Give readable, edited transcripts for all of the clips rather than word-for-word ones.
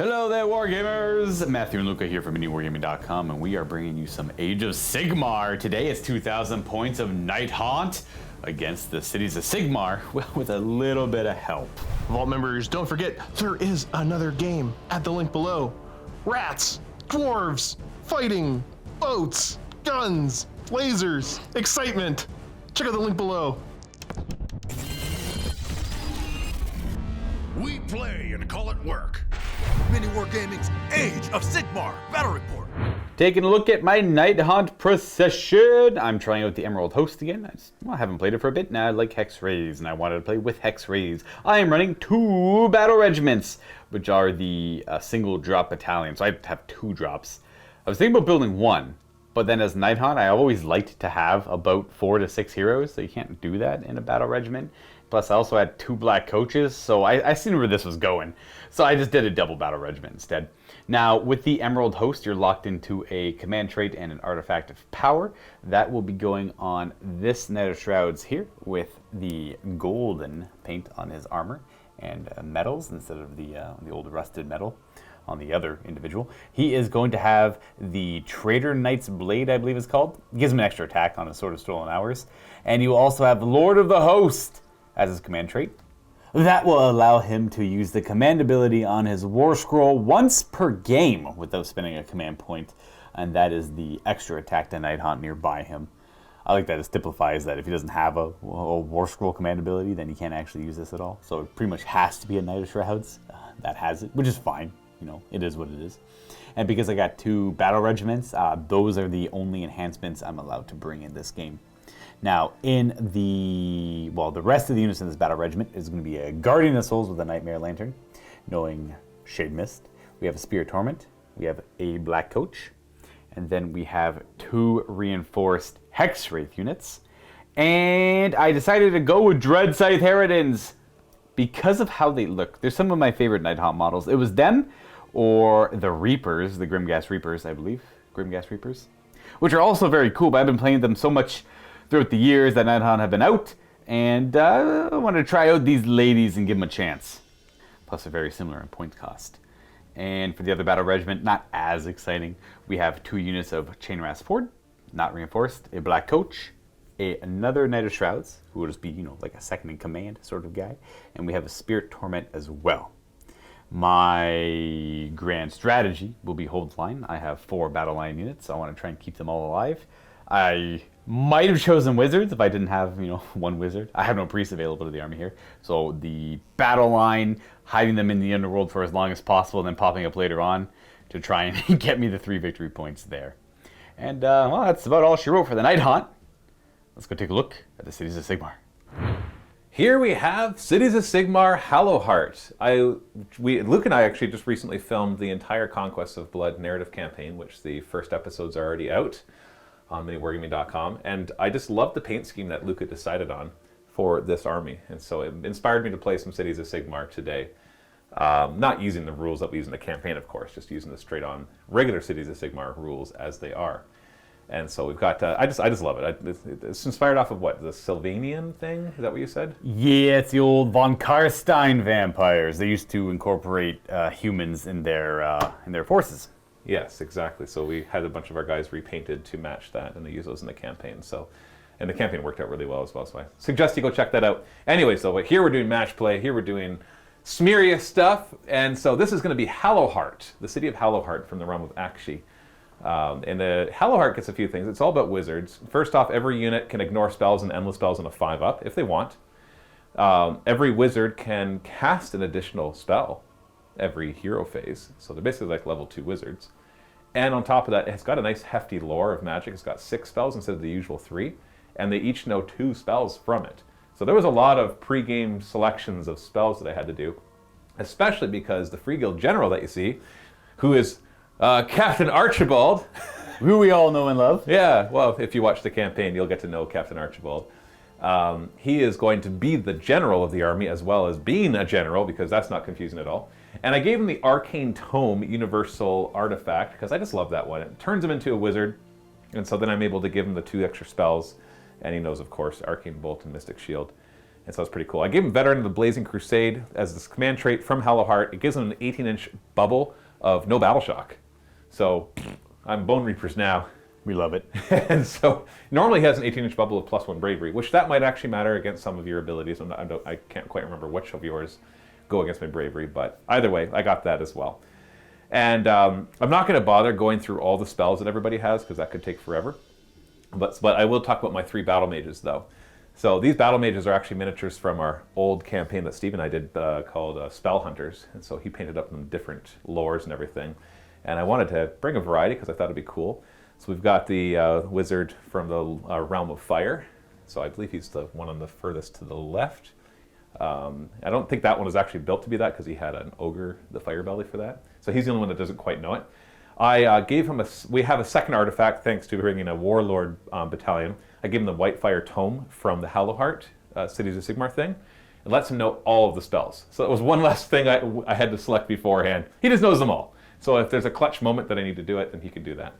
Hello there, Wargamers! Matthew and Luka here from MiniWarGaming.com, and we are bringing you some Age of Sigmar. Today it's 2,000 points of Nighthaunt against the cities of Sigmar, well, with a little bit of help. Vault members, don't forget, there is another game at the link below. Rats, dwarves, fighting, boats, guns, lasers, excitement. Check out the link below. We play and call it work. MiniWarGaming's Age of Sigmar Battle Report. Taking a look at my Nighthaunt procession. I'm trying out the Emerald Host again. I haven't played it for a bit now. I like Hex Rays, and I wanted to play with Hex Rays. I am running 2 battle regiments, which are the single drop battalion. So I have 2 drops. I was thinking about building 1, but then as Nighthaunt, I always liked to have about 4 to 6 heroes, so you can't do that in a battle regiment. Plus, I also had 2 black coaches, so I seen where this was going. So I just did a double battle regiment instead. Now, with the Emerald Host, you're locked into a command trait and an artifact of power. That will be going on this Knight of Shrouds here with the golden paint on his armor and metals instead of the old rusted metal on the other individual. He is going to have the Traitor Knight's Blade, I believe it's called. It gives him an extra attack on his Sword of Stolen Hours. And you will also have the Lord of the Host as his command trait. That will allow him to use the command ability on his War Scroll once per game without spending a command point, and that is the extra attack to Nighthaunt nearby him. I like that it stipulates that if he doesn't have a War Scroll command ability, then he can't actually use this at all. So it pretty much has to be a Knight of Shrouds that has it, which is fine. You know, it is what it is. And because I got 2 battle regiments, those are the only enhancements I'm allowed to bring in this game. Now, in the rest of the units in this battle regiment is going to be a Guardian of Souls with a Nightmare Lantern, knowing Shade Mist. We have a Spirit Torment. We have a Black Coach. And then we have 2 reinforced Hex Wraith units. And I decided to go with Dread Scythe Harridans because of how they look. They're some of my favorite Nighthaunt models. It was them or the Reapers, the Grimghast Reapers, I believe. Grimghast Reapers. Which are also very cool, but I've been playing them so much throughout the years that Nighthaunt have been out, and I want to try out these ladies and give them a chance. Plus, they're very similar in point cost. And for the other battle regiment, not as exciting. We have 2 units of Chainrasp Ford, not reinforced, a Black Coach, another Knight of Shrouds, who will just be, you know, like a second in command sort of guy, and we have a Spirit Torment as well. My grand strategy will be Hold Line. I have 4 battle line units, so I want to try and keep them all alive. I might have chosen wizards if I didn't have, 1 wizard. I have no priests available to the army here. So the battle line, hiding them in the underworld for as long as possible, and then popping up later on to try and get me the 3 victory points there. And, well, that's about all she wrote for the Nighthaunt. Let's go take a look at the cities of Sigmar. Here we have Cities of Sigmar Hallowheart. Luke and I actually just recently filmed the entire Conquest of Blood narrative campaign, which the first episodes are already out on MiniWarGaming.com, and I just love the paint scheme that Luka decided on for this army, and so it inspired me to play some Cities of Sigmar today. Not using the rules that we use in the campaign, of course, just using the straight-on regular Cities of Sigmar rules as they are. And so we've got, I just love it. It's inspired off of what, the Sylvanian thing? Is that what you said? Yeah, it's the old von Karstein vampires. They used to incorporate humans in their forces. Yes, exactly. So we had a bunch of our guys repainted to match that, and they use those in the campaign. So, and the campaign worked out really well as well. So I suggest you go check that out. Anyway, so here we're doing match play. Here we're doing Smearia stuff. And so this is going to be Hallowheart, the city of Hallowheart from the realm of Akshi. And the Hallowheart gets a few things. It's all about wizards. First off, every unit can ignore spells and endless spells on a 5-up if they want. Every wizard can cast an additional spell every hero phase. So they're basically like level 2 wizards. And on top of that, it's got a nice hefty lore of magic. It's got 6 spells instead of the usual 3. And they each know 2 spells from it. So there was a lot of pre-game selections of spells that I had to do. Especially because the Free Guild General that you see, who is Captain Archibald. Who we all know and love. Yeah, well, if you watch the campaign, you'll get to know Captain Archibald. He is going to be the general of the army as well as being a general, because that's not confusing at all. And I gave him the Arcane Tome Universal Artifact, because I just love that one. It turns him into a wizard, and so then I'm able to give him the 2 extra spells, and he knows, of course, Arcane Bolt and Mystic Shield. And so it's pretty cool. I gave him Veteran of the Blazing Crusade as this command trait from Hallowheart. It gives him an 18-inch bubble of no battle shock. So I'm Bone Reapers now. We love it. And so normally he has an 18-inch bubble of +1 bravery, which that might actually matter against some of your abilities. I can't quite remember which of yours go against my bravery, but either way, I got that as well. And I'm not going to bother going through all the spells that everybody has because that could take forever. But I will talk about my 3 battle mages though. So these battle mages are actually miniatures from our old campaign that Steve and I did called Spell Hunters. And so he painted up in different lores and everything. And I wanted to bring a variety because I thought it'd be cool. So we've got the wizard from the Realm of Fire. So I believe he's the one on the furthest to the left. I don't think that one was actually built to be that because he had an ogre, the fire belly for that. So he's the only one that doesn't quite know it. I gave him we have a second artifact thanks to bringing a warlord battalion. I gave him the Whitefire Tome from the Hallowheart Cities of Sigmar thing. It lets him know all of the spells. So it was one less thing I had to select beforehand. He just knows them all. So if there's a clutch moment that I need to do it, then he can do that.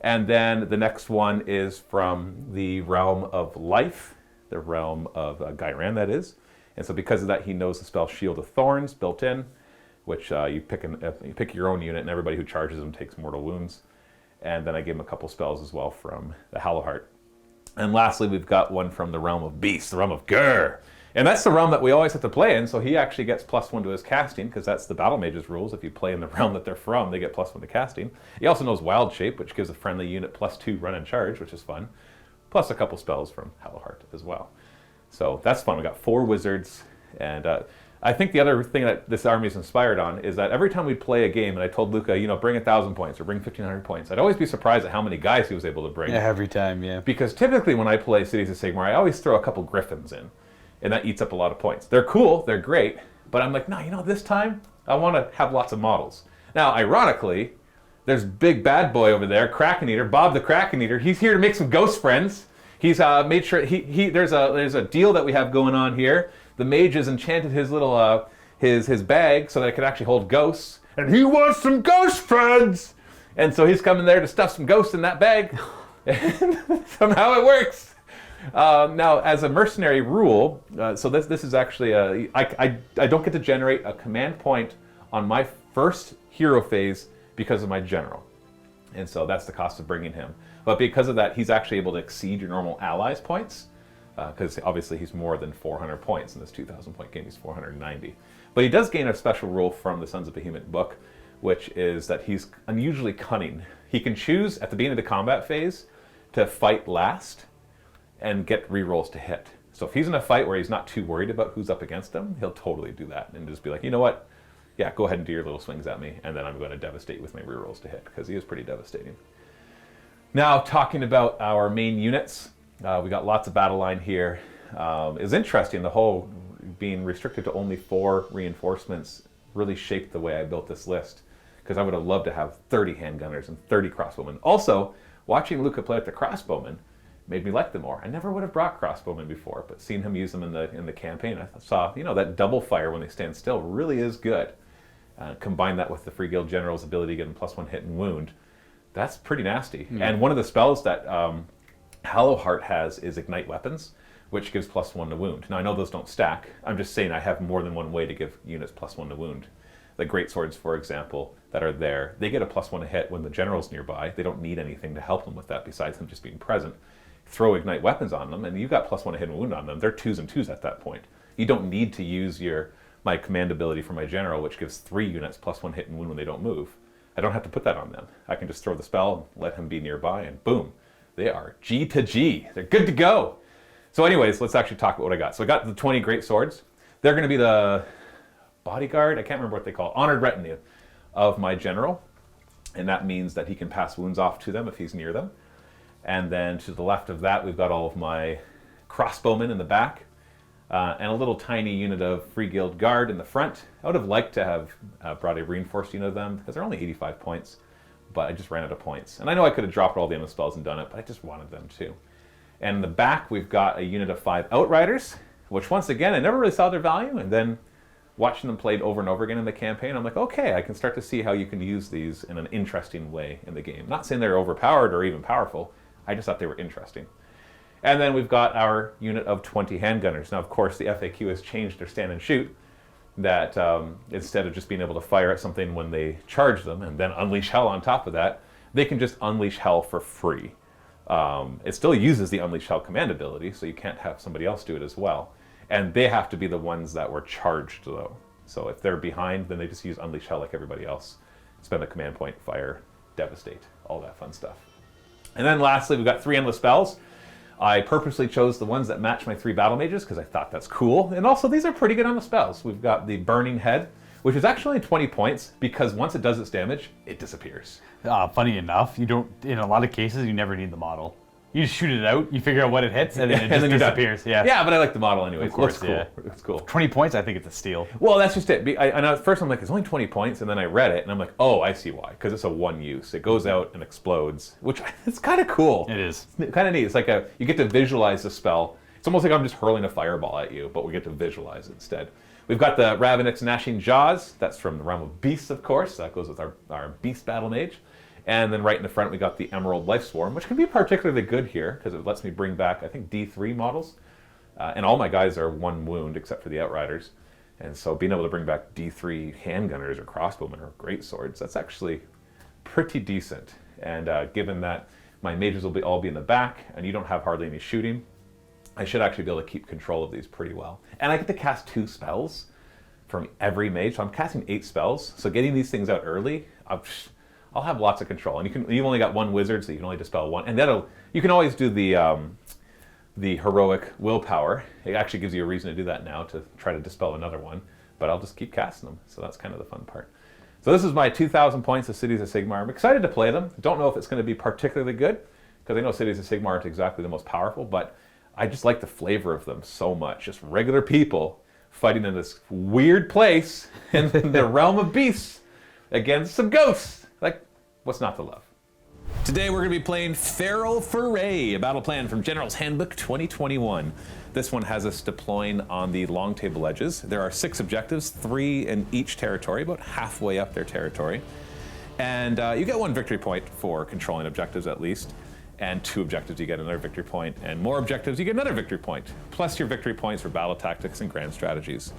And then the next one is from the Realm of Life, the Realm of Gyran, that is. And so because of that, he knows the spell Shield of Thorns built in, which you pick your own unit, and everybody who charges him takes mortal wounds. And then I gave him a couple spells as well from the Hallowheart. And lastly, we've got one from the Realm of Beasts, the Realm of Gur. And that's the realm that we always have to play in, so he actually gets +1 to his casting, because that's the Battle Mage's rules. If you play in the realm that they're from, they get +1 to casting. He also knows Wild Shape, which gives a friendly unit +2 run and charge, which is fun. Plus a couple spells from Hallowheart as well. So that's fun. We got 4 wizards, and I think the other thing that this army is inspired on is that every time we play a game, and I told Luka, bring 1,000 points or bring 1,500 points, I'd always be surprised at how many guys he was able to bring. Yeah, every time, yeah. Because typically when I play Cities of Sigmar, I always throw a couple Griffins in. And that eats up a lot of points. They're cool, they're great, but I'm like, no, this time I want to have lots of models. Now, ironically, there's big bad boy over there, Kraken Eater, Bob the Kraken Eater. He's here to make some ghost friends. He's made sure there's a deal that we have going on here. The mage has enchanted his little his bag so that it can actually hold ghosts, and he wants some ghost friends. And so he's coming there to stuff some ghosts in that bag. And somehow it works. Now, as a mercenary rule, so this is actually I don't get to generate a command point on my first hero phase because of my general, and so that's the cost of bringing him. But because of that, he's actually able to exceed your normal allies points, because obviously he's more than 400 points in this 2,000 point game. He's 490, but he does gain a special rule from the Sons of Behemoth book, which is that he's unusually cunning. He can choose at the beginning of the combat phase to fight last and get rerolls to hit. So if he's in a fight where he's not too worried about who's up against him, he'll totally do that and just be like, you know what? Yeah, go ahead and do your little swings at me, and then I'm going to devastate with my rerolls to hit, because he is pretty devastating. Now, talking about our main units, we got lots of battle line here. It's interesting, the whole being restricted to only 4 reinforcements really shaped the way I built this list, because I would have loved to have 30 handgunners and 30 crossbowmen. Also, watching Luka play with the crossbowmen made me like them more. I never would have brought crossbowmen before, but seeing him use them in the campaign, I saw, that double fire when they stand still really is good. Combine that with the Free Guild General's ability to give him +1 hit and wound. That's pretty nasty. And one of the spells that Hallowheart has is Ignite Weapons, which gives +1 to wound. Now, I know those don't stack. I'm just saying I have more than one way to give units +1 to wound. The great swords, for example, that are there, they get a +1 to hit when the general's nearby. They don't need anything to help them with that besides them just being present. Throw Ignite Weapons on them, and you've got +1 to hit and wound on them. They're 2s and 2s at that point. You don't need to use my command ability for my general, which gives 3 units +1 hit and wound when they don't move. I don't have to put that on them. I can just throw the spell, let him be nearby, and boom, they are G to G. They're good to go. So anyways, let's actually talk about what I got. So I got the 20 great swords. They're going to be the bodyguard, I can't remember what they call it, honored retinue of my general, and that means that he can pass wounds off to them if he's near them. And then to the left of that, we've got all of my crossbowmen in the back, and a little tiny unit of Free Guild Guard in the front. I would have liked to have brought a reinforced unit of them, because they're only 85 points, but I just ran out of points. And I know I could have dropped all the MS spells and done it, but I just wanted them too. And in the back, we've got a unit of 5 Outriders, which once again, I never really saw their value, and then watching them played over and over again in the campaign, I'm like, okay, I can start to see how you can use these in an interesting way in the game. Not saying they're overpowered or even powerful, I just thought they were interesting. And then we've got our unit of 20 handgunners. Now, of course, the FAQ has changed their stand and shoot, that instead of just being able to fire at something when they charge them and then unleash hell on top of that, they can just unleash hell for free. It still uses the unleash hell command ability, so you can't have somebody else do it as well. And they have to be the ones that were charged, though. So if they're behind, then they just use unleash hell like everybody else. Spend a command point, fire, devastate, all that fun stuff. And then lastly, we've got 3 endless spells. I purposely chose the ones that match my 3 battle mages because I thought that's cool. And also, these are pretty good on the spells. We've got the Burning Head, which is actually 20 points because once it does its damage, it disappears. Funny enough, you don't. In a lot of cases, you never need the model. You just shoot it out, you figure out what it hits, and then it just disappears. Yeah. Yeah, but I like the model anyway. Of course, it looks cool. It's cool. 20 points, I think it's a steal. Well, that's just it. And at first I'm like, it's only 20 points, and then I read it, and I'm like, oh, I see why. Because it's a one use. It goes out and explodes, which it's kind of cool. It is. It's kind of neat. It's like you get to visualize the spell. It's almost like I'm just hurling a fireball at you, but we get to visualize it instead. We've got the Ravenous Gnashing Jaws. That's from the Realm of Beasts, of course. That goes with our Beast Battle Mage. And then right in the front, we got the Emerald Life Swarm, which can be particularly good here because it lets me bring back, I think, D3 models. And all my guys are 1 wound except for the Outriders. And so being able to bring back D3 handgunners or crossbowmen or great swords, that's actually pretty decent. And given that my mages will all be in the back and you don't have hardly any shooting, I should actually be able to keep control of these pretty well. And I get to cast 2 spells from every mage, so I'm casting 8 spells. So getting these things out early, I'll have lots of control. And you've only got 1 wizard, so you can only dispel 1. And you can always do the heroic willpower. It actually gives you a reason to do that now, to try to dispel another one. But I'll just keep casting them, so that's kind of the fun part. So this is my 2,000 points of Cities of Sigmar. I'm excited to play them. Don't know if it's going to be particularly good, because I know Cities of Sigmar aren't exactly the most powerful, but I just like the flavor of them so much. Just regular people fighting in this weird place in the realm of beasts against some ghosts. Like, what's not to love? Today we're going to be playing Feral Foray, a battle plan from General's Handbook 2021. This one has us deploying on the long table edges. There are 6 objectives, 3 in each territory, about halfway up their territory. And you get 1 victory point for controlling objectives at least. And 2 objectives, you get another victory point. And more objectives, you get another victory point. Plus your victory points for battle tactics and grand strategies.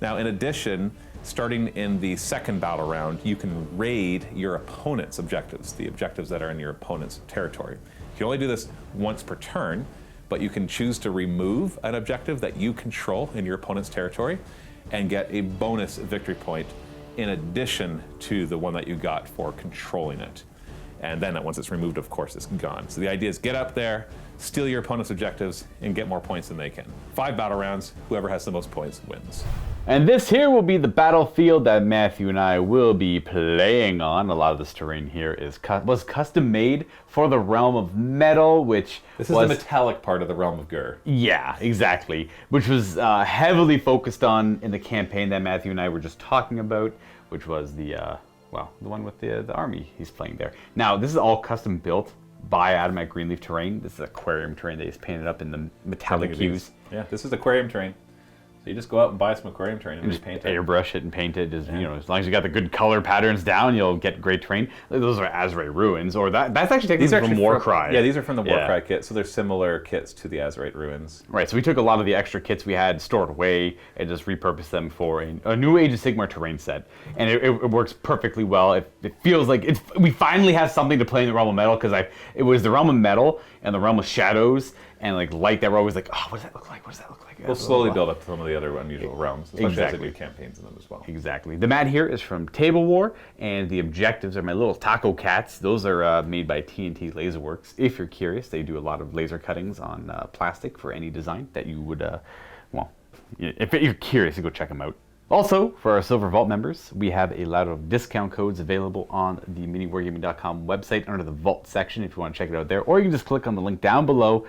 Now, in addition, starting in the second battle round, you can raid your opponent's objectives, the objectives that are in your opponent's territory. You can only do this once per turn, but you can choose to remove an objective that you control in your opponent's territory and get a bonus victory point in addition to the one that you got for controlling it. And then once it's removed, of course, it's gone. So the idea is get up there, steal your opponent's objectives, and get more points than they can. 5 battle rounds, whoever has the most points wins. And this here will be the battlefield that Matthew and I will be playing on. A lot of this terrain here was custom made for the Realm of Metal, which This is the metallic part of the Realm of Gur. Yeah, exactly. Which was heavily focused on in the campaign that Matthew and I were just talking about, which was the one with the army he's playing there. Now, this is all custom built by Adam at Greenleaf Terrain. This is aquarium terrain that he's painted up in the metallic hues. Yeah, this is aquarium terrain. So you just go out and buy some aquarium terrain and repaint it. Airbrush it and paint it. You know, as long as you got the good color patterns down, you'll get great terrain. Those are Azrae Ruins, or that's actually technically from Warcry. Yeah, these are from the Warcry kit, so they're similar kits to the Azrae Ruins. Right, so we took a lot of the extra kits we had stored away and just repurposed them for a new Age of Sigmar terrain set. And it works perfectly well. It feels like we finally have something to play in the Realm of Metal, because it was the Realm of Metal and the Realm of Shadows and like light that were always like, oh, what does that look like? What does that look like? We'll slowly build up some of the other unusual realms, especially as they do campaigns in them as well. Exactly. The mat here is from Table War, and the objectives are my little taco cats. Those are made by TNT Laserworks. If you're curious, they do a lot of laser cuttings on plastic for any design that you would, if you're curious, go check them out. Also, for our Silver Vault members, we have a lot of discount codes available on the MiniWarGaming.com website under the Vault section if you want to check it out there. Or you can just click on the link down below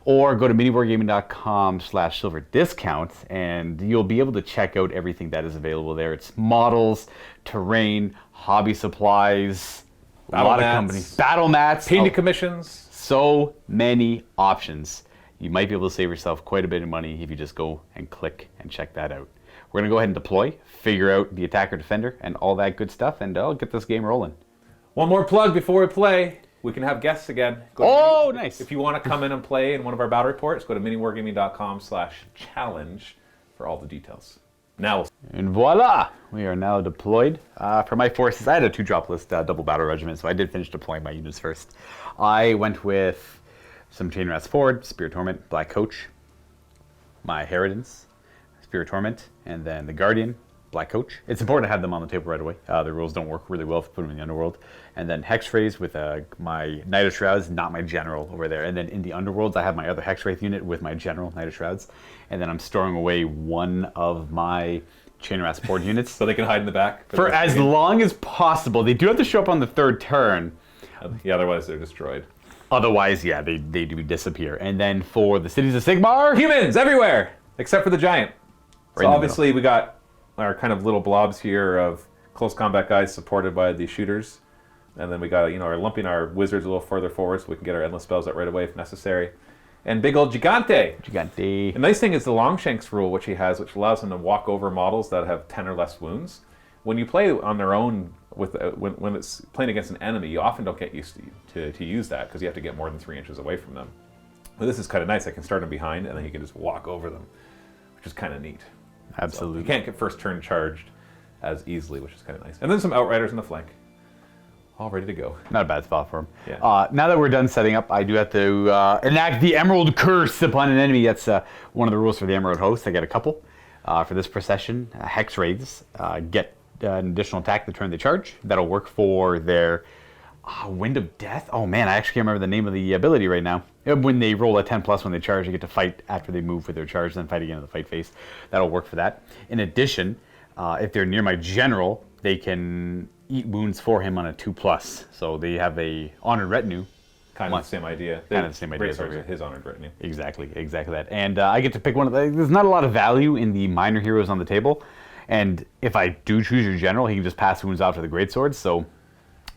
or go to MiniWarGaming.com/silver-discount and you'll be able to check out everything that is available there. It's models, terrain, hobby supplies, a lot of companies, battle mats, painting commissions. So many options. You might be able to save yourself quite a bit of money if you just go and click and check that out. We're going to go ahead and deploy, figure out the attacker defender, and all that good stuff, and I'll get this game rolling. One more plug before we play. we can have guests again. Nice. If you want to come in and play in one of our battle reports, go to miniwargaming.com/challenge for all the details. Now, and voila, we are now deployed. For my forces, I had a 2-drop list double battle regiment, so I did finish deploying my units first. I went with some Chain Rats Forward, Spirit Torment, Black Coach, my Herodins, Spirit Torment, and then the Guardian, Black Coach. It's important to have them on the table right away. The rules don't work really well if you put them in the Underworld. And then Hexwraiths with my Knight of Shrouds, not my General over there. And then in the Underworlds, I have my other Hexwraith unit with my General, Knight of Shrouds. And then I'm storing away one of my Chain Rats Forward units. so they can hide in the back? For as long as possible. They do have to show up on the 3rd turn. Yeah, otherwise they're destroyed. Otherwise, yeah, they do disappear. And then for the cities of Sigmar... Humans everywhere! Except for the giant. Right So obviously we got our kind of little blobs here of close combat guys supported by the shooters. And then we got, our lumping our wizards a little further forward so we can get our endless spells out right away if necessary. And big old Gigante. Gigante. The nice thing is the Longshanks rule, which he has, which allows him to walk over models that have 10 or less wounds. When you play on their own, when it's playing against an enemy, you often don't get used to use that because you have to get more than 3 inches away from them. But this is kind of nice. I can start him behind and then he can just walk over them, which is kind of neat. Absolutely. So you can't get first turn charged as easily, which is kind of nice. And then some Outriders in the flank. All ready to go. Not a bad spot for him. Yeah. Now that we're done setting up, I do have to enact the Emerald Curse upon an enemy. That's one of the rules for the Emerald Host. I get a couple. For this procession, Hexwraiths get an additional attack the turn they charge. That'll work for their Wind of Death. Oh man, I actually can't remember the name of the ability right now. When they roll a 10+ when they charge, they get to fight after they move with their charge, then fight again in the fight phase. That'll work for that. In addition, if they're near my General, they can eat wounds for him on a 2+. So they have a Honored Retinue. Kind of the same idea. Kind of the same idea. His Honored Retinue. Exactly that. And I get to pick one of the... There's not a lot of value in the minor heroes on the table. And if I do choose your General, he can just pass wounds off to the Greatswords. So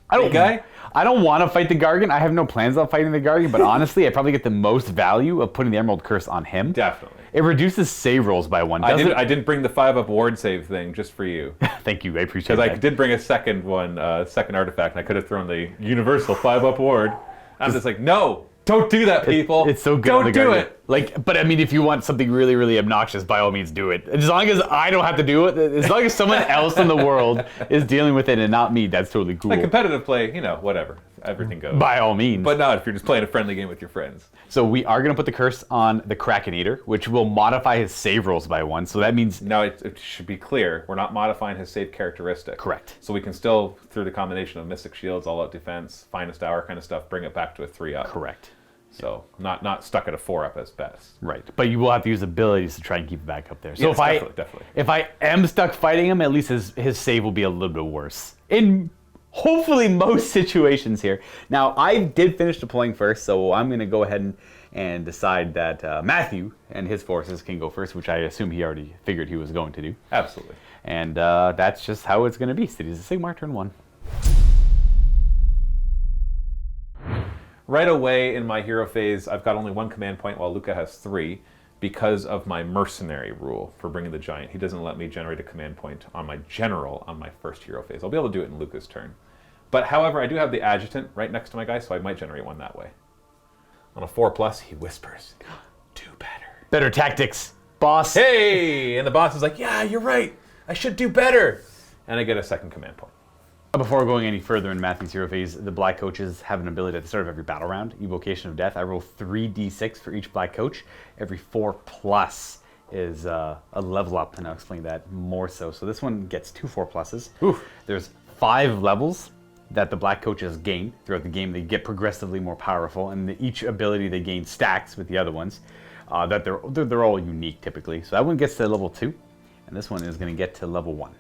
I don't want to fight the Gargan. I have no plans on fighting the Gargan, but honestly, I probably get the most value of putting the Emerald Curse on him. Definitely. It reduces save rolls by 1. I didn't bring the 5-up ward save thing just for you. Thank you, I appreciate that. Because I did bring a second one, second artifact, and I could have thrown the universal 5-up ward. I'm just like, no, don't do that, people. It's so good. Don't do it. But I mean, if you want something really, really obnoxious, by all means, do it. As long as I don't have to do it, as long as someone else in the world is dealing with it and not me, that's totally cool. Like competitive play, whatever. Everything goes. By all means. But not if you're just playing a friendly game with your friends. So we are going to put the curse on the Krakenator, which will modify his save rolls by 1. So that means... Now, it should be clear, we're not modifying his save characteristic. Correct. So we can still, through the combination of Mystic Shields, All-Out Defense, Finest Hour kind of stuff, bring it back to a 3-up. Correct. So not stuck at a 4-up as best. Right. But you will have to use abilities to try and keep it back up there. So yes, if definitely. If I am stuck fighting him, at least his save will be a little bit worse. In hopefully most situations here. Now, I did finish deploying first, so I'm going to go ahead and decide that Matthew and his forces can go first, which I assume he already figured he was going to do. Absolutely. And that's just how it's going to be. Cities of Sigmar, turn 1. Right away in my hero phase, I've got only 1 command point while Luka has 3 because of my mercenary rule for bringing the giant. He doesn't let me generate a command point on my general on my first hero phase. I'll be able to do it in Luka's turn. But however, I do have the adjutant right next to my guy, so I might generate one that way. On a 4+, he whispers, do better. Better tactics, boss. Hey! And the boss is like, yeah, you're right. I should do better. And I get a second command point. Before going any further in Matthew's hero phase, the Black Coaches have an ability at the start of every battle round, Evocation of Death. I roll 3d6 for each Black Coach. Every 4+ is a level up, and I'll explain that more so. So this one gets 2 4+. Oof. There's 5 levels that the Black Coaches gain throughout the game. They get progressively more powerful, and each ability they gain stacks with the other ones. That they're all unique typically. So that one gets to level 2, and this one is going to get to level 1.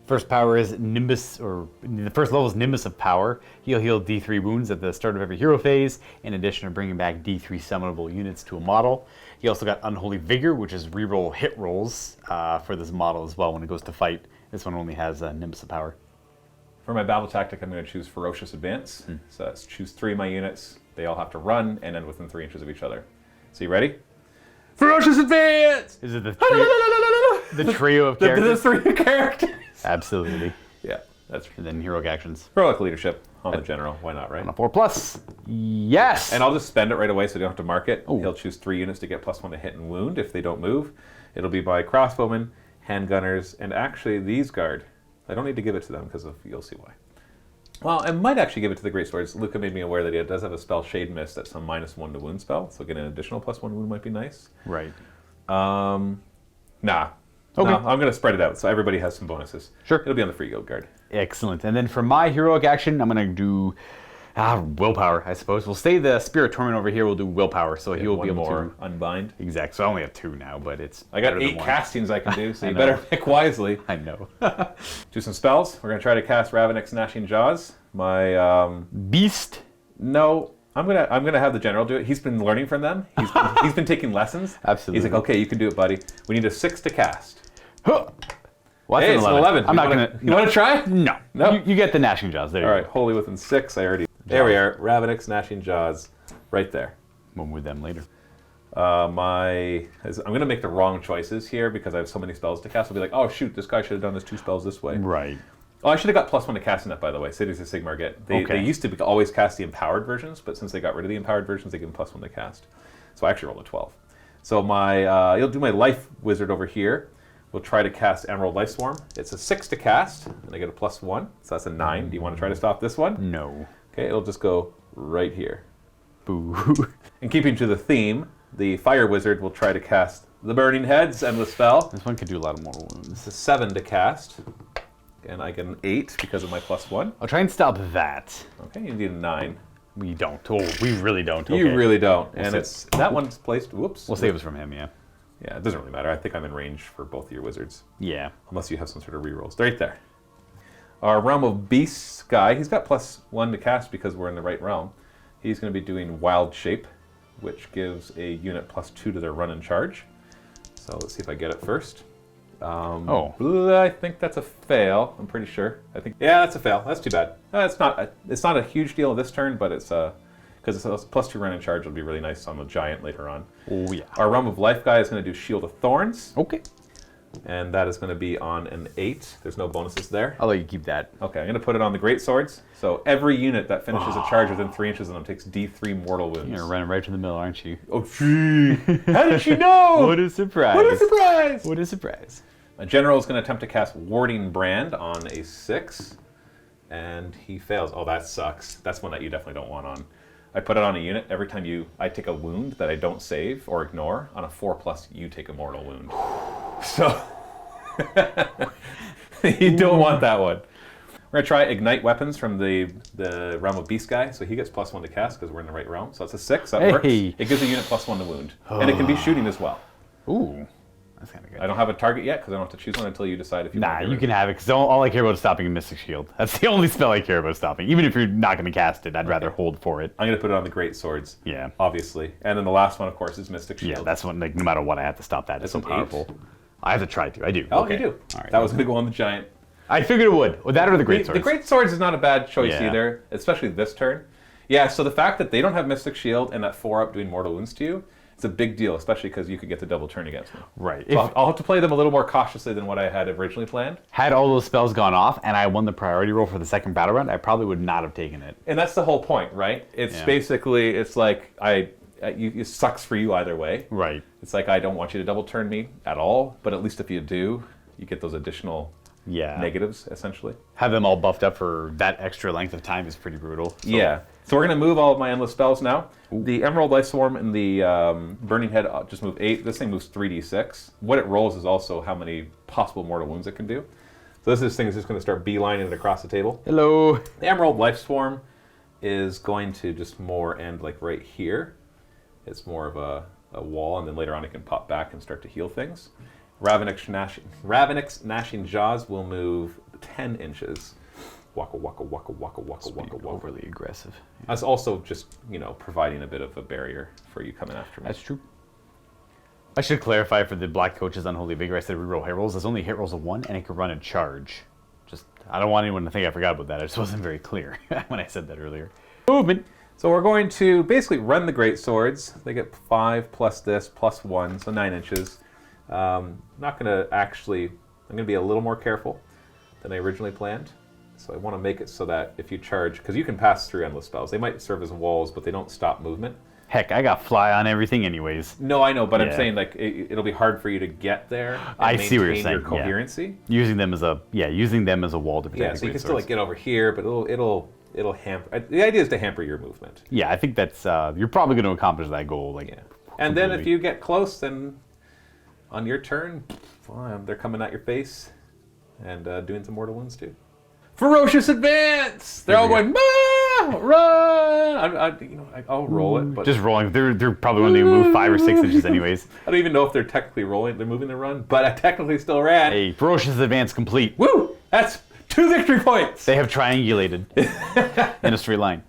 First power is Nimbus, or the first level is Nimbus of Power. He'll heal D3 wounds at the start of every hero phase, in addition to bringing back D3 summonable units to a model. He also got Unholy Vigor, which is reroll hit rolls for this model as well when it goes to fight. This one only has Nimbus of Power. For my battle tactic, I'm going to choose Ferocious Advance. So let's choose 3 of my units. They all have to run and end within 3 inches of each other. So you ready? Ferocious Advance! Is it the trio of characters? The 3 characters. Absolutely. Yeah, that's And then heroic actions. heroic leadership. on the general. Why not, right? On a 4+. Yes! And I'll just spend it right away so you don't have to mark it. Ooh. He'll choose 3 units to get +1 to hit and wound if they don't move. It'll be by crossbowmen, handgunners, and actually these guard. I don't need to give it to them because you'll see why. Well, I might actually give it to the Greatswords. Luka made me aware that he does have a spell, Shade Mist, that's a -1 to wound spell, so getting an additional +1 wound might be nice. Right. Nah. Okay. No, I'm going to spread it out so everybody has some bonuses. Sure. It'll be on the free guild guard. Excellent. And then for my heroic action, I'm going to do willpower, I suppose. We'll stay the Spirit Torment over here. We'll do willpower, so he will be able more to... unbind. Exactly. So I only have 2 now, but it's I got better than 8 one. castings I can do, so you know. better pick wisely. I know. Do some spells. We're going to try to cast Ravenix Gnashing Jaws. My Beast. No, I'm gonna have the general do it. He's been learning from them. He's been taking lessons. Absolutely. He's like, okay, you can do it, buddy. We need a 6 to cast. Huh. Well, that's Hey, it's an 11. I'm not going to... You want to try? No. No. You get the Gnashing Jaws. There you All go. right, wholly within 6. I already. There we are. Ravenix Gnashing Jaws, right there. We'll move them later. I'm gonna make the wrong choices here because I have so many spells to cast. I'll be like, oh shoot, this guy should have done his 2 spells this way. Right. Oh, I should have got +1 to casting that, by the way. Cities of Sigmar get. They used to always cast the empowered versions, but since they got rid of the empowered versions, they give them +1 to cast. So I actually rolled a 12. So you'll do my life wizard over here. We'll try to cast Emerald Life Swarm. It's a 6 to cast, and I get a +1, so that's a 9. Do you want to try to stop this one? No. Okay, it'll just go right here. Boo. And keeping to the theme, the Fire Wizard will try to cast the Burning Heads, endless spell. This one could do a lot of mortal wounds. It's a 7 to cast, and I get an 8 because of my +1. I'll try and stop that. Okay, you need a 9. We don't. Oh, we really don't. Okay. You really don't. We'll And save- that one's placed. Whoops. We'll save us from him, yeah. Yeah, it doesn't really matter. I think I'm in range for both of your wizards, Yeah. unless you have some sort of rerolls. They're right there. Our Realm of Beasts guy, he's got +1 to cast because we're in the right realm. He's going to be doing Wild Shape, which gives a unit +2 to their run and charge. So let's see if I get it first. I think that's a fail. I'm pretty sure. Yeah, that's a fail. That's too bad. It's not a huge deal this turn, but it's because it's a +2 run and charge will be really nice on the giant later on. Oh, yeah. Our Realm of Life guy is going to do Shield of Thorns, Okay. and that is going to be on an 8. There's no bonuses there. I'll let you keep that. Okay, I'm going to put it on the Great Swords. So every unit that finishes a charge within 3 inches of them takes D3 mortal wounds. You're running right to the middle, aren't you? Oh, gee! How did you know? What a surprise. What a surprise! What a surprise. A general is going to attempt to cast Warding Brand on a 6, and he fails. Oh, that sucks. That's one that you definitely don't want on. I put it on a unit. Every time I take a wound that I don't save or ignore, on a 4+, you take a mortal wound. So, you don't want that one. We're going to try Ignite Weapons from the Realm of Beast guy, so he gets +1 to cast because we're in the right realm. So that's a 6, that works. It gives a unit +1 to wound. And it can be shooting as well. Ooh. That's kind of good. I don't have a target yet because I don't have to choose one until you decide if you want to. You can have it because all I care about is stopping a Mystic Shield. That's the only spell I care about stopping. Even if you're not going to cast it, I'd rather hold for it. I'm going to put it on the Great Swords. Yeah. Obviously. And then the last one, of course, is Mystic Shield. Yeah, that's one, like, no matter what, I have to stop that. It's so That's an powerful. 8. I have to try to. I do. Oh, Okay. you do. All right. That was going to go on the giant. I figured it would. Well, that or the Great Swords. The Great Swords is not a bad choice Yeah. either, especially this turn. Yeah, so the fact that they don't have Mystic Shield and that 4-up doing mortal wounds to you, it's a big deal, especially because you could get the double turn against me. Right. So I'll have to play them a little more cautiously than what I had originally planned. Had all those spells gone off and I won the priority roll for the second battle round, I probably would not have taken it. And that's the whole point, right? It's basically, it's like, it sucks for you either way. Right. It's like, I don't want you to double turn me at all, but at least if you do, you get those additional negatives, essentially. Have them all buffed up for that extra length of time is pretty brutal. So. Yeah. So we're going to move all of my endless spells now. Ooh. The Emerald Life Swarm and the Burning Head just move 8. This thing moves 3d6. What it rolls is also how many possible mortal wounds it can do. So this thing is just going to start beelining it across the table. Hello. The Emerald Life Swarm is going to just more end like right here. It's more of a wall, and then later on it can pop back and start to heal things. Ravenix Gnashing Jaws will move 10 inches. Waka, waka, waka, waka, waka, waka, waka. Overly aggressive. Yeah. That's also just, providing a bit of a barrier for you coming after me. That's true. I should clarify for the Black Coach's Unholy Vigor, I said reroll hit rolls. There's only hit rolls of 1, and it can run a charge. I don't want anyone to think I forgot about that. I just wasn't very clear when I said that earlier. Movement. So we're going to basically run the Great Swords. They get 5 plus this, plus 1, so 9 inches. I'm going to be a little more careful than I originally planned. So I want to make it so that if you charge, because you can pass through endless spells. They might serve as walls, but they don't stop movement. Heck, I got fly on everything anyways. No, I know, but I'm Yeah. saying like it'll be hard for you to get there. And I see what you're maintain your saying, yeah. coherency. Using them as a wall to protect Yeah, the so you great can still like swords. get over here, but it'll hamper. The idea is to hamper your movement. Yeah, I think that's you're probably going to accomplish that goal. Like, Yeah. And then if completely. you get close, then on your turn, well, they're coming at your face and doing some mortal wounds too. Ferocious advance! They're all going, "Ma! Run!" I'll roll it, but just rolling. They're probably going to move 5 or 6 inches anyways. I don't even know if they're technically rolling. They're moving the run, but I technically still ran. Hey, ferocious advance complete. Woo! That's 2 victory points. They have triangulated in a straight line.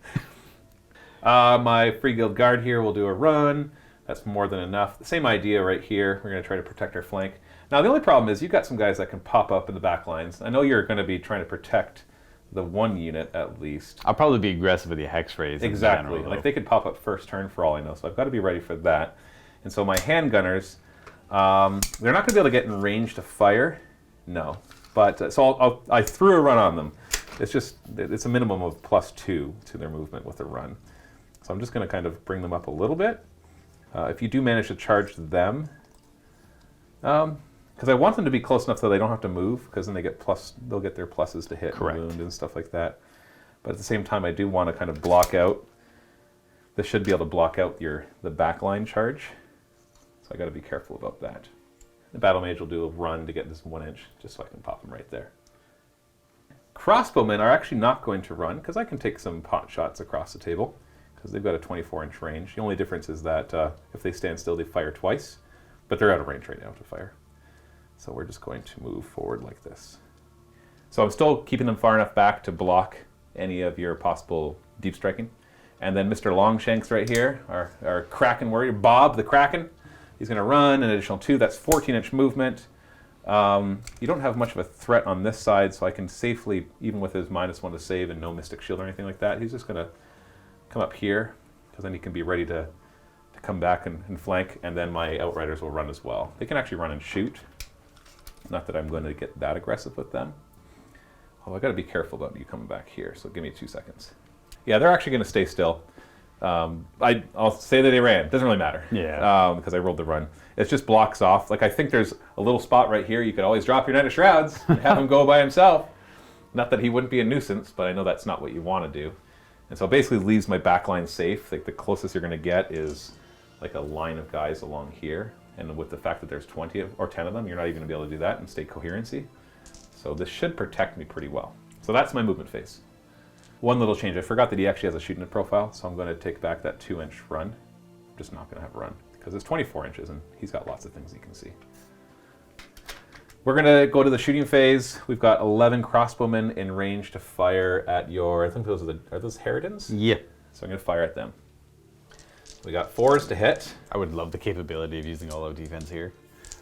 My free guild guard here will do a run. That's more than enough. The same idea right here. We're going to try to protect our flank. Now, the only problem is you've got some guys that can pop up in the back lines. I know you're going to be trying to protect the one unit at least. I'll probably be aggressive with the hex rays. in Exactly. general, Like though. they could pop up first turn for all I know, so I've got to be ready for that. And so my handgunners, they're not going to be able to get in range to fire. No. But so I threw a run on them. It's a minimum of +2 to their movement with a run. So I'm just going to kind of bring them up a little bit. If you do manage to charge them, because I want them to be close enough so they don't have to move, because then they'll get their pluses to hit Correct. and wound and stuff like that. But at the same time, I do want to kind of block out. This should be able to block out the backline charge. So I got to be careful about that. The battle mage will do a run to get this 1 inch, just so I can pop them right there. Crossbowmen are actually not going to run, because I can take some pot shots across the table, because they've got a 24-inch range. The only difference is that if they stand still, they fire twice, but they're out of range right now to fire. So we're just going to move forward like this. So I'm still keeping them far enough back to block any of your possible deep striking. And then Mr. Longshanks right here, our Kraken warrior, Bob the Kraken, he's going to run an additional 2. That's 14-inch movement. You don't have much of a threat on this side, so I can safely, even with his -1 to save and no Mystic Shield or anything like that, he's just going to come up here, because then he can be ready to come back and flank, and then my Outriders will run as well. They can actually run and shoot. Not that I'm going to get that aggressive with them. Oh, I got to be careful about you coming back here, so give me 2 seconds. Yeah, they're actually going to stay still. I'll say that they ran. Doesn't really matter. Yeah. Because I rolled the run. It just blocks off. Like, I think there's a little spot right here. You could always drop your Knight of Shrouds and have him go by himself. Not that he wouldn't be a nuisance, but I know that's not what you want to do. And so it basically leaves my backline safe. Like, the closest you're going to get is like a line of guys along here. And with the fact that there's 20 or 10 of them, you're not even going to be able to do that and stay coherency. So this should protect me pretty well. So that's my movement phase. One little change. I forgot that he actually has a shooting profile, so I'm going to take back that 2-inch run. I'm just not going to have a run, because it's 24 inches, and he's got lots of things he can see. We're going to go to the shooting phase. We've got 11 crossbowmen in range to fire at your... I think those are those Harridans? Yeah. So I'm going to fire at them. We got 4s to hit. I would love the capability of using all-out defense here.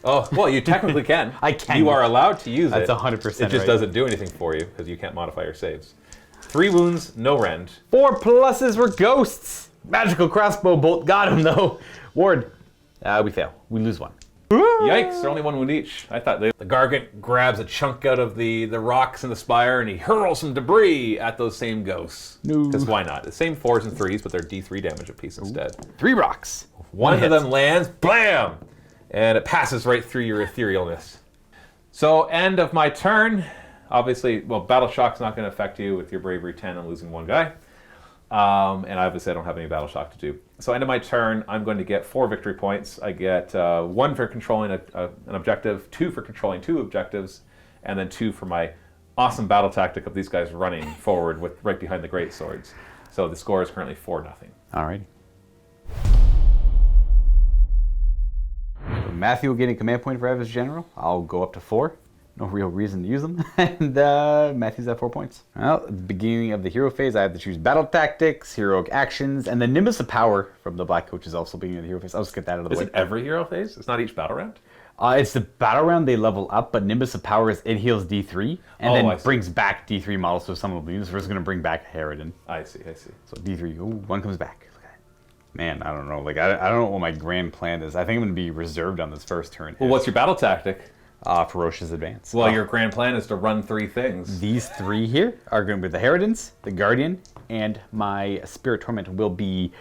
Oh, well, you technically can. I can. You are allowed to use That's it. 100% It just right. doesn't do anything for you, because you can't modify your saves. 3 wounds, no rend. 4 pluses were ghosts. Magical crossbow bolt got him though. Ward, we fail. We lose 1. Yikes, they're only 1 wound each. I thought the Gargant grabs a chunk out of the rocks in the spire and he hurls some debris at those same ghosts. No. Because why not? The same 4s and 3s, but they're D3 damage apiece instead. 3 rocks. One hit. of them lands, blam! And it passes right through your etherealness. So, end of my turn. Obviously, well, Battle Shock's not going to affect you with your Bravery 10 and losing 1 guy. And obviously I don't have any Battle Shock to do. So end of my turn, I'm going to get 4 victory points. I get 1 for controlling an objective, 2 for controlling 2 objectives, and then 2 for my awesome battle tactic of these guys running forward with right behind the great swords. So the score is currently 4-0. Alrighty. Matthew will get a command point for Eva's General. I'll go up to 4. No real reason to use them. And Matthew's at 4 points. Well, at the beginning of the hero phase, I have to choose battle tactics, heroic actions, and the Nimbus of Power from the Black Coach is also beginning of the hero phase. I'll just get that out of the Is way. it every hero phase? It's not each battle round? It's the battle round they level up, but Nimbus of Power is it heals D3 and Oh, I then see. brings back D3 models. So some of the units we're just going to bring back Harridan. I see. So D3, ooh, 1 comes back. Look at it. Man, I don't know. Like I don't know what my grand plan is. I think I'm going to be reserved on this first turn. Well, what's your battle tactic? Ferocious Advance. Well, your grand plan is to run 3 things. These 3 here are going to be the Herodins, the Guardian, and my Spirit Torment will be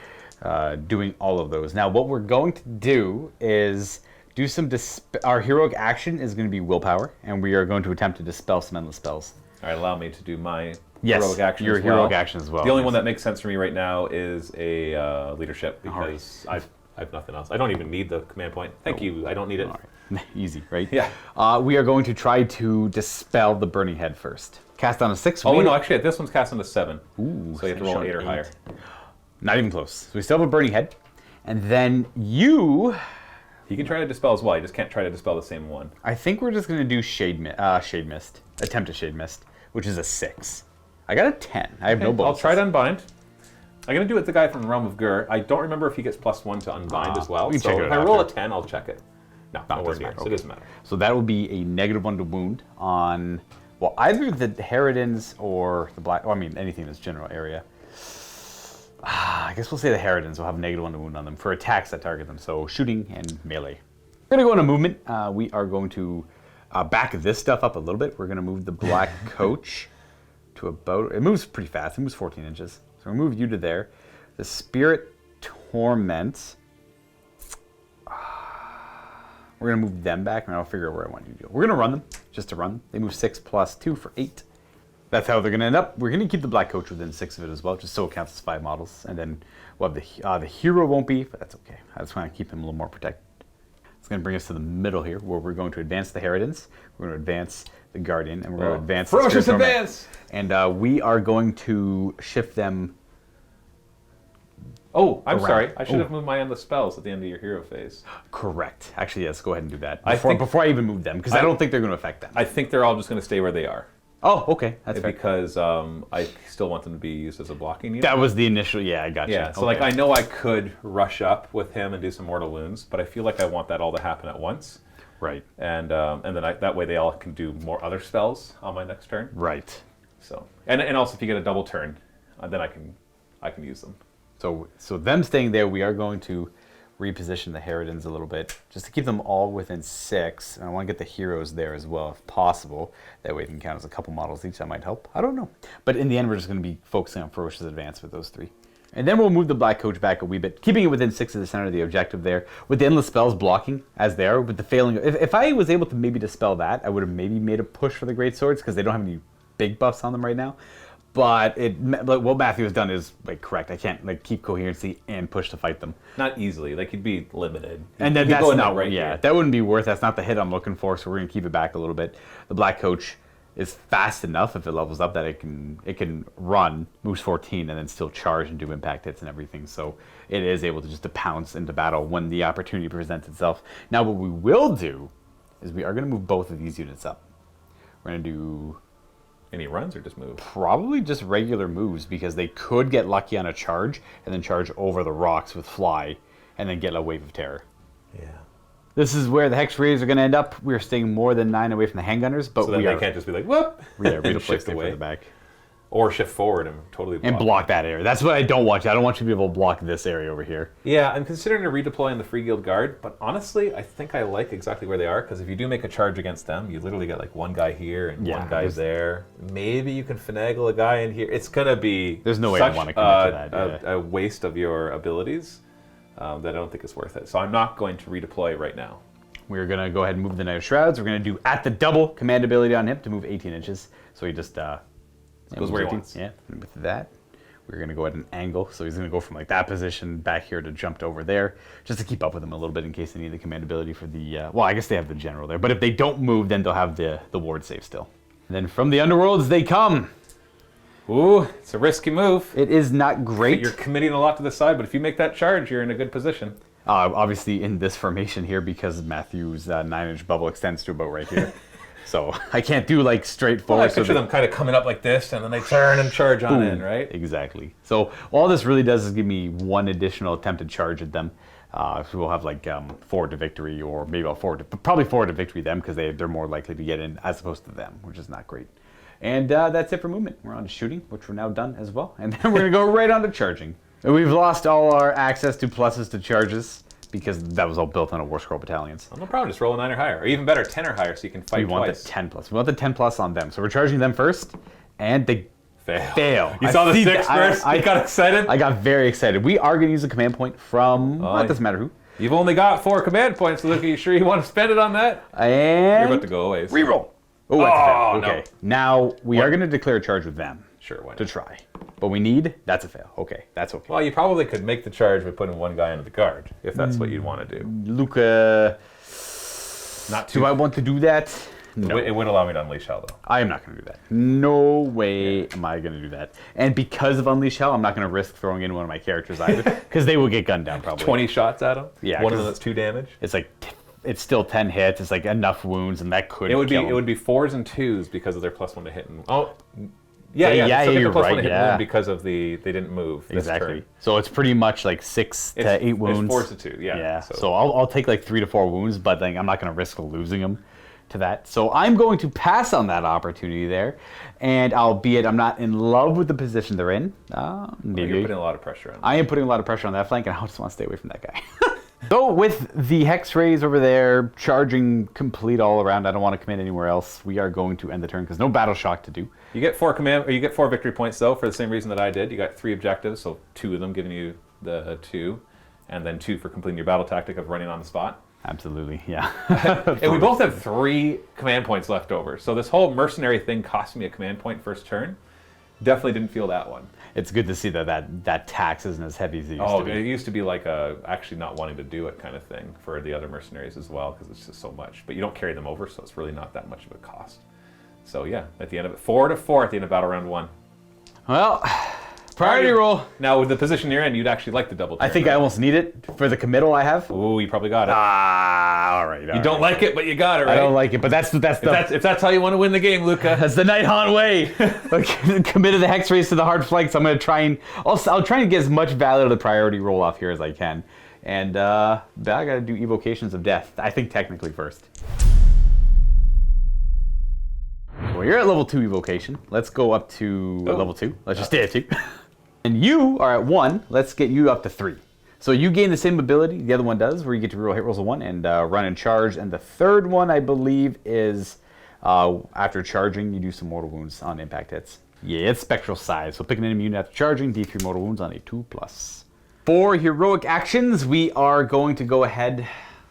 doing all of those. Now, what we're going to do is do some... Our heroic action is going to be Willpower, and we are going to attempt to dispel some endless spells. All right, allow me to do my Yes, heroic action your as well. heroic action as well. The only yes. one that makes sense for me right now is a leadership, because I have nothing else. I don't even need the command point. Thank you. I don't need it. All right. Easy, right? Yeah. We are going to try to dispel the Burning Head first. Cast on a 6. Oh, no, actually, this one's cast on a 7. Ooh, so you have to roll an 8 or higher. Not even close. So we still have a Burning Head. And then you... He can try to dispel as well. He just can't try to dispel the same one. I think we're just going to do Shade Mist. Attempt a Shade Mist, which is a 6. I got a 10. I have no bonuses. I'll try to Unbind. I'm going to do it with the guy from the Realm of Gur. I don't remember if he gets +1 to Unbind as well. we can So check it if out I roll after. a 10, I'll check it. No, No, nowhere doesn't near. matter. So Okay. it doesn't matter. So that will be a -1 to wound on, well, either the Herodins or the Black... Well, I mean, anything in this general area. I guess we'll say the Herodins will have -1 to wound on them for attacks that target them. So shooting and melee. We're going to go into movement. We are going to back this stuff up a little bit. We're going to move the Black Coach to about... It moves pretty fast. It moves 14 inches. So we'll move you to there. The Spirit Torment... We're going to move them back, and I'll figure out where I want you to go. We're going to run them, just to run. They move 6 + 2 for 8. That's how they're going to end up. We're going to keep the Black Coach within 6 of it as well, just so it counts as 5 models. And then we'll have the hero won't be, but that's okay. I just want to keep him a little more protected. It's going to bring us to the middle here, where we're going to advance the Herodins, we're going to advance the Guardian, and we're going to advance the Ferocious Spirit Torment. Advance! And we are going to shift them... Oh, I'm Around. sorry. I should have moved my endless spells at the end of your hero phase. Correct. Actually, yes, go ahead and do that. I think- Before I even move them, because I don't think they're going to affect them. I think they're all just going to stay where they are. Oh, okay. That's fair. Because I still want them to be used as a blocking unit. That was the initial... Yeah, I got you. Yeah, so Okay. like I know I could rush up with him and do some mortal wounds, but I feel like I want that all to happen at once. Right. And then that way they all can do more other spells on my next turn. Right. So and also if you get a double turn, then I can use them. So them staying there, we are going to reposition the Herodins a little bit, just to keep them all within 6. And I want to get the heroes there as well, if possible. That way it can count as a couple models each. That might help. I don't know. But in the end, we're just going to be focusing on Ferocious Advance with those 3. And then we'll move the Black Coach back a wee bit, keeping it within 6 of the center of the objective there, with the endless spells blocking as they are, with the failing... If I was able to maybe dispel that, I would have maybe made a push for the Great Swords, because they don't have any big buffs on them right now. But what Matthew has done is correct. I can't keep coherency and push to fight them. Not easily. Like he'd be limited. And then He'd that's go in not right yeah. here. That wouldn't be worth. That's not the hit I'm looking for. So we're gonna keep it back a little bit. The Black Coach is fast enough if it levels up that it can run, moves 14, and then still charge and do impact hits and everything. So it is able to just to pounce into battle when the opportunity presents itself. Now what we will do is we are gonna move both of these units up. We're gonna do. Any runs or just move? Probably just regular moves, because they could get lucky on a charge and then charge over the rocks with fly and then get a wave of terror. Yeah. This is where the Hex Rays are going to end up. We're staying more than 9 away from the handgunners, but So then we they are can't just be like, whoop! and and shift away. Or shift forward and totally block. And block that area. That's what I don't want. I don't want you to be able to block this area over here. Yeah, I'm considering redeploying the Free Guild Guard, but honestly, I think I like exactly where they are, because if you do make a charge against them, you literally get like one guy here and one guy there. Maybe you can finagle a guy in here. It's going to be There's no way I such want to commit to that. a waste of your abilities that I don't think it's worth it. So I'm not going to redeploy right now. We're going to go ahead and move the Knight of Shrouds. We're going to do at the double command ability on him to move 18 inches. So he just... Goes where he wants. Yeah, and with that, we're going to go at an angle. So he's going to go from like that position back here to jump to over there, just to keep up with him a little bit in case they need the command ability for the... well, I guess they have the general there. But if they don't move, then they'll have the ward save still. And then from the underworlds, they come. Ooh, it's a risky move. It is not great. You're committing a lot to the side, but if you make that charge, you're in a good position. Obviously in this formation here, because Matthew's 9-inch bubble extends to about right here. So I can't do like straightforward. Well, I picture them kind of coming up like this, and then they turn and charge on in, right? Exactly. So all this really does is give me one additional attempted charge at them. So we'll have like forward to victory, or maybe probably forward to victory them, because they're more likely to get in as opposed to them, which is not great. And that's it for movement. We're on to shooting, which we're now done as well. And then we're going to go right on to charging. And we've lost all our access to pluses to charges. because that was all built on a War Scroll battalions. Well, no problem. Just roll a 9 or higher, or even better, 10 or higher, so you can fight We want twice. the 10 plus. We want the 10 plus on them. So we're charging them first, and they fail. You saw the 6 first? You got excited? I got very excited. We are going to use a command point from, well, it doesn't matter who. You've only got 4 command points, Luka. You sure you want to spend it on that? And You're about to go away. So. reroll. Oh, that's a fail. no. Okay. Now, we are going to declare a charge with them. Sure, why not? To try. But we need, that's a fail. Okay, that's okay. Well, you probably could make the charge by putting one guy into the guard, if that's what you'd want to do. Luka, Not too. do I want to do that? No. It would allow me to unleash hell, though. I am not going to do that. No way am I going to do that. And because of Unleash Hell, I'm not going to risk throwing in one of my characters either, because they will get gunned down probably. 20 shots at him? Yeah, One of them 'cause that's 2 damage? It's like, it's still 10 hits. It's like enough wounds, and that could It would kill be 4s and 2s because of their +1 to hit. And, yeah, Yeah, they still get you're the +1 right, to hit yeah. wound because of they didn't move this Exactly. turn. So it's pretty much like 6 to 8 wounds. It's 4 to 2, yeah. Yeah. So I'll take like 3 to 4 wounds, but like I'm not going to risk losing them to that. So I'm going to pass on that opportunity there, and albeit I'm not in love with the position they're in. Maybe You're putting a lot of pressure on them. I am putting a lot of pressure on that flank, and I just want to stay away from that guy. So with the Hex Rays over there, charging complete all around, I don't want to commit anywhere else. We are going to end the turn because no battle shock to do. You get 4 victory points though for the same reason that I did. You got 3 objectives, so 2 of them giving you the 2, and then 2 for completing your battle tactic of running on the spot. Absolutely, yeah. And we both have 3 command points left over. So this whole mercenary thing cost me a command point first turn. Definitely didn't feel that one. It's good to see that tax isn't as heavy as it used to be. It used to be like actually not wanting to do it kind of thing for the other mercenaries as well, because it's just so much. But you don't carry them over, so it's really not that much of a cost. So yeah, at the end of it, 4 to 4 at the end of battle round 1. Well, priority roll. Now with the position you're in, you'd actually like the double turn. I think I almost need it for the committal I have. Ooh, you probably got it. All right. You don't like it, but you got it, right? I don't like it, but that's If that's how you want to win the game, Luka. that's the Nighthaunt way. Committed the Hex Rays to the hard flanks. I'm going to try and I'll try and get as much value to the priority roll off here as I can. And I got to do evocations of death. I think technically first. Well, you're at level 2 evocation. Let's go up to level 2. Let's just stay at 2. And you are at 1. Let's get you up to 3. So you gain the same ability the other one does, where you get to reroll hit rolls of 1 and run and charge. And the third one, I believe, is after charging, you do some mortal wounds on impact hits. Yeah, it's spectral size. So pick an enemy unit after charging, D3 mortal wounds on a 2+. For heroic actions, we are going to go ahead.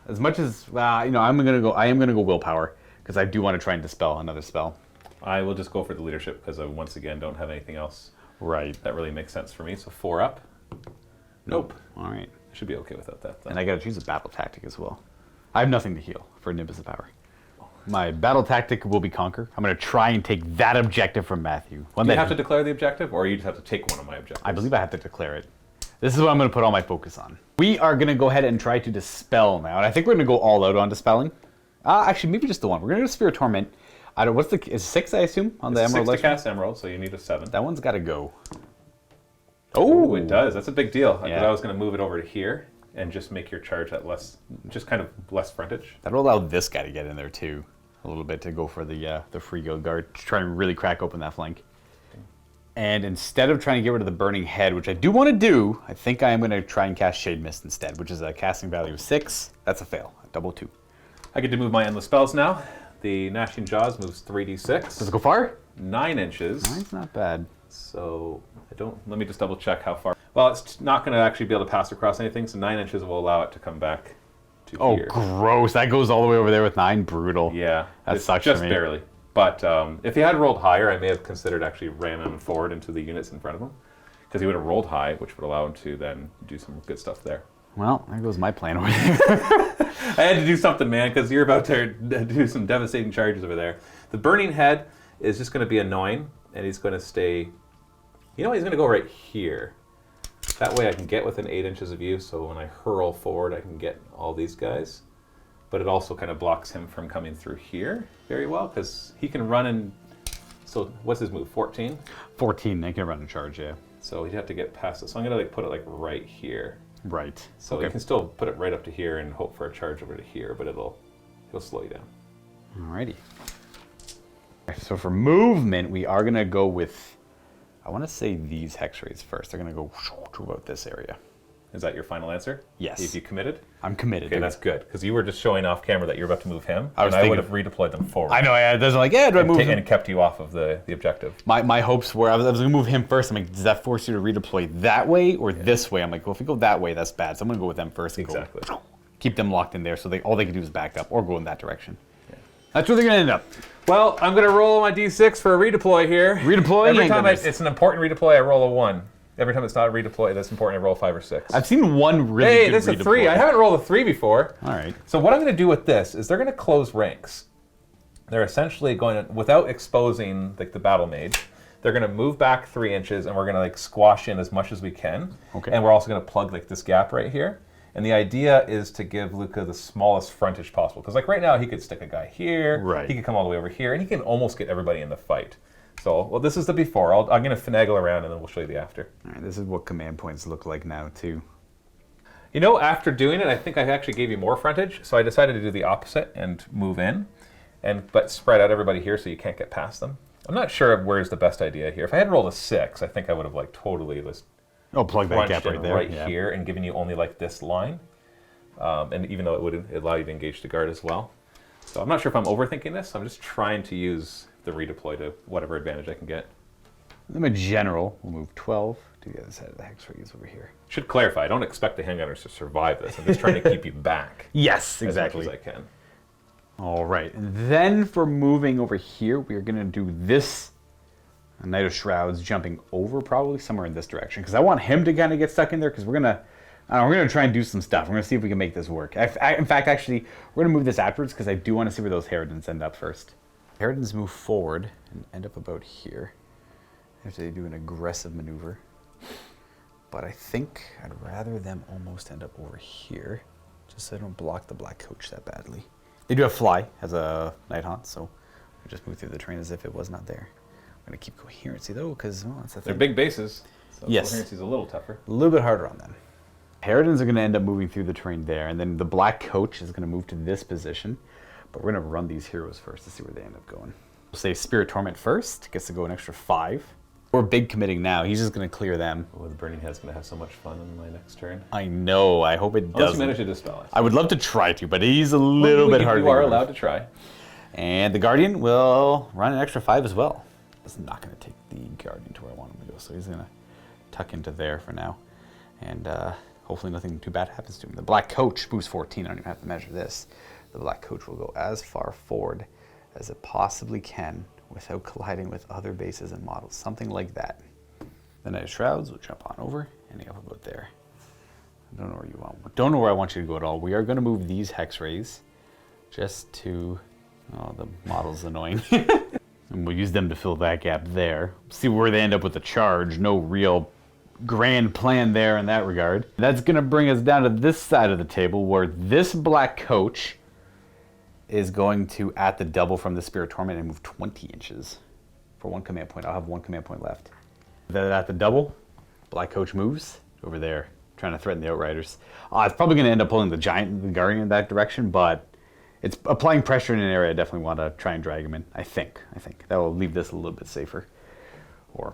As much as I am gonna go willpower because I do want to try and dispel another spell. I will just go for the leadership because I once again don't have anything else. Right. That really makes sense for me. So 4 up. Nope. All right. I should be okay without that. Then. And I got to choose a battle tactic as well. I have nothing to heal for Nimbus of Power. My battle tactic will be Conquer. I'm going to try and take that objective from Matthew. Do you have to declare the objective, or you just have to take one of my objectives? I believe I have to declare it. This is what I'm going to put all my focus on. We are going to go ahead and try to dispel now, and I think we're going to go all out on dispelling. Actually, maybe just the one. We're going to do Sphere of Torment. I don't. Is 6? I assume on the It's Emerald. 6 to cast Emerald, so you need a 7. That one's got to go. Oh, it does. That's a big deal. I Yeah. thought I was going to move it over to here and just make your charge at just kind of less frontage. That'll allow this guy to get in there too, a little bit to go for the free guild guard to try and really crack open that flank. And instead of trying to get rid of the burning head, which I do want to do, I think I am going to try and cast Shade Mist instead, which is a casting value of 6. That's a fail. Double 2. I get to move my endless spells now. The Gnashing Jaws moves 3d6. Does it go far? 9 inches. Mine's not bad. So let me just double check how far. Well, it's not going to actually be able to pass across anything, so 9 inches will allow it to come back to here. Oh, gross. That goes all the way over there with 9. Brutal. Yeah. That it's sucks just for me. barely. But if he had rolled higher, I may have considered actually ramming forward into the units in front of him. Because he would have rolled high, which would allow him to then do some good stuff there. Well, there goes my plan over there. I had to do something, man, because you're about to do some devastating charges over there. The Burning Head is just going to be annoying, and he's going to stay... You know, he's going to go right here. That way I can get within 8 inches of you, so when I hurl forward, I can get all these guys. But it also kind of blocks him from coming through here very well, because he can run and... So what's his move, 14? 14, they can run and charge, yeah. So he'd have to get past it. So I'm going to put it right here. Right. So okay. you can still put it right up to here and hope for a charge over to here, but it'll slow you down. Alrighty. So for movement, we are going to go with, I want to say these Hex Rays first. They're going to go to about this area. Is that your final answer? Yes. Have you committed? I'm committed. Okay, to that's it. good, because you were just showing off camera that you're about to move him, I was and I would thinking- have redeployed them forward. I know. Yeah, it doesn't like, yeah, do I move and him? it kept you off of the objective. My hopes were I was going to move him first. I'm like, does that force you to redeploy that way or this way? I'm like, well, if we go that way, that's bad. So I'm going to go with them first. And Exactly. keep them locked in there so all they can do is back up or go in that direction. Yeah. That's where they're going to end up. Well, I'm going to roll my d6 for a redeploy here. Redeploy? Every Ain't time goodness. it's an important redeploy, I roll a 1. Every time it's not a redeploy that's important, I roll 5 or 6. I've seen one really Hey, good this is a redeploy. 3. I haven't rolled a 3 before. All right. So what I'm going to do with this is they're going to close ranks. They're essentially going to, without exposing like the battle mage, they're going to move back 3 inches, and we're going to like squash in as much as we can. Okay. And we're also going to plug like this gap right here. And the idea is to give Luka the smallest frontage possible. Because like right now, he could stick a guy here. Right. He could come all the way over here, and he can almost get everybody in the fight. So, well, this is the before. I'm going to finagle around, and then we'll show you the after. All right. This is what command points look like now, too. You know, after doing it, I think I actually gave you more frontage, so I decided to do the opposite and move in, but spread out everybody here so you can't get past them. I'm not sure of where's the best idea here. If I had rolled a 6, I think I would have like totally just Oh, plug that crunched gap right in there. right yeah. here and given you only like this line. And even though it would allow you to engage the guard as well. So I'm not sure if I'm overthinking this. I'm just trying to use the redeploy to whatever advantage I can get. I'm a general. We'll move 12 to the other side of the hex rays over here. Should clarify, I don't expect the handgunners to survive this. I'm just trying to keep you back Yes, exactly. as much as I can. All right, and then for moving over here, we're gonna do this Knight of Shrouds jumping over probably somewhere in this direction because I want him to kind of get stuck in there because we're gonna try and do some stuff. We're gonna see if we can make this work. In fact, actually, we're gonna move this afterwards because I do want to see where those Harridans end up first. Harridans move forward and end up about here after they do an aggressive maneuver. But I think I'd rather them almost end up over here just so they don't block the black coach that badly. They do have fly as a Nighthaunt, so we just move through the terrain as if it was not there. I'm going to keep coherency though, because that's the They're thing. big bases, so Yes. coherency is a little tougher. A little bit harder on them. Harridans are going to end up moving through the terrain there, and then the black coach is going to move to this position. But we're going to run these heroes first to see where they end up going. We'll say Spirit Torment first, gets to go an extra 5. We're big committing now. He's just going to clear them. Oh, the Burning Head's going to have so much fun in my next turn. I know. I hope it Unless you doesn't. manage to dispel it. I would love to try to, but he's a little bit hard. You are allowed to try. And the Guardian will run an extra 5 as well. It's not going to take the Guardian to where I want him to go, so he's going to tuck into there for now. And hopefully nothing too bad happens to him. The Black Coach moves 14. I don't even have to measure this. The Black Coach will go as far forward as it possibly can without colliding with other bases and models. Something like that. The Knight of Shrouds will jump on over and up about there. I don't know where you want. Don't know where I want you to go at all. We are going to move these hex rays just to. Oh, the model's annoying. And we'll use them to fill that gap there. See where they end up with the charge. No real grand plan there in that regard. That's going to bring us down to this side of the table where this Black Coach is going to at the double from the Spirit Torment and move 20 inches for 1 command point. I'll have 1 command point left. Then at the double, Black Coach moves over there, trying to threaten the Outriders. It's probably going to end up pulling the Guardian in that direction, but it's applying pressure in an area I definitely want to try and drag him in. I think. That will leave this a little bit safer. Or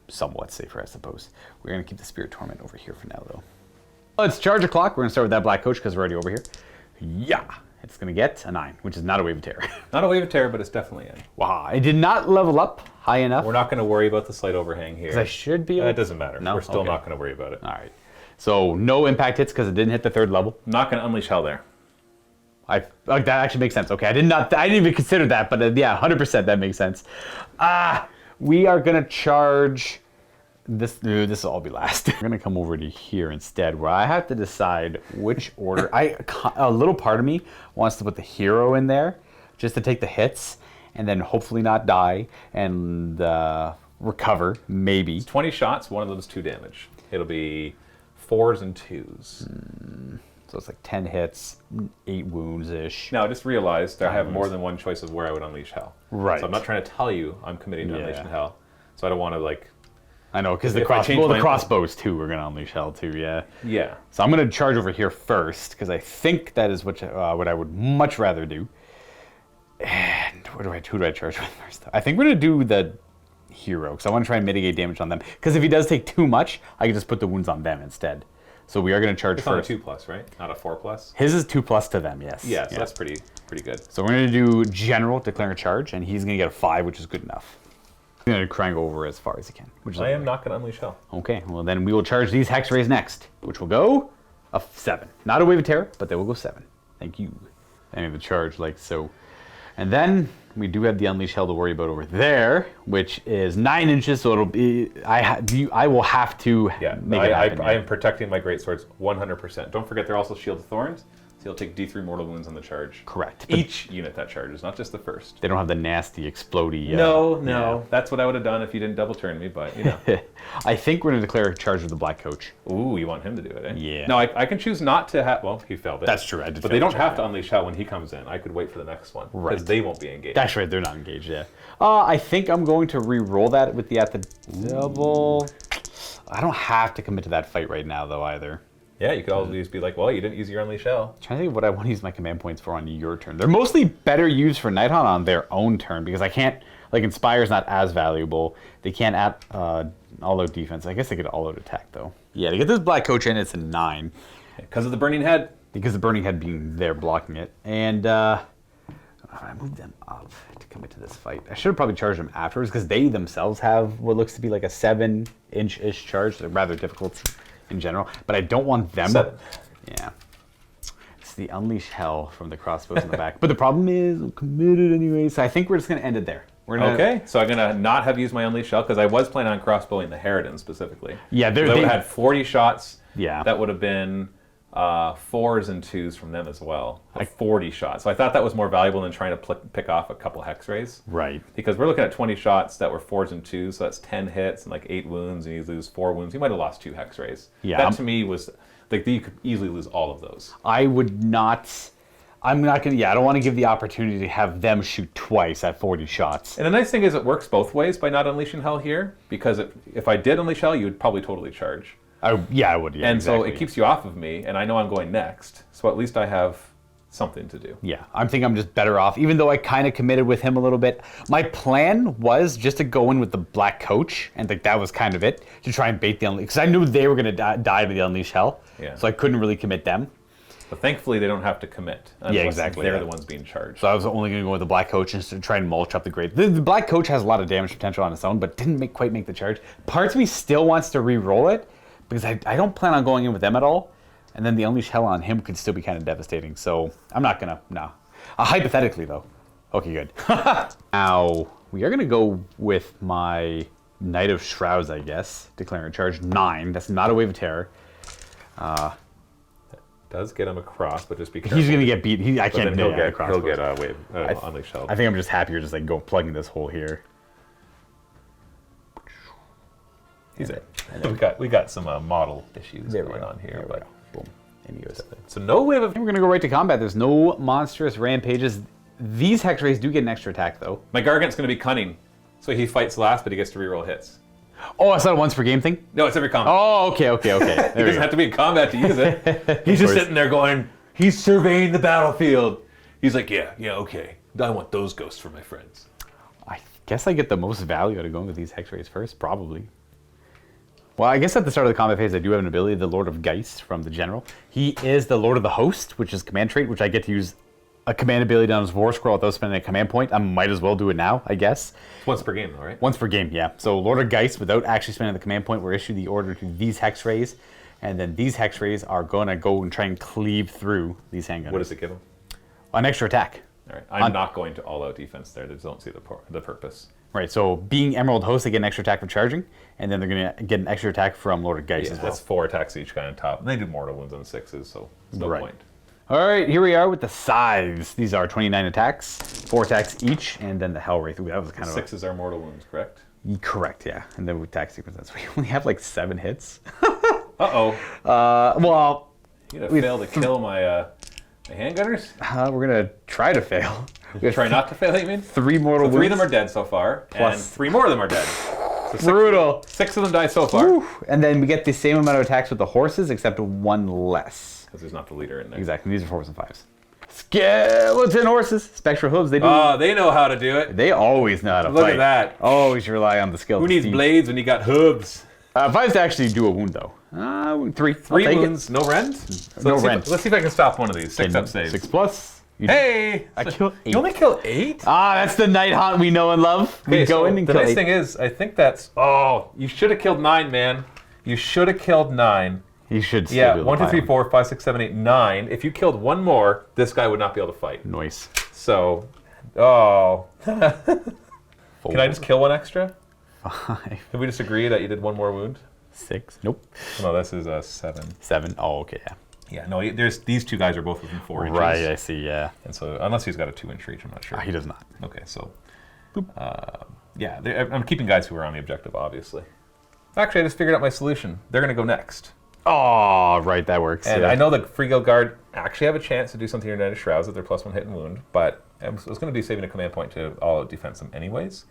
somewhat safer, I suppose. We're going to keep the Spirit Torment over here for now, though. It's charge o'clock. We're going to start with that Black Coach because we're already over here. Yeah. It's going to get a 9, which is not a Wave of Terror. Not a Wave of Terror, but it's definitely in. Wow. I did not level up high enough. We're not going to worry about the slight overhang here. Because I should be able It doesn't matter. No? We're still Okay. not going to worry about it. All right. So no impact hits because it didn't hit the 3rd level. Not going to unleash hell there. That actually makes sense. Okay, I didn't even consider that, but yeah, 100% that makes sense. We are going to charge this. This will all be last. We're going to come over to here instead, where I have to decide which order. A little part of me wants to put the hero in there just to take the hits and then hopefully not die and recover, maybe. 20 shots, one of them is 2 damage. It'll be 4s and 2s. So it's like 10 hits, 8 wounds-ish. Now, I just realized I have more than one choice of where I would unleash hell. Right. So I'm not trying to tell you I'm committing to unleashing hell. So I don't want to, like... I know, because the crossbows, too, we're going to unleash hell, too, yeah. Yeah. So I'm going to charge over here first, because I think that is what I would much rather do. And who do I charge with first? I think we're going to do the hero, because I want to try and mitigate damage on them. Because if he does take too much, I can just put the wounds on them instead. So we are going to charge It's on a first. 2+, right? Not a 4+. His is 2+ to them, yes. Yeah, so that's pretty good. So we're going to do General, declare a charge, and he's going to get a 5, which is good enough. He's going to crank over as far as he can. Which is I am not going to unleash hell. Okay, well then we will charge these Hex Rays next, which will go a 7. Not a Wave of Terror, but they will go 7. Thank you. And the charge like so. And then we do have the Unleash Hell to worry about over there, which is 9 inches, so it'll be, I will have to make it happen. I am protecting my greatswords 100%. Don't forget they're also Shield of Thorns, so you'll take D3 mortal wounds on the charge. Correct. But Each unit that charges, not just the first. they don't have the nasty, explodey... No. That's what I would have done if you didn't double turn me, but, you know. I think we're going to declare a charge with the Black Coach. Ooh, you want him to do it, eh? Yeah. No, I can choose not to have... Well, he failed it. That's true, I did But fail they the don't check, have to unleash hell when he comes in. I could wait for the next one. Right. Because they won't be engaged. That's right, they're not engaged, yeah. I think I'm going to re-roll that with the at the double. I don't have to commit to that fight right now, though, either. Yeah, you could always be like, well, you didn't use your unleash hell. I'm trying to think of what I want to use my command points for on your turn. They're mostly better used for Nighthaunt on their own turn, because I can't, like, Inspire's not as valuable. They can't add all-out defense. I guess they could all-out attack, though. Yeah, to get this Black Coach in, it's a 9. Because of the Burning Head. Because the Burning Head being there blocking it. And I moved them up to commit to this fight. I should have probably charged them afterwards, because they themselves have what looks to be like a 7-inch-ish charge. They're rather difficult in general, but I don't want them. 7. Yeah. It's the Unleash Hell from the crossbows in the back. But the problem is, I'm committed anyway, so I think we're just going to end it there. We're gonna, Okay, so I'm going to not have used my unleash hell, because I was planning on crossbowing the Harridan specifically. Yeah, they would have had 40 shots. Yeah. That would have been 4s and 2s from them as well. 40 shots. So I thought that was more valuable than trying to pick off a couple Hex Rays. Right. Because we're looking at 20 shots that were 4s and 2s, so that's 10 hits and like 8 wounds, and you lose 4 wounds. You might have lost 2 Hex Rays. Yeah, That to me was, like, you could easily lose all of those. I'm not going to, I don't want to give the opportunity to have them shoot twice at 40 shots. And the nice thing is it works both ways by not unleashing hell here, because if I did unleash hell, you would probably totally charge. I would, yeah, And exactly. so it keeps you off of me, and I know I'm going next, so at least I have something to do. Yeah, I think I'm just better off, even though I kind of committed with him a little bit. My plan was just to go in with the Black Coach, and like that was kind of it, to try and bait the Unleash, because I knew they were going to die to the Unleash Hell, Yeah. so I couldn't really commit them. But thankfully, they don't have to commit. Yeah, exactly, They're yeah. the ones being charged. So I was only going to go with the Black Coach just to try and mulch up the grade. The Black Coach has a lot of damage potential on its own, but didn't quite make the charge. Parts of me still wants to re-roll it, because I don't plan on going in with them at all. And then the Unleash Hell on him could still be kind of devastating. So I'm not going to, no. Hypothetically, though. Okay, good. Now, we are going to go with my Knight of Shrouds, I guess. Declaring a charge 9. That's not a Wave of Terror. Does get him across, but just be careful. He's going to get beat. I But can't then crossbows. he'll get a wave unleash hell. I think I'm just happier just like plugging this hole here. He's it. We got some model issues going on here, but Boom. And he goes. so no wave of. We're going to go right to combat. There's no monstrous rampages. These Hex Rays do get an extra attack, though. My Gargant's going to be cunning, so he fights last, but he gets to reroll hits. Oh, it's not a once per game thing? No, it's every combat. Oh, okay. He There we doesn't go. have to be in combat to use it. He's just sitting there going, he's surveying the battlefield. He's like, yeah, okay. I want those ghosts for my friends. I guess I get the most value out of going with these Hex Rays first, probably. Well, I guess at the start of the combat phase, I do have an ability, the Lord of Geist from the General. He is the Lord of the Host, which is a command trait, which I get to use a command ability on his War Scroll without spending a command point. I might as well do it now, I guess. Once per game, though, right? Once per game, yeah. So Lord of Geist, without actually spending the command point, will issue the order to these Hex Rays, and then these Hex Rays are going to go and try and cleave through these handgunners. What does it give him? An extra attack. All right, I'm not going to all-out defense there. They just don't see the purpose. Right, so being Emerald Host, they get an extra attack for charging, and then they're going to get an extra attack from Lord of Geist Yeah, as well. that's 4 attacks each guy on top. And they do mortal wounds on 6s, so there's no Right. point. All right, here we are with the Scythes. These are 29 attacks, 4 attacks each, and then the Hellwraith. Ooh, that was kind of 6s are mortal wounds, correct? correct, yeah. And then with attack sequences, we only have like 7 hits. Uh-oh. Well, You gonna fail to kill my handgunners? we're gonna try to fail. We have Try not to fail, you mean? 3 mortal So 3 of wounds. them are dead so far, and Plus- 3 more of them are dead. So 6, Brutal. 6 of them died so far. Whew. And then we get the same amount of attacks with the horses, except 1 less. Because there's not the leader in there. Exactly. These are 4s and 5s. Skeleton horses, spectral hooves. They do. They know how to do it. They always know how to Look fight. at that. Always rely on the Who skeleton. needs blades when you got hooves? 5s actually do a wound though. Three. Three I'll take wounds, no rend? No let's rend. Let's see if I can stop one of these. 6 it. up saves. 6 plus. Hey! I killed 8. You only kill 8? That's the Nighthaunt we know and love. We go in and the kill nice 8. thing is, I think that's... Oh, you should have killed 9, man. You should have killed 9. He should still Yeah, be able 1, to 2, 3, buy 4, 5, 6, 7, 8, 9. If you killed one more, this guy would not be able to fight. him. Nice. So, can I just kill one extra? 5, Can we just agree that you did one more wound? 6. Nope. No, this is a 7. 7. Oh, okay, yeah. Yeah, no, there's these two guys are both within 4 inches. Right, I see, yeah. And so, unless he's got a 2-inch reach, I'm not sure. He does not. Okay, so, yeah, I'm keeping guys who are on the objective, obviously. Actually, I just figured out my solution. They're going to go next. Oh, right, that works. And yeah. I know the Free Guild Guard actually have a chance to do something in United Shrouds with their +1 hit and wound, but I was going to be saving a command point to all-out defense them anyways.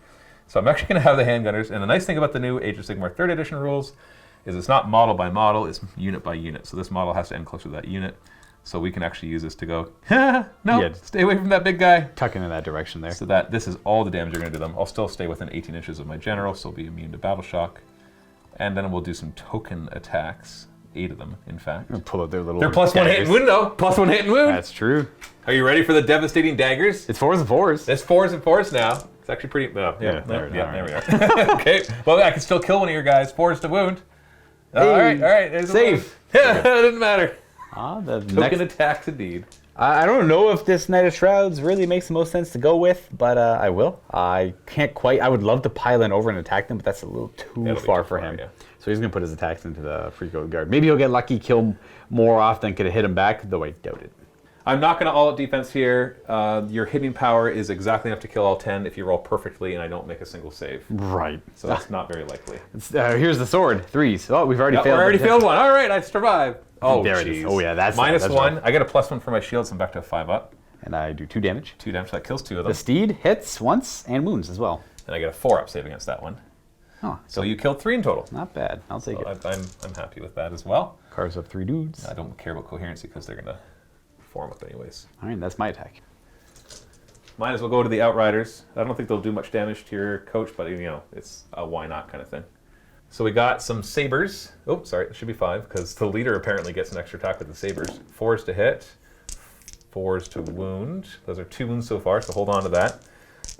So I'm actually going to have the handgunners. And the nice thing about the new Age of Sigmar 3rd edition rules is it's not model by model, it's unit by unit. So this model has to end closer to that unit. So we can actually use this to go, no, Yeah. stay away from that big guy. Tuck into that direction there. So that this is all the damage you're going to do them. I'll still stay within 18 inches of my general, so I'll be immune to battle shock. And then we'll do some token attacks. 8 of them, in fact. Pull out their little. They're +1 hit and wound, though. +1 hit and wound. That's true. Are you ready for the devastating daggers? It's 4s and 4s. It's 4s and 4s now. It's actually pretty. Oh, Yeah, there we are. are. Okay. Well, I can still kill one of your guys. 4s to wound. All right. There's Save. Yeah, it doesn't matter. The Token next. attacks indeed. I don't know if this Knight of Shrouds really makes the most sense to go with, but I will. I can't quite. I would love to pile in over and attack them, but that's a little too That'll be far too for far, him. yeah. So he's going to put his attacks into the Free Guild Guard. Maybe he'll get lucky, kill more often, could have hit him back, though I doubt it. I'm not going to all-out defense here. Your hitting power is exactly enough to kill all 10 if you roll perfectly and I don't make a single save. Right. So that's not very likely. Here's the sword. 3s. Oh, we've already We failed. already failed one. All right, I survived. Oh, There it is. jeez. Oh, yeah, that's -1. rough. I get a +1 for my shields. I'm back to a 5 up. And I do 2 damage. 2 damage. That kills 2 of The them. steed hits once and wounds as well. And I get a 4 up save against that one. Oh, So you killed 3 in total. not bad. I'll take So it. I'm happy with that as well. Carves up 3 dudes. I don't care about coherency because they're going to form up anyways. All right, that's my attack. Might as well go to the Outriders. I don't think they'll do much damage to your coach, but it's a why not kind of thing. So we got some sabers. Oh, sorry, it should be 5 because the leader apparently gets an extra attack with the sabers. 4s to hit, 4s to wound. Those are 2 wounds so far, so hold on to that.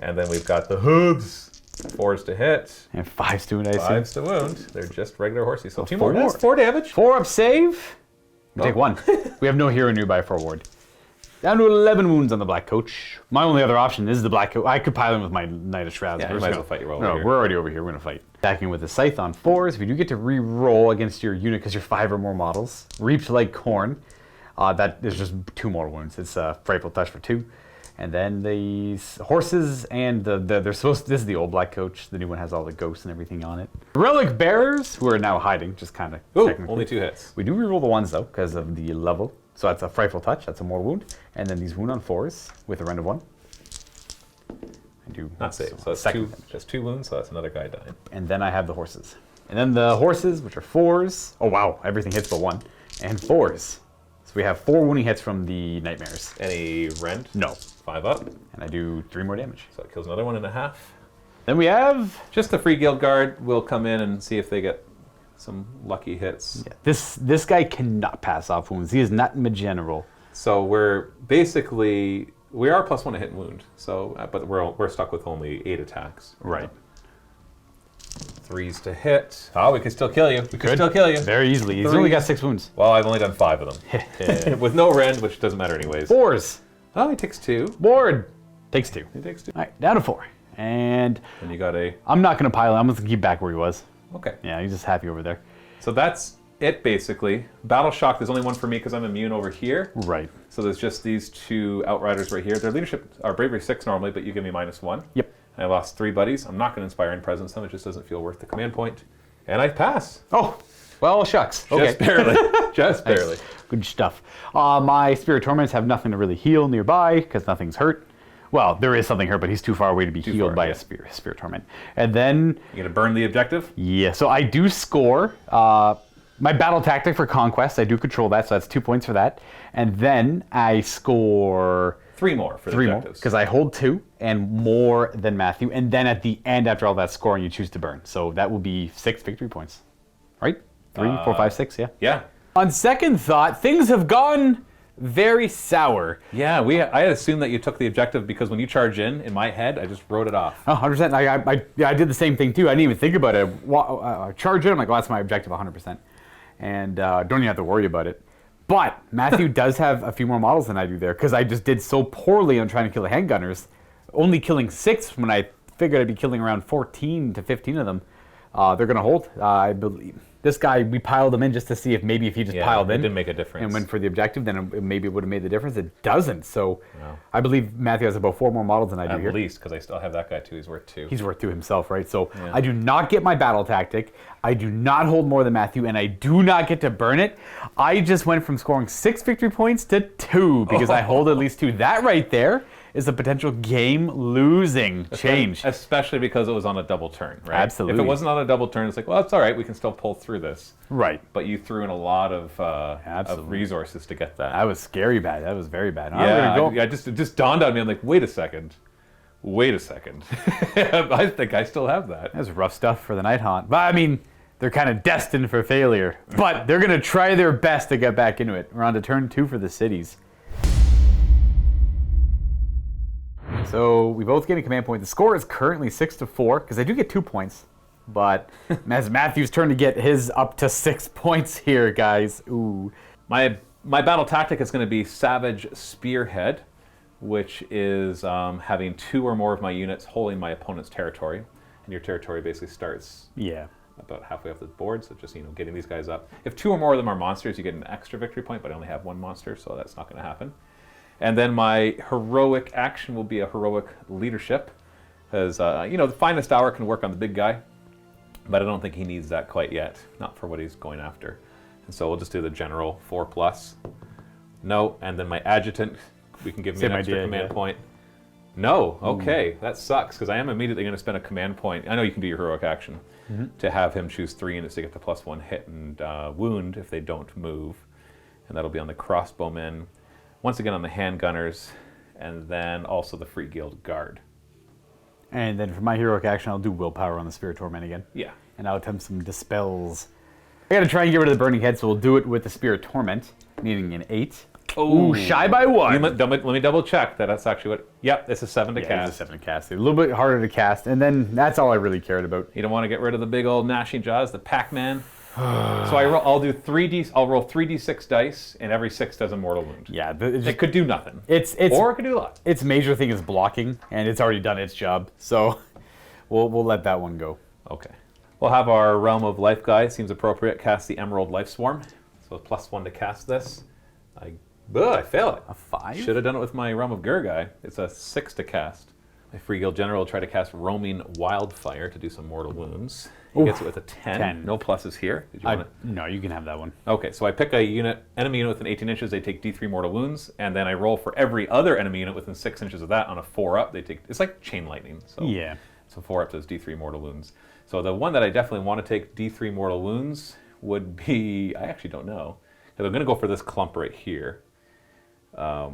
And then we've got the hooves. 4s to hit, And 5s to wound, I assume. 5s to wound. They're just regular horses. So 2 4 more. more. That's 4 damage. 4 up save. We take Oh. 1. We have no hero nearby for a ward. Down to 11 wounds on the Black Coach. My only other option is the Black Coach. I could pile in with my Knight of Shrouds. Yeah, We're you just might as gonna- well fight your way No, over here. we're already over here. We're going to fight. Attacking with the Scythe on 4s. We do get to re-roll against your unit because you're 5 or more models. Reaped like corn. That is just 2 more wounds. It's a Frightful Touch for 2. And then these horses and they're supposed to, this is the old Black Coach. The new one has all the ghosts and everything on it. Relic Bearers, who are now hiding, just kind of Ooh, technically. only 2 hits. We do reroll the 1s though, because of the level. So that's a Frightful Touch, that's a more wound. And then these wound on 4s with a rend of 1. I do Not save. So that's second 2, damage. just 2 wounds, so that's another guy dying. And then I have the horses. And then the horses, which are 4s. Oh wow, everything hits but 1. And 4s. So we have 4 wounding hits from the Nightmares. Any rend? No. 5 up. And I do 3 more damage. So it kills another 1.5. Then we have Just the Free Guild Guard will come in and see if they get some lucky hits. this guy cannot pass off wounds. He is not in my general. So we're basically we are +1 to hit and wound. So but we're stuck with only 8 attacks. Right. 3s to hit. Oh, we could still kill you. We could still kill you. Very easily. He's 3. only got 6 wounds. Well, I've only done 5 of them with no rend, which doesn't matter anyways. 4s. Oh, he takes 2. Ward. Takes 2. He takes 2. All right, down to 4. And And you got a I'm not going to pile in. I'm going to keep back where he was. okay. Yeah, he's just happy over there. So that's it basically. Battle shock. There's only 1 for me because I'm immune over here. Right. So there's just these 2 outriders right here. Their leadership are bravery 6 normally, but you give me -1. Yep. And I lost 3 buddies. I'm not going to inspire in presence them. It just doesn't feel worth the command point. And I pass. Oh, well, shucks. Okay. Just barely. Just Nice. barely. Good stuff. My Spirit Torments have nothing to really heal nearby because nothing's hurt. Well, there is something hurt, but he's too far away to be healed far, by yeah. a Spirit Torment. And then, You gonna burn the objective? yeah, so I do score my battle tactic for Conquest. I do control that, so that's 2 points for that. And then I score 3 more for the 3 more objectives. because I hold 2 and more than Matthew. And then at the end, after all that scoring, you choose to burn. So that will be 6 victory points. Right? 3, 4, 5, 6, yeah. Yeah. On second thought, things have gone very sour. Yeah, I had assumed that you took the objective because when you charge in my head, I just wrote it off. Oh, 100%. I did the same thing too. I didn't even think about it. Charge in, I'm like, well, that's my objective 100%. And don't even have to worry about it. But Matthew does have a few more models than I do there because I just did so poorly on trying to kill the handgunners. Only killing 6 when I figured I'd be killing around 14 to 15 of them. They're going to hold, I believe. This guy, we piled him in just to see if maybe if he just piled in. It didn't make a difference. And went for the objective, then maybe it would have made the difference. It doesn't. So No. I believe Matthew has about 4 more models than I do At here. least, because I still have that guy too. He's worth 2. He's worth 2 himself, right? So Yeah. I do not get my battle tactic. I do not hold more than Matthew, and I do not get to burn it. I just went from scoring 6 victory points to 2 because I hold at least 2. That right there is a potential game-losing change. Especially because it was on a double turn, right? Absolutely. If it wasn't on a double turn, it's like, well, it's all right. We can still pull through this. Right. But you threw in a lot of Absolutely. resources to get that. That was scary bad. That was very bad. Yeah, it just dawned on me. I'm like, wait a second. I think I still have that. That was rough stuff for the Nighthaunt. But I mean, they're kind of destined for failure. But they're going to try their best to get back into it. We're on to turn 2 for the cities. So we both get a command point. The score is currently 6-4 because I do get 2 points. But as Matthew's turn to get his up to 6 points here, guys. Ooh. My battle tactic is going to be Savage Spearhead, which is having 2 or more of my units holding my opponent's territory. And your territory basically starts about halfway up the board, so just getting these guys up. If 2 or more of them are monsters, you get an extra victory point, but I only have 1 monster, so that's not going to happen. And then my heroic action will be a heroic leadership, because the finest hour can work on the big guy, but I don't think he needs that quite yet, not for what he's going after. And so we'll just do the general 4+. No, and then my adjutant, we can give me an extra command point. No, okay, that sucks, because I am immediately going to spend a command point. I know you can do your heroic action to have him choose 3 units to get the +1 hit and wound if they don't move. And that'll be on the crossbowmen, once again on the handgunners, and then also the Free Guild Guard. And then for my heroic action, I'll do willpower on the Spirit Torment again. Yeah. And I'll attempt some dispels. I gotta try and get rid of the Burning Head, so we'll do it with the Spirit Torment, meaning an 8. Ooh, shy by 1. Let me double check that that's actually what. Yep, it's a 7 to cast. It's a 7 to cast. A little bit harder to cast, and then that's all I really cared about. You don't want to get rid of the big old gnashing jaws, the Pac-Man. So I'll do 3D. I'll roll 3d6 dice, and every 6 does a mortal wound. Yeah, It could do nothing. Or it could do a lot. Its major thing is blocking, and it's already done its job. So we'll let that one go. Okay. We'll have our Realm of Life guy. Seems appropriate. Cast the Emerald Life Swarm. So +1 to cast this. I fail it. A 5? Should have done it with my Realm of Gur guy. It's a 6 to cast. My Free Guild General will try to cast Roaming Wildfire to do some mortal wounds. He gets it with a 10. No pluses here. Did you want it? No, you can have that one. Okay, so I pick a enemy unit within 18 inches. They take D3 mortal wounds, and then I roll for every other enemy unit within 6 inches of that on a 4-up. It's like chain lightning. So Yeah. So 4-up does D3 mortal wounds. So the one that I definitely want to take D3 mortal wounds would be, I actually don't know, because I'm going to go for this clump right here. I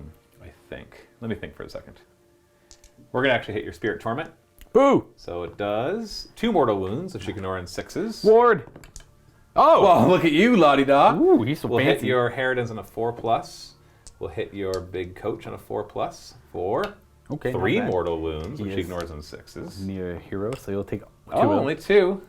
think. Let me think for a second. We're going to actually hit your Spirit Torment. Boo! So it does 2 mortal wounds, which you can ignore in 6s. Ward! Oh! Well, look at you, Lottie-da. Ooh, he's so We'll fancy. hit your Harridans on a 4+. We'll hit your big coach on a 4+ for 3 not bad. mortal wounds, which He he is ignores in 6s. Near a hero, so you'll take 2. Only 2.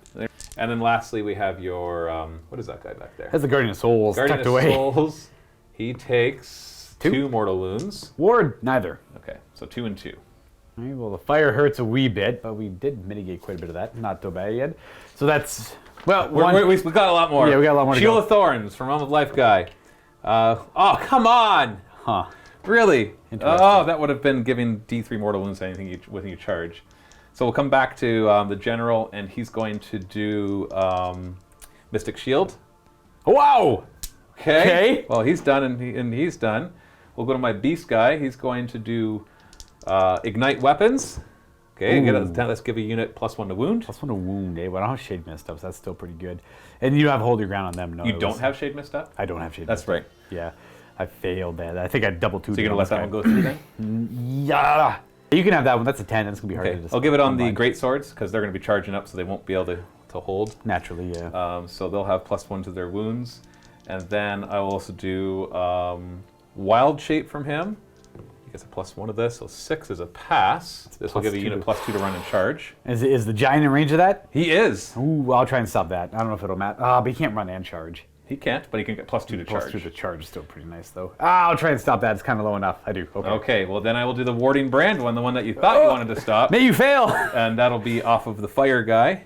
And then lastly, we have your, what is that guy back there? That's the Guardian of Souls Guardian tucked of away. Souls. He takes 2 mortal wounds. Ward, neither. Okay, so 2 and 2. All right, well, the fire hurts a wee bit, but we did mitigate quite a bit of that. Not too bad yet. So that's, well, We got a lot more. Yeah, we got a lot more to Shield go. of Thorns from Realm of Life guy. Oh, come on! Huh. Really? Interesting. Oh, that would have been giving D3 mortal wounds to anything when you charge. So we'll come back to the general, and he's going to do Mystic Shield. Wow! Okay. Well, he's done, and he's done. We'll go to my beast guy. He's going to do Ignite Weapons. Okay, let's give a unit +1 to wound. +1 to wound, eh? Well, I don't have Shade Mist up, so that's still pretty good. And you have Hold Your Ground on them, no? You don't have Shade Mist up? I don't have Shade That's Mist. Right. Yeah, I failed that. I think I double 2. So you're going to let that one go through then? Yeah. You can have that one. That's a 10. That's going to be hard Okay, to just I'll give it on the combine. Great Swords, because they're going to be charging up, so they won't be able to to hold. Naturally, yeah. So they'll have +1 to their wounds. And then I will also do Wild Shape from him. He gets a +1 of this, so 6 is a pass. This will give a unit +2 to run and charge. Is the giant in range of that? He is. Ooh, I'll try and stop that. I don't know if it'll matter. But he can't run and charge. He can't, but he can get +2 to charge. +2 to charge is still pretty nice, though. I'll try and stop that. It's kind of low enough. I do. Okay. Okay, well then I will do the Warding Brand one, the one that you thought you wanted to stop. May you fail! And that'll be off of the fire guy.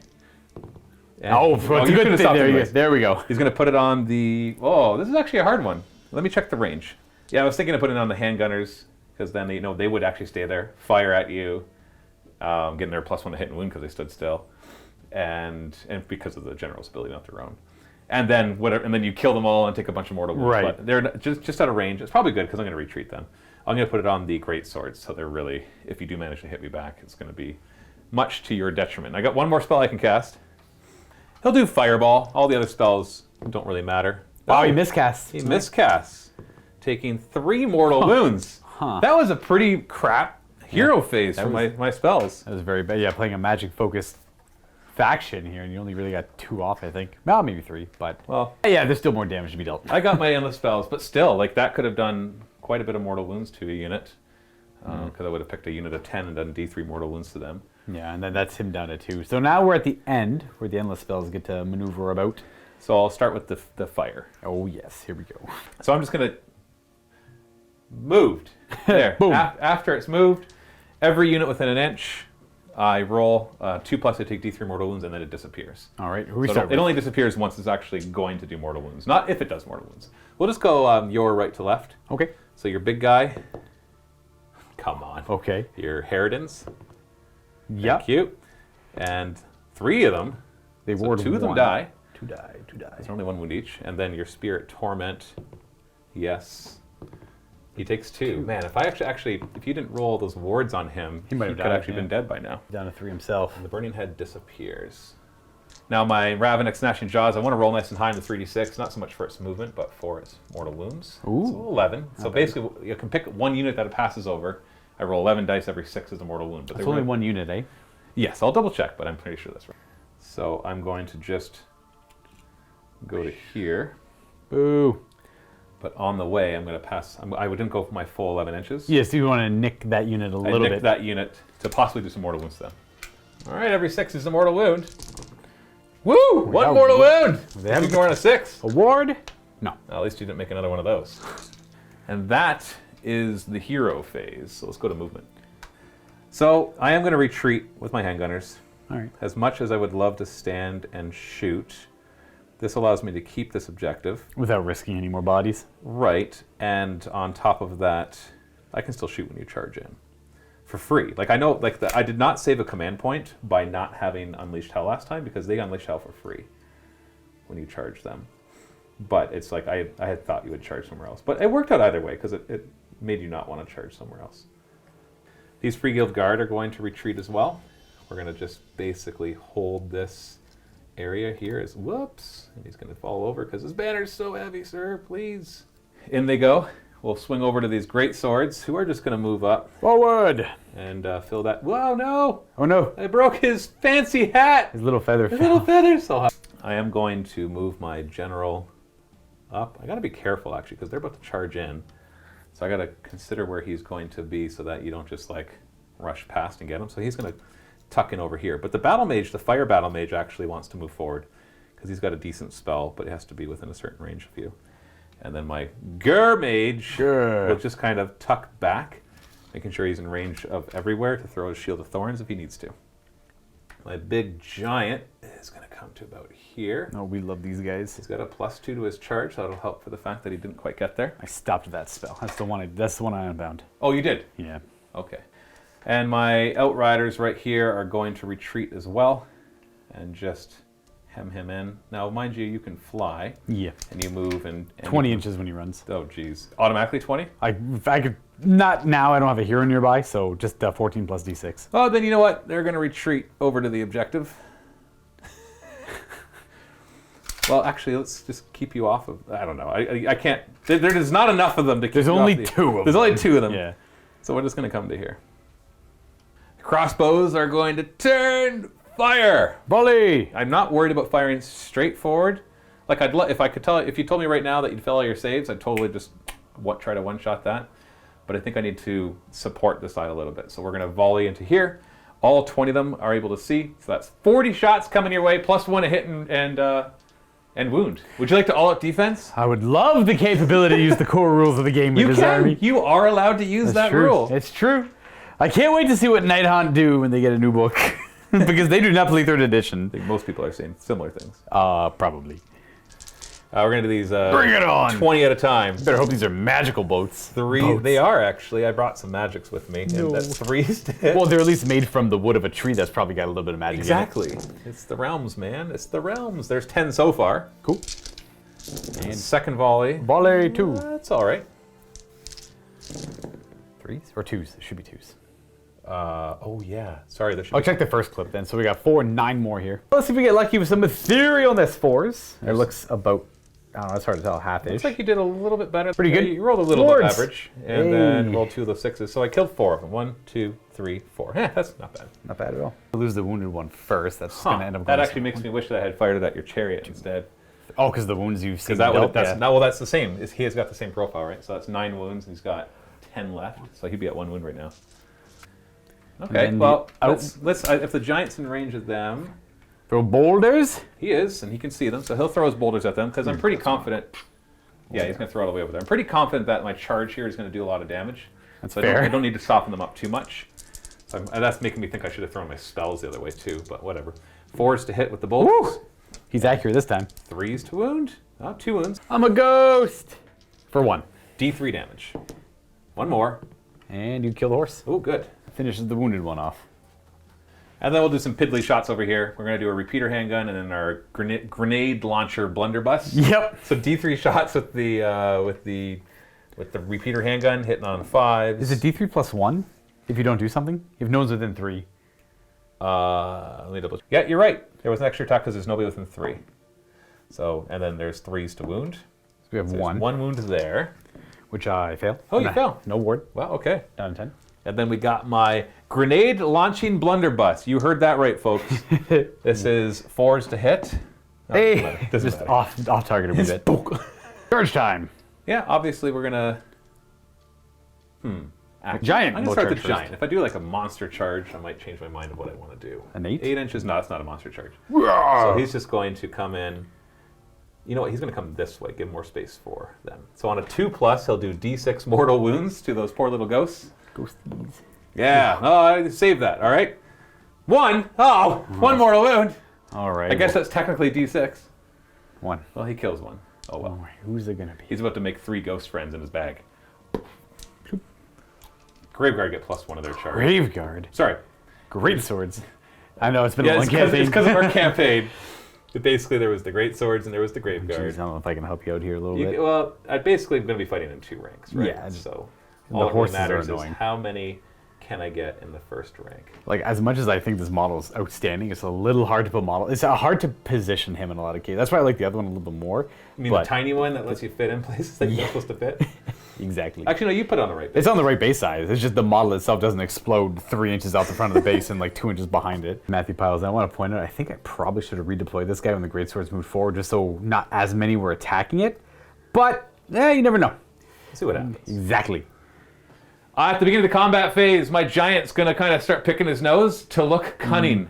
And, It's a you good could've thing. stopped him, right? There we go. He's going to put it on the... Oh, this is actually a hard one. Let me check the range. Yeah, I was thinking of putting it on the handgunners, because then they would actually stay there, fire at you, getting their +1 to hit and wound because they stood still, and because of the general's ability, not their own. And then you kill them all and take a bunch of mortal wounds. Right. But they're just out of range. It's probably good because I'm going to retreat them. I'm going to put it on the great swords, so they're really, if you do manage to hit me back, it's going to be much to your detriment. I got one more spell I can cast. He'll do Fireball. All the other spells don't really matter. Wow, he miscasts. He miscasts, taking 3 mortal wounds. That was a pretty crap hero phase for my spells. That was very bad. Yeah, playing a magic-focused faction here, and you only really got 2 off, I think. Well, maybe 3, but... Well, yeah, there's still more damage to be dealt. I got my endless spells, but still, like, that could have done quite a bit of mortal wounds to a unit. Because I would have picked a unit of 10 and done D3 mortal wounds to them. Yeah, and then that's him down to 2. So now we're at the end, where the endless spells get to maneuver about. So I'll start with the fire. Oh, yes, here we go. So I'm just going to... Moved. There. Boom. After it's moved, every unit within an inch, I roll 2+, I take D3 mortal wounds, and then it disappears. All right, who we So start it with? only disappears once it's actually going to do mortal wounds. Not if it does mortal wounds. We'll just go your right to left. Okay. So your big guy. Come on. Okay. Your Harridans. Yep. Cute. And 3 of them. They So ward 2 of them 1. die. 2 die, 2 die. There's only 1 wound each. And then your Spirit Torment. Yes. He takes 2. Man, if I actually, if you didn't roll those wards on him, he might have could died, actually yeah. been dead by now. Down to 3 himself. The Burning Head disappears. Now my Ravenous Gnashing Jaws, I want to roll nice and high in the 3d6, not so much for its movement, but for its mortal wounds. Ooh. So 11. So basically, you can pick 1 unit that it passes over. I roll 11 dice, every 6 is a mortal wound. But It's only 1 unit, eh? Yes, I'll double check, but I'm pretty sure that's right. So I'm going to just go to here. Boo. But on the way, I'm going to pass. I didn't go for my full 11 inches. Yes, you want to nick that unit a I little nicked bit. that unit to possibly do some mortal wounds to them. All right, every 6 is a mortal wound. Woo! 1 got mortal wound! They haven't- You can run a 6. Award? No. At least you didn't make another one of those. And that is the hero phase. So let's go to movement. So I am going to retreat with my handgunners. All right. As much as I would love to stand and shoot, this allows me to keep this objective. Without risking any more bodies. Right, and on top of that, I can still shoot when you charge in. For free. Like I know, like I did not save a command point by not having Unleashed Hell last time because they unleashed Hell for free when you charge them. But it's like I had thought you would charge somewhere else. But it worked out either way because it made you not want to charge somewhere else. These Free Guild Guard are going to retreat as well. We're going to just basically hold this area here as whoops, and he's going to fall over because his banner's so heavy, sir, please. In they go. We'll swing over to these great swords, who are just going to move up Forward! and fill that. Whoa, no! Oh no! I broke his fancy hat! His little feather His fell. little feathers! I am going to move my general up. I got to be careful, actually, because they're about to charge in. So I got to consider where he's going to be so that you don't just, like, rush past and get him. So he's going to tuck in over here. But the battle mage, the fire battle mage, actually wants to move forward because he's got a decent spell, but it has to be within a certain range of you. And then my Gur mage will just kind of tuck back, making sure he's in range of everywhere to throw his Shield of Thorns if he needs to. My big giant is going to come to about here. Oh, we love these guys. He's got a +2 to his charge, so that'll help for the fact that he didn't quite get there. I stopped that spell. That's the one I unbound. Oh, you did? Yeah. Okay. And my Outriders right here are going to retreat as well and just hem him in. Now, mind you, you can fly. Yeah. And you move and 20 inches when he runs. Oh, geez. Automatically 20? I could, not now, I don't have a hero nearby, so just 14 plus d6. Oh, then you know what? They're going to retreat over to the objective. Well, actually, let's just keep you off of... I don't know. I can't... There's not enough of them to keep There's you only off the, 2 of them. There's only 2 of them. Yeah. So we're just going to come to here. Crossbows are going to turn Fire! Volley! I'm not worried about firing straight forward. Like if you told me right now that you'd fail all your saves, I'd totally just try to one-shot that. But I think I need to support the side a little bit. So we're going to volley into here. All 20 of them are able to see. So that's 40 shots coming your way, plus 1 to hit and wound. Would you like to all-out defense? I would love the capability to use the core rules of the game with this army. You are allowed to use that true. rule. It's true. I can't wait to see what Nighthaunt do when they get a new book. Because they do not play 3rd edition. I think most people are saying similar things. Probably. We're going to do these Bring it on. 20 at a time. Better hope these are magical boats. They are actually. I brought some magics with me. No. And that's 3s to hit. Well, they're at least made from the wood of a tree that's probably got a little bit of magic Exactly. in it. It's the realms, man. It's the realms. There's 10 so far. Cool. And second volley. Volley 2. That's all right. 3s or 2s? It should be 2s. Oh, yeah. Sorry. There should I'll check the first clip then. So we got 4 and 9 more here. Let's see if we get lucky with some etherealness 4s. It looks about, I don't know, it's hard to tell, half-ish. Looks like you did a little bit better. Pretty good. You rolled a little Lords. bit average. And then rolled 2 of the 6s. So I killed 4 of them. 1, 2, 3, 4. Yeah, that's not bad. Not bad at all. We'll lose the wounded one first. That's going to end up going That actually makes me wish that I had fired it at your chariot instead. Oh, because the wounds you've seen. That's the same. He has got the same profile, right? So that's 9 wounds, and he's got 10 left. So he'd be at 1 wound right now. Okay, well, let's if the giant's in range of them, throw boulders. he is, and he can see them, so he'll throw his boulders at them because I'm pretty confident. Yeah, he's going to throw it all the way over there. I'm pretty confident that my charge here is going to do a lot of damage. That's so fair. I don't need to soften them up too much. So and that's making me think I should have thrown my spells the other way too, but whatever. 4s to hit with the boulders. Woo! He's accurate this time. 3s to wound. 2 wounds. I'm a ghost. For 1. D3 damage. 1 more. And you kill the horse. Oh, good. Finishes the wounded one off. And then we'll do some piddly shots over here. We're going to do a repeater handgun and then our grenade launcher blunderbuss. Yep. So D3 shots with the repeater handgun hitting on 5s. Is it D3 plus 1 if you don't do something? If no one's within 3. Let me double check. Yeah, you're right. There was an extra attack because there's nobody within 3. So, and then there's 3s to wound. So we have So 1. 1 wound there. Which I fail. Oh, you fail. No ward. Well, okay. Down to 10. And then we got my grenade launching blunderbuss. You heard that right, folks. This is 4s to hit. No, Hey! doesn't Just matter. off target a wee bit. Charge time. Yeah, obviously we're gonna. Giant I'm gonna will start the charge giant. first. If I do like a monster charge, I might change my mind of what I want to do. An 8? 8 inches? No, it's not a monster charge. So he's just going to come in. You know what? He's going to come this way. Give more space for them. So on a 2+, he'll do D6 mortal wounds to those poor little ghosts. Ghosties. Yeah. Oh, I saved that. All right. 1. Oh, 1 mortal wound. All right. I guess that's technically D6. 1. Well, he kills 1. Oh well. All right. Who's it going to be? He's about to make 3 ghost friends in his bag. Graveguard get +1 of their charge. Graveguard. Sorry. Great swords. I know, it's been Yeah, a long it's campaign. because of our campaign. But basically, there was the great swords and there was the Jeez, I graveguard. don't know if I can help you out here a little bit. Well, I'm basically going to be fighting in 2 ranks, right? Yeah, So the all that horses really are matters is annoying. how many can I get in the first rank. Like, as much as I think this model is outstanding, it's a little hard to put model. It's hard to position him in a lot of cases. That's why I like the other one a little bit more. You mean but the tiny one that lets you fit in places that you're not supposed to fit? Exactly. Actually, no, you put it on the right base. It's on the right base size. It's just the model itself doesn't explode 3 inches out the front of the base and like 2 inches behind it. Matthew Piles, I want to point out, I think I probably should have redeployed this guy when the greatswords moved forward, just so not as many were attacking it. But, you never know. See what happens. Exactly. At the beginning of the combat phase, my giant's going to kind of start picking his nose to look cunning.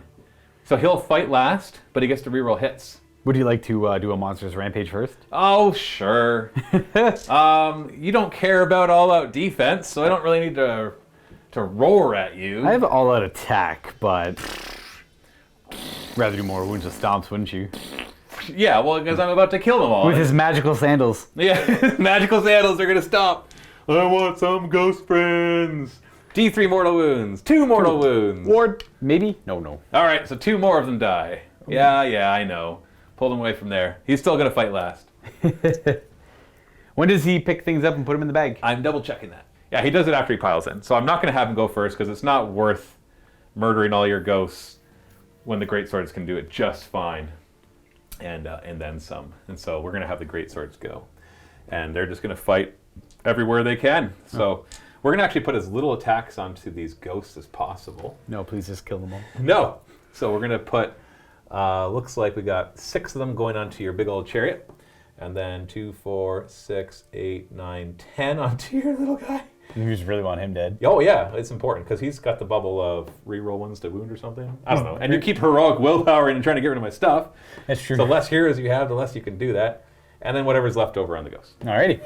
So he'll fight last, but he gets to reroll hits. Would you like to do a monster's rampage first? Oh, sure. You don't care about all-out defense, so I don't really need to roar at you. I have all-out attack, but rather do more wounds with stomps, wouldn't you? Yeah, well, because I'm about to kill them all. With his magical sandals. Yeah, magical sandals are going to stop. I want some ghost friends. D3 mortal wounds. 2 mortal wounds. Ward, maybe? No. All right, so 2 more of them die. Yeah, I know. Pulled him away from there. He's still going to fight last. When does he pick things up and put them in the bag? I'm double checking that. Yeah, he does it after he piles in. So I'm not going to have him go first because it's not worth murdering all your ghosts when the greatswords can do it just fine. And then some. And so we're going to have the greatswords go. And they're just going to fight everywhere they can. So we're going to actually put as little attacks onto these ghosts as possible. No, please just kill them all. No. So we're going to put, looks like we got 6 of them going onto your big old chariot. And then 2, 4, 6, 8, 9, 10 onto your little guy. You just really want him dead. Oh yeah, it's important because he's got the bubble of reroll ones to wound or something. I don't know. And you keep heroic willpower and trying to get rid of my stuff. That's true. So the less heroes you have, the less you can do that. And then whatever's left over on the ghost. Alrighty.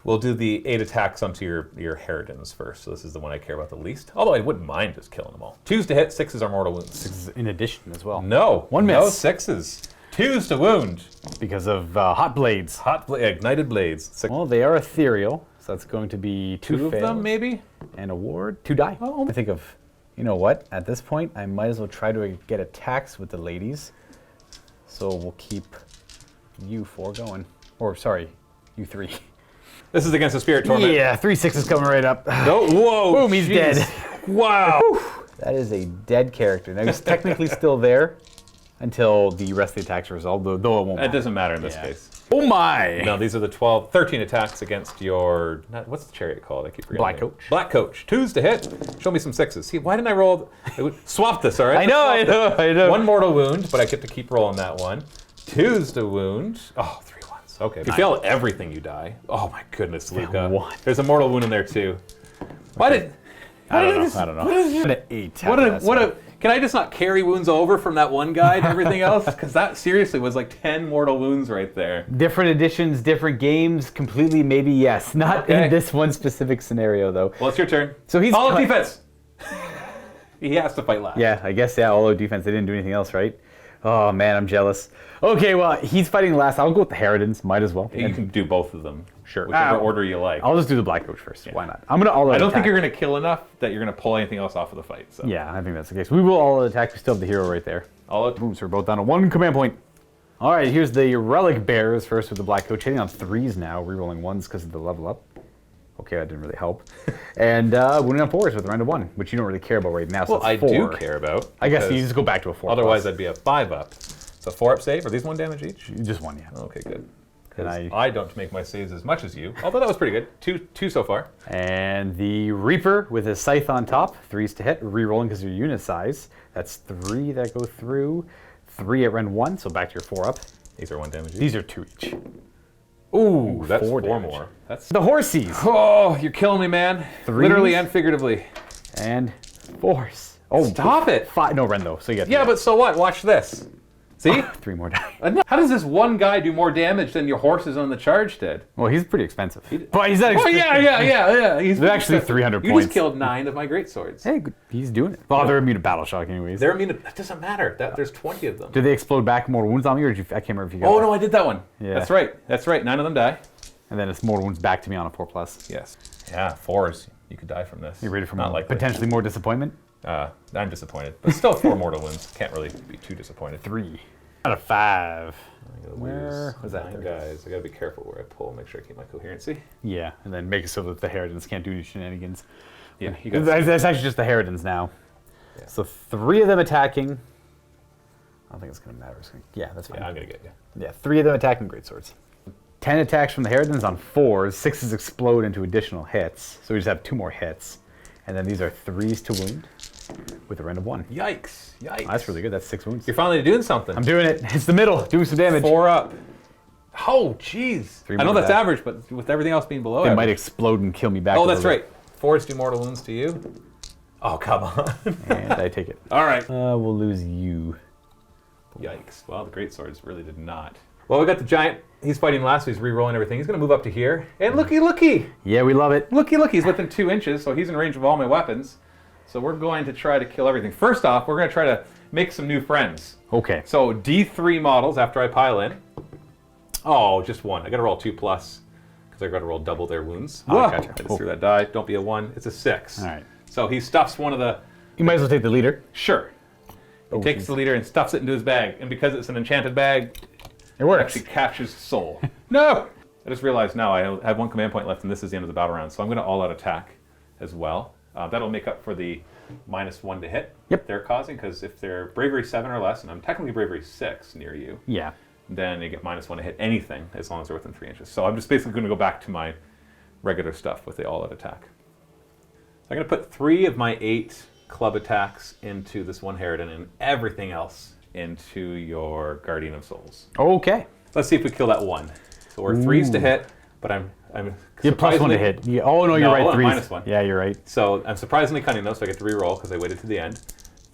We'll do the 8 attacks onto your Harridans first. So this is the one I care about the least. Although I wouldn't mind just killing them all. 2s to hit, 6s are mortal wounds. 6 in addition as well. No. One miss. No 6s. 2s to wound. Because of hot blades. Ignited blades. Well, they are ethereal, so that's going to be 2 of fails. them, maybe? And a ward. 2 die. Oh. I think of, you know what? At this point, I might as well try to get attacks with the ladies. So we'll keep you 4 going. Or, sorry, you 3. This is against the Spirit Torment. Yeah, 3 6s coming right up. No, whoa. Boom, he's jeez. dead. Wow. That is a dead character. Now, he's technically still there until the rest of the attacks are resolved, though it won't It matter. doesn't matter in this case. Oh my! No, these are the 13 attacks against your, what's the chariot called? I keep forgetting. Black the name. Coach. Black Coach. 2s to hit. Show me some 6s. See, why didn't I roll? Swap this, all right? I know. 1 mortal wound, but I get to keep rolling that one. 2s to wound. Oh, 3 1s. Okay. If you fail everything, you die. Oh my goodness, Luka. one. There's a mortal wound in there too. Why did? I don't know. What an 8. What a. Can I just not carry wounds over from that one guy to everything else? Because that seriously was like 10 mortal wounds right there. Different editions, different games, completely maybe yes. Not in this one specific scenario, though. Well, it's your turn. So he's all defense. He has to fight last. Yeah, I guess, all out defense. They didn't do anything else, right? Oh, man, I'm jealous. Okay, well, he's fighting last. I'll go with the Harridans. Might as well. You can do both of them. Sure. Whichever order you like. I'll just do the Black Coach first. Yeah. Why not? I'm going to all out I don't attack. think you're going to kill enough that you're going to pull anything else off of the fight. So. Yeah, I think that's the case. We will all out attack. We still have the hero right there. All out. Boom, so we're both down to 1 command point. All right, here's the Relic Bearers first with the Black Coach. Hitting on 3s now, rerolling 1s because of the level up. Okay, that didn't really help. And wounding on 4s with a round of 1, which you don't really care about right now. So Well, I that's 4. do care about. I guess you just go back to a 4. Otherwise, I'd be a 5 up. So 4 up save. Are these 1 damage each? Just 1, yeah. Okay, good. And I don't make my saves as much as you. Although that was pretty good. Two so far. And the Reaper with his Scythe on top. 3s to hit, rerolling because of your unit size. That's 3 that go through. 3 at round 1, so back to your 4 up. These are 1 damage each. These are 2 each. Ooh, that's 4 4 damage. more. That's The Horsies. Oh, you're killing me, man. 3s. Literally and figuratively. And 4s. Oh, Stop it. 5. No, Ren though, so you get Yeah, but so what? Watch this. See? 3 more die. How does this one guy do more damage than your horses on the charge did? Well, he's pretty expensive. But he's not Oh, expensive. yeah. He's They're actually 300 You points. just killed 9 of my great swords. Hey, he's doing it. Well, they're immune to battle shock anyways. They're immune to, that doesn't matter. There's 20 of them. Did they explode back more wounds on me, or did you, I can't remember if you got Oh, that. no, I did that one. Yeah. That's right. 9 of them die. And then it's more wounds back to me on a 4+. Yes. Yeah, 4s. You could die from this. You ready for Not more, likely. potentially more disappointment? I'm disappointed. But still 4 mortal wounds. Can't really be too disappointed. 3 out of 5. Where Where was that? 9 guys. I gotta be careful where I pull. Make sure I keep my coherency. Yeah, and then make it so that the Harridans can't do any shenanigans. Yeah, you got. That's actually just the Harridans now. Yeah. So 3 of them attacking. I don't think it's going to matter. Yeah, that's fine. Yeah, I'm gonna get you. Yeah, 3 of them attacking greatswords. 10 attacks from the Harridans on 4s. 6s explode into additional hits. So we just have 2 more hits. And then these are 3s to wound with a round of 1. Yikes! Oh, that's really good. That's 6 wounds. You're finally doing something. I'm doing it. It's the middle. Doing some damage. 4 up. Oh, jeez. 3 I know more that's back. average, but with everything else being below They average. might explode and kill me back. Oh, a that's little right. 4s do mortal wounds to you. Oh, come on. bit. And I take it. All right. We'll lose you. Yikes. Well, the great swords really did not. Well, we got the giant. He's fighting last, so he's re-rolling everything. He's going to move up to here. And looky. Yeah, we love it. Looky. He's within 2 inches, so he's in range of all my weapons. So we're going to try to kill everything. First off, we're going to try to make some new friends. Okay. So D3 models after I pile in. Oh, just 1. I got to roll 2+, because I got to roll double their wounds. Oh, Whoa. gotcha. I just threw that die. Don't be a 1. It's a 6. All right. So he stuffs one of the... You might as well take the leader. Sure. He Oh, takes geez. the leader and stuffs it into his bag. And because it's an enchanted bag, It works. actually captures his soul. No! I just realized now I have 1 command point left, and this is the end of the battle round. So I'm going to all-out attack as well. That'll make up for the -1 to hit they're causing, because if they're bravery 7 or less, and I'm technically bravery 6 near you, Yeah. then you get -1 to hit anything as long as they're within 3 inches. So I'm just basically going to go back to my regular stuff with the all-out attack. So I'm going to put 3 of my 8 club attacks into this one Kharadron and everything else into your Guardian of Souls. Okay. Let's see if we kill that one. So we're 3s to hit, but I'm you have +1 to hit. Yeah. Oh no, you're right. 3s. -1. Yeah, you're right. So I'm surprisingly cunning though, so I get to re-roll because I waited to the end.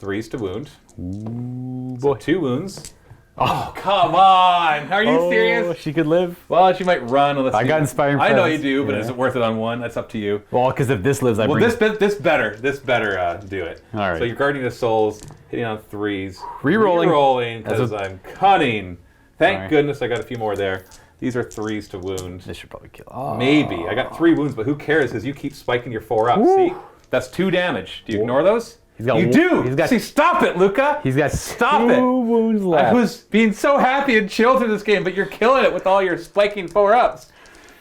3s to wound. Ooh, So boy. 2 wounds. Oh, come on! Are you serious? She could live. Well, she might run. Unless I got inspiring I know you presence. do, but Yeah. is it worth it on 1? That's up to you. Well, because if this lives, I Well, bring... this better do it. All right. So your Guardian of Souls hitting on 3s. Re-rolling. Re-rolling because I'm cunning. Thank All right. goodness I got a few more there. These are 3s to wound. This should probably kill. Oh. Maybe. I got 3 wounds, but who cares because you keep spiking your 4 up. Woo. See? That's 2 damage. Do you ignore those? He's got you one- do! he's got- See, stop it, Luka! He's got Stop 2 it. wounds left. I was being so happy and chill through this game, but you're killing it with all your spiking 4-ups.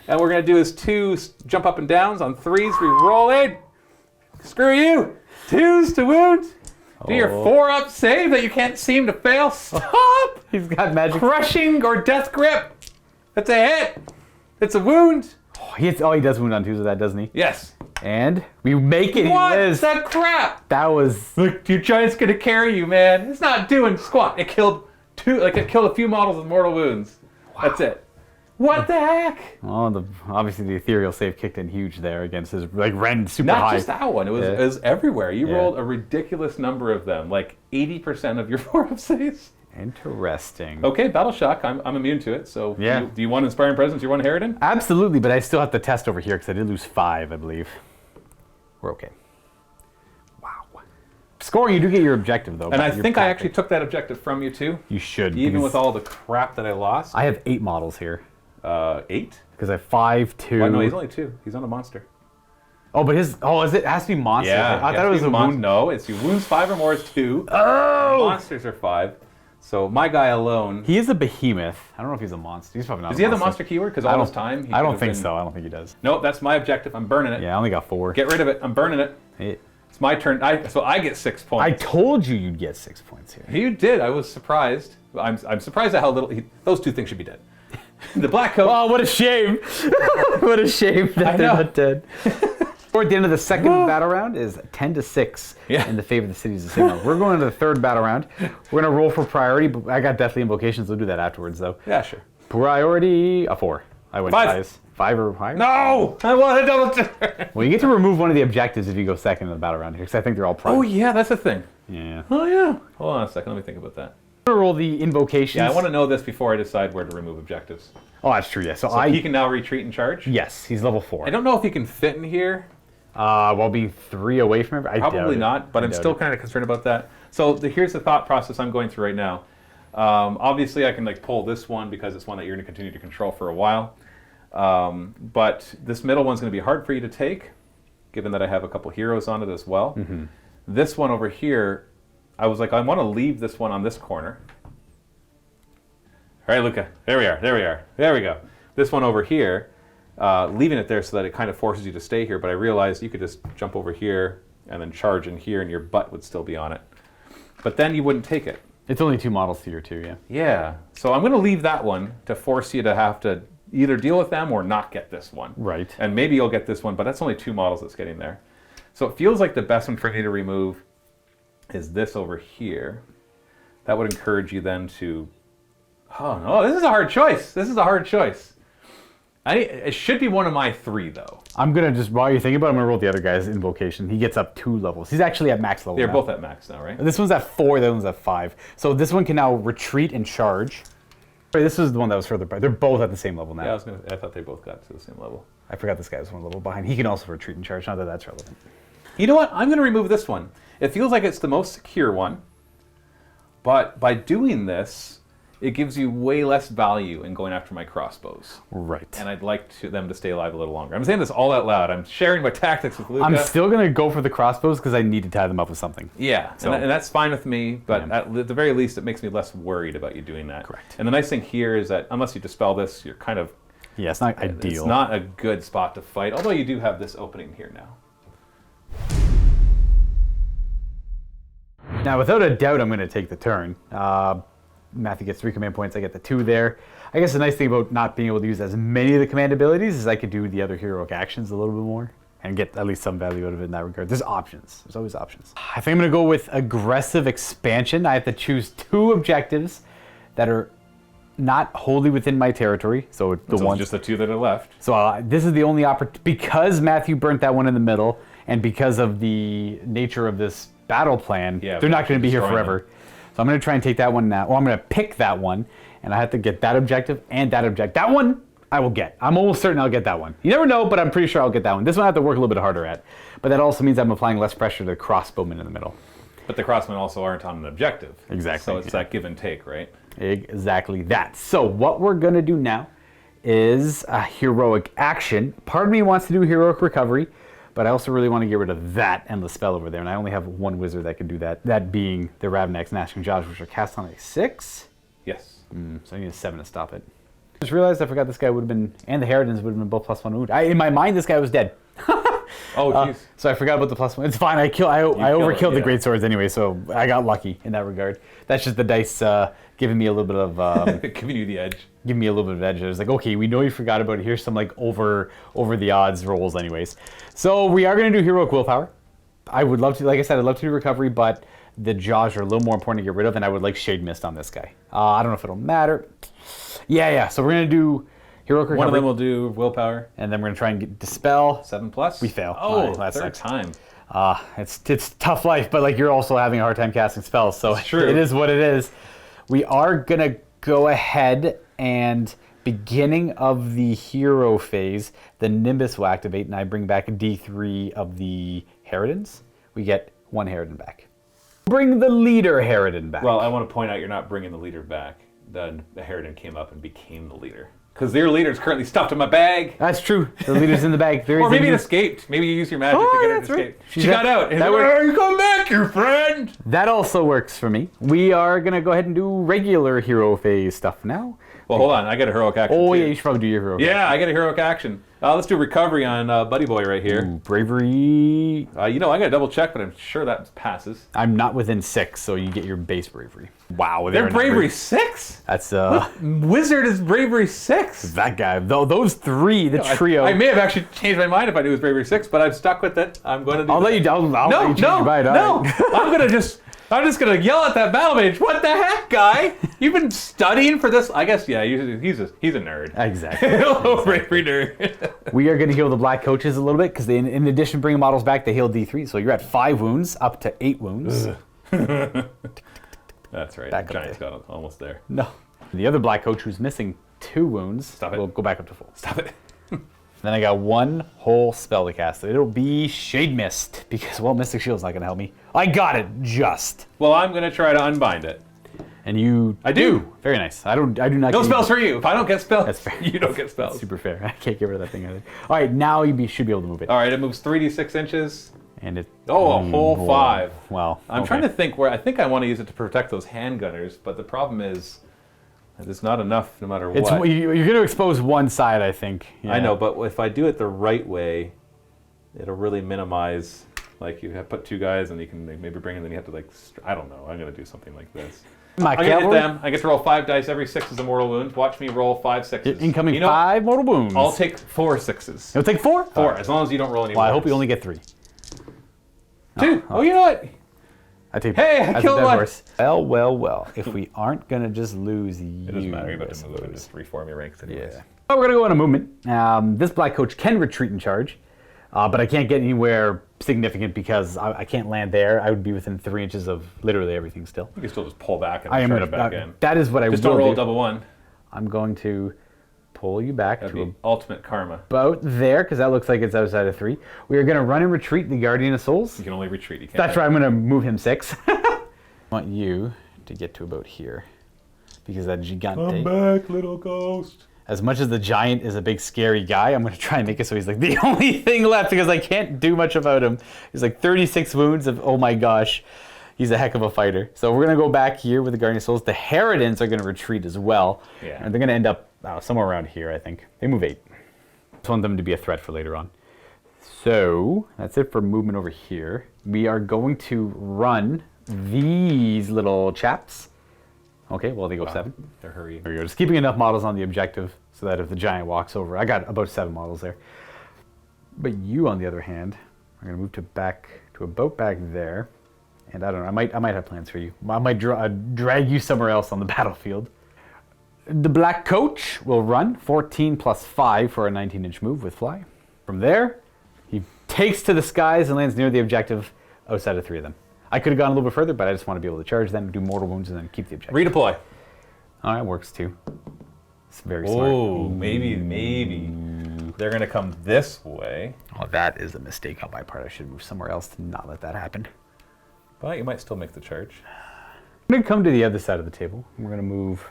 And what we're going to do is 2 jump up and downs on 3s, re-rolling. Screw you! 2s to wound. Do your 4-up save that you can't seem to fail. Stop! He's got magic. Crushing or death grip. That's a hit. It's a wound. Oh, he does wound on 2s with that, doesn't he? Yes. And we make it. What? He lives. That crap? That was... Look, your giant's gonna carry you, man. It's not doing squat. It killed it killed a few models with mortal wounds. That's it. What the heck? Oh, obviously the ethereal save kicked in huge there against his ran super Not high. just that one. It was Yeah. it was everywhere. You Yeah. rolled a ridiculous number of them, like 80% of your 4-up saves. Interesting. Okay, Battle Shock. I'm immune to it. So Yeah. do you want Inspiring Presence? You want Kharadron? Absolutely, but I still have to test over here because I did lose 5, I believe. We're okay. Wow. Scoring, you do get your objective though. And I Your think I tactic. actually took that objective from you too. You should. Even because with all the crap that I lost. I have 8 models here 8? because I have 5, 2. Well, no, he's only 2. He's on a monster. Oh, but his is it has to be monster? I thought it was a wound. No, it's you wounds 5 or more is 2. Oh! Monsters are 5. So my guy alone. He is a behemoth. I don't know if he's a monster. He's probably not. Does a he have the monster monster keyword? Because I all don't- this time. I don't think so. I don't think he does. Nope, that's my objective. I'm burning it. Yeah, I only got 4. Get rid of it. I'm burning it. It's my turn. So I get 6 I points. told you you'd get 6 points here. You did. I was surprised. I'm surprised at how little. Those 2 things should be dead. The black coat. Oh, what a shame! What a shame that they're know. not dead. Or at the end of the second battle round is 10-6 Yeah. in the favor of the cities of Sigmar. We're going to the third battle round. We're going to roll for priority, but I got Deathly Invocations. We'll do that afterwards, though. Yeah, sure. Priority, a 4. I went 5. 5s. 5 or higher? No! I want a double turn. Well, you get to remove one of the objectives if you go second in the battle round here, because I think they're all prime. Oh, yeah, that's a thing. Yeah. Oh, yeah. Hold on a second. Let me think about that. I'm going to roll the invocations. Yeah, I want to know this before I decide where to remove objectives. Oh, that's true, yeah. So He can now retreat and charge? Yes, he's level 4. I don't know if he can fit in here. While being 3 away from him? I doubt Probably it. not, but I I'm doubt still it. kind of concerned about that. So here's the thought process I'm going through right now. Obviously, I can pull this one because it's one that you're going to continue to control for a while. But this middle one's going to be hard for you to take, given that I have a couple heroes on it as well. Mm-hmm. This one over here, I was like, I want to leave this one on this corner. All right, Luka, there we are, there we go. This one over here, leaving it there so that it kind of forces you to stay here, but I realized you could just jump over here and then charge in here and your butt would still be on it. But then you wouldn't take it. It's only 2 models to your 2, yeah. Yeah, so I'm going to leave that one to force you to have to either deal with them or not get this one. Right. And maybe you'll get this one, but that's only 2 models that's getting there. So it feels like the best one for me to remove is this over here. That would encourage you then to... Oh, no, this is a hard choice. It should be one of my 3, though. I'm going to just, while you're thinking about it, I'm going to roll the other guy's invocation. He gets up 2 levels. He's actually at max level They're now. both at max now, right? This one's at 4, the other one's at 5. So this one can now retreat and charge. Sorry, this was the one that was further back. They're both at the same level now. Yeah, I thought they both got to the same level. I forgot this guy was 1 level behind. He can also retreat and charge. Not that that's relevant. You know what? I'm going to remove this one. It feels like it's the most secure one. But by doing this, it gives you way less value in going after my crossbows. Right. And I'd like them to stay alive a little longer. I'm saying this all out loud. I'm sharing my tactics with Luka. I'm still going to go for the crossbows because I need to tie them up with something. Yeah, So- and that's fine with me, but Yeah. at the very least, it makes me less worried about you doing that. Correct. And the nice thing here is that unless you dispel this, you're kind of... Yeah, it's not ideal. It's not a good spot to fight, although you do have this opening here now. Now, without a doubt, I'm going to take the turn. Matthew gets 3 command points. I get the 2 there. I guess the nice thing about not being able to use as many of the command abilities is I could do the other heroic actions a little bit more. and get at least some value out of it in that regard. There's options. There's always options. I think I'm going to go with aggressive expansion. I have to choose 2 objectives that are not wholly within my territory. So the So one, just the 2 that are left. so this is the only opportunity, because Matthew burnt that one in the middle, and because of the nature of this battle plan, Yeah, they're not going to be here destroying forever. So I'm going to try and take that one now. Well, I'm going to pick that one, and I have to get that objective and that objective. That one I will get. I'm almost certain I'll get that one. You never know, but I'm pretty sure I'll get that one. This one I have to work a little bit harder at. But that also means I'm applying less pressure to the crossbowmen in the middle. But the crossmen also aren't on an objective. Exactly, So it's yeah. that give and take, right? Exactly that. So what we're going to do now is a heroic action. Part of me wants to do heroic recovery, but I also really want to get rid of that endless spell over there. And I only have one wizard that can do that, that being the Ravnax Gnashing Jaws, which are cast on a 6. Yes. So I need a 7 to stop it. I just realized I forgot this guy would have been, and the Harridans would have been both +1 wound. In my mind, this guy was dead. Oh, jeez. So I forgot about the +1. It's fine. I overkilled the yeah. greatswords anyway, so I got lucky in that regard. That's just the dice giving me a little bit of Giving you the edge. giving me a little bit of edge. I was like, okay, we know you forgot about it. Here's some like over the odds rolls, anyways. So we are going to do heroic willpower. I would love to, like I said, I'd love to do recovery, but the jaws are a little more important to get rid of, and I would like shade mist on this guy. I don't know if it'll matter. Yeah. So we're going to do heroic recovery. One of them will do willpower. And then we're going to try and get dispel. 7+. We fail. Oh, that third sucks. time. It's tough life, but like you're also having a hard time casting spells, so It's true. it is what it is. We are gonna go ahead and beginning of the hero phase, the Nimbus will activate, and I bring back a D3 of the Harridans. We get 1 Harridan back. Bring the leader Harridan back. Well, I want to point out you're not bringing the leader back. The Harridan came up and became the leader. Because their leader is currently stuffed in my bag. That's true. The leader's in the bag. Or maybe it escaped. Maybe you use your magic to get her to escape. Right. She got out. And that like, worked. "Oh, you come back, your friend. That also works for me. We are gonna go ahead and do regular hero phase stuff now. Well, hold on. I got a heroic action. Oh too. yeah, you should probably do your hero. Yeah, I got a heroic action. Let's do recovery on Buddy Boy right here. Ooh, bravery. You know, I got to double check, but I'm sure that passes. I'm not within 6, so you get your base bravery. Wow, They're not bravery 6? That's Wizard is bravery 6. that guy. Those 3, the trio. I may have actually changed my mind if I knew it was bravery 6, but I'm stuck with it. I'm going to do I'll that. let you. I'll let you change your mind. All No. right. I'm just gonna yell at that battle mage. What the heck, guy? You've been studying for this? I guess yeah. He's a nerd. Exactly. Hello, bravery nerd. We are going to heal the black coaches a little bit because in addition to bringing models back, they heal D3. So you're at 5 wounds, up to 8 wounds. That's right. Back up Giant's there. got almost there. No. The other black coach who's missing 2 wounds. Stop it. Will go back up to full. Stop it. Then I got 1 whole spell to cast. It'll be Shade Mist because, well, Mystic Shield's not going to help me. I got it, just. Well, I'm gonna try to unbind it. And you I do. Very nice. I do not No get spells for you. If I don't get spells, That's fair. you don't get spells. Super fair. I can't get rid of that thing either. All right, now you should be able to move it. All right, it moves 3d6 inches. And it. Oh, a whole 5. Well, I'm trying to think where. I think I want to use it to protect those handgunners, but the problem is, it's not enough no matter It's what. you're going to expose one side, I think. I know, but if I do it the right way, it'll really minimize. Like you have put 2 guys, and you can maybe bring in. Then you have to like. I don't know. I'm gonna do something like this. My I'm gonna hit cavalry. them. I get to roll 5 dice. Every 6 is a mortal wound. Watch me roll 5 6s. Incoming You know, 5 mortal wounds. I'll take 4 6s. You'll take 4? 4, as long as you don't roll any. Well, I hope ones. you only get 3. 2. Oh, you know what? I take. Hey, I that's a killed dead one. horse. Well. If we aren't gonna just lose you, It doesn't matter. You're about I to move it. suppose. Just reform your ranks anyways. Yeah. Oh, we're gonna go on a movement. This black coach can retreat and charge, but I can't get anywhere significant because I can't land there. I would be within 3 inches of literally everything still. You can still just pull back and I am charge gonna. back in. That is what I Just will don't roll do. a double 1. I'm going to pull you back That'd to be ultimate karma. about there because that looks like it's outside of 3. We are gonna run and retreat the Guardian of Souls. You can only retreat. You can't. That's right. I'm gonna move him 6. I want you to get to about here because that Gigante. back, little ghost. As much as the giant is a big scary guy, I'm going to try and make it so he's like the only thing left because I can't do much about him. He's like 36 wounds of, oh my gosh, he's a heck of a fighter. So we're going to go back here with the Guardian of Souls. The Harridans are going to retreat as well. Yeah. And they're going to end up somewhere around here, I think. They move 8. I just want them to be a threat for later on. So that's it for movement over here. We are going to run these little chaps. Okay, well, they go 7. They're hurrying. There we go. Just keeping enough models on the objective so that if the giant walks over, I got about 7 models there. But you, on the other hand, are going to move to a boat back there. And I don't know, I might have plans for you. I might drag you somewhere else on the battlefield. The black coach will run 14 plus 5 for a 19-inch move with fly. From there, he takes to the skies and lands near the objective outside of 3 of them. I could have gone a little bit further, but I just want to be able to charge them, do mortal wounds, and then keep the objective. Redeploy. Oh, that works too. It's very smart. Oh, maybe. They're going to come this way. Oh, that is a mistake on my part. I should move somewhere else to not let that happen. But you might still make the charge. I'm going to come to the other side of the table. We're going to move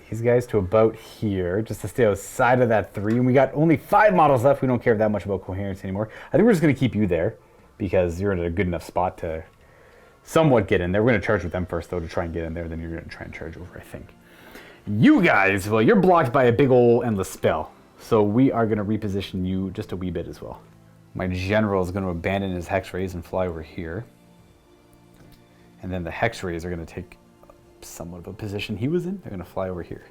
these guys to about here, just to stay outside of that 3. And we got only 5 models left. We don't care that much about coherence anymore. I think we're just going to keep you there, because you're in a good enough spot to somewhat get in there. We're going to charge with them first, though, to try and get in there. Then you're going to try and charge over, I think. You guys, well, you're blocked by a big ol' endless spell. So we are going to reposition you just a wee bit as well. My general is going to abandon his hex rays and fly over here. And then the hex rays are going to take somewhat of a position he was in. They're going to fly over here.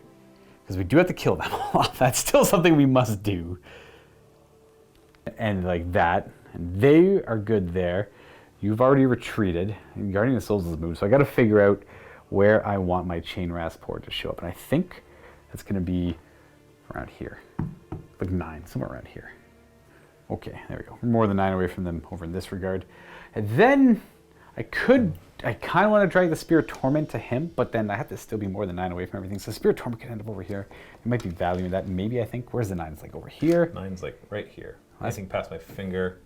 Because we do have to kill them. That's still something we must do. And like that. And they are good there. You've already retreated. And Guardian of Souls is moved. So I got to figure out where I want my Chain Rasport to show up. And I think that's going to be around here. Like 9, somewhere around here. Okay, there we go. We're more than 9 away from them over in this regard. And then I kind of want to drag the Spear of Torment to him, but then I have to still be more than 9 away from everything. So Spear of Torment could end up over here. It might be value in that. Maybe I think, where's the 9? It's like over here. 9's like right here. I think past my finger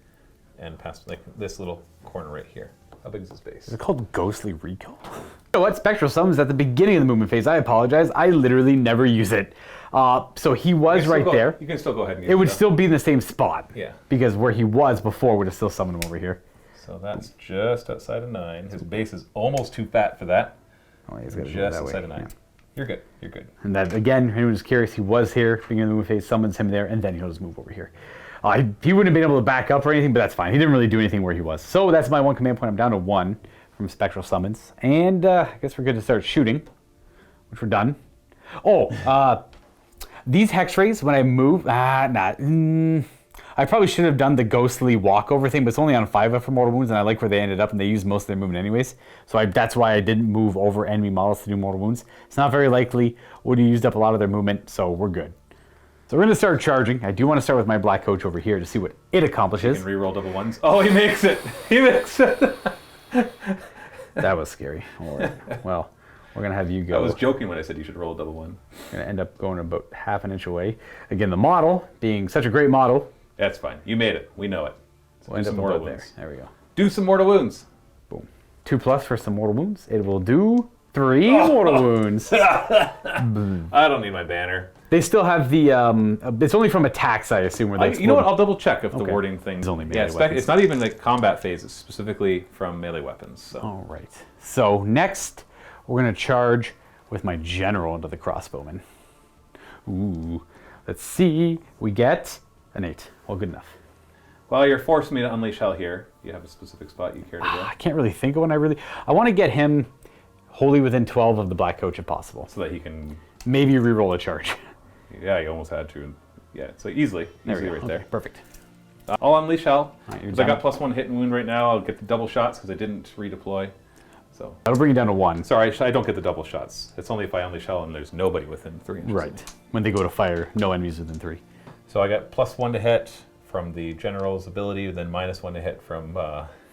and past like this little corner right here. How big is this base? Is it called Ghostly Recall? You know what? Spectral Summons at the beginning of the movement phase. I apologize. I literally never use it. So he was right there. You can still go ahead and use it. It would still be in the same spot. Yeah. Because where he was before would have still summoned him over here. So that's just outside of 9. His base is almost too fat for that. Oh, he's got to just that outside way. of 9. Yeah. You're good. You're good. And that, again, anyone who's curious, he was here. Beginning of the movement phase, summons him there, and then he'll just move over here. He wouldn't have been able to back up or anything, but that's fine. He didn't really do anything where he was. So that's my 1 command point. I'm down to 1 from Spectral Summons. And I guess we're good to start shooting, which we're done. Oh, these Hex Rays, when I move, I probably should have done the ghostly walkover thing, but it's only on 5 for mortal wounds, and I like where they ended up, and they used most of their movement anyways. So that's why I didn't move over enemy models to do mortal wounds. It's not very likely. Would have used up a lot of their movement, so we're good. So we're going to start charging. I do want to start with my black coach over here to see what it accomplishes. You can reroll double 1s. Oh, he makes it. He makes it. That was scary. All right. Well, we're going to have you go. I was joking when I said you should roll a double 1. We're going to end up going about half an inch away. Again, the model, being such a great model. That's fine. You made it. We know it. So we'll end up mortal wounds. There we go. Do some mortal wounds. Boom. 2+ for some mortal wounds. It will do 3 mortal wounds. I don't need my banner. They still have the, it's only from attacks, I assume. Where You know what? I'll double check if the warding thing. It's only melee weapons. It's not even like combat phase. It's specifically from melee weapons. So. All right. So next, we're going to charge with my general into the crossbowman. Ooh. Let's see. We get an 8. Well, good enough. Well, you're forcing me to unleash hell here. You have a specific spot you care to go? I can't really think of one. I want to get him wholly within 12 of the black coach if possible. So that he can... Maybe reroll a charge. Yeah, you almost had to. Yeah, so easily right there. Perfect. I'll unleash hell. Right, because I got +1 hit and wound right now. I'll get the double shots because I didn't redeploy. So that'll bring you down to 1. Sorry, I don't get the double shots. It's only if I unleash hell and there's nobody within 3 inches. Right. When they go to fire, no enemies within 3. So I got +1 to hit from the general's ability, then -1 to hit from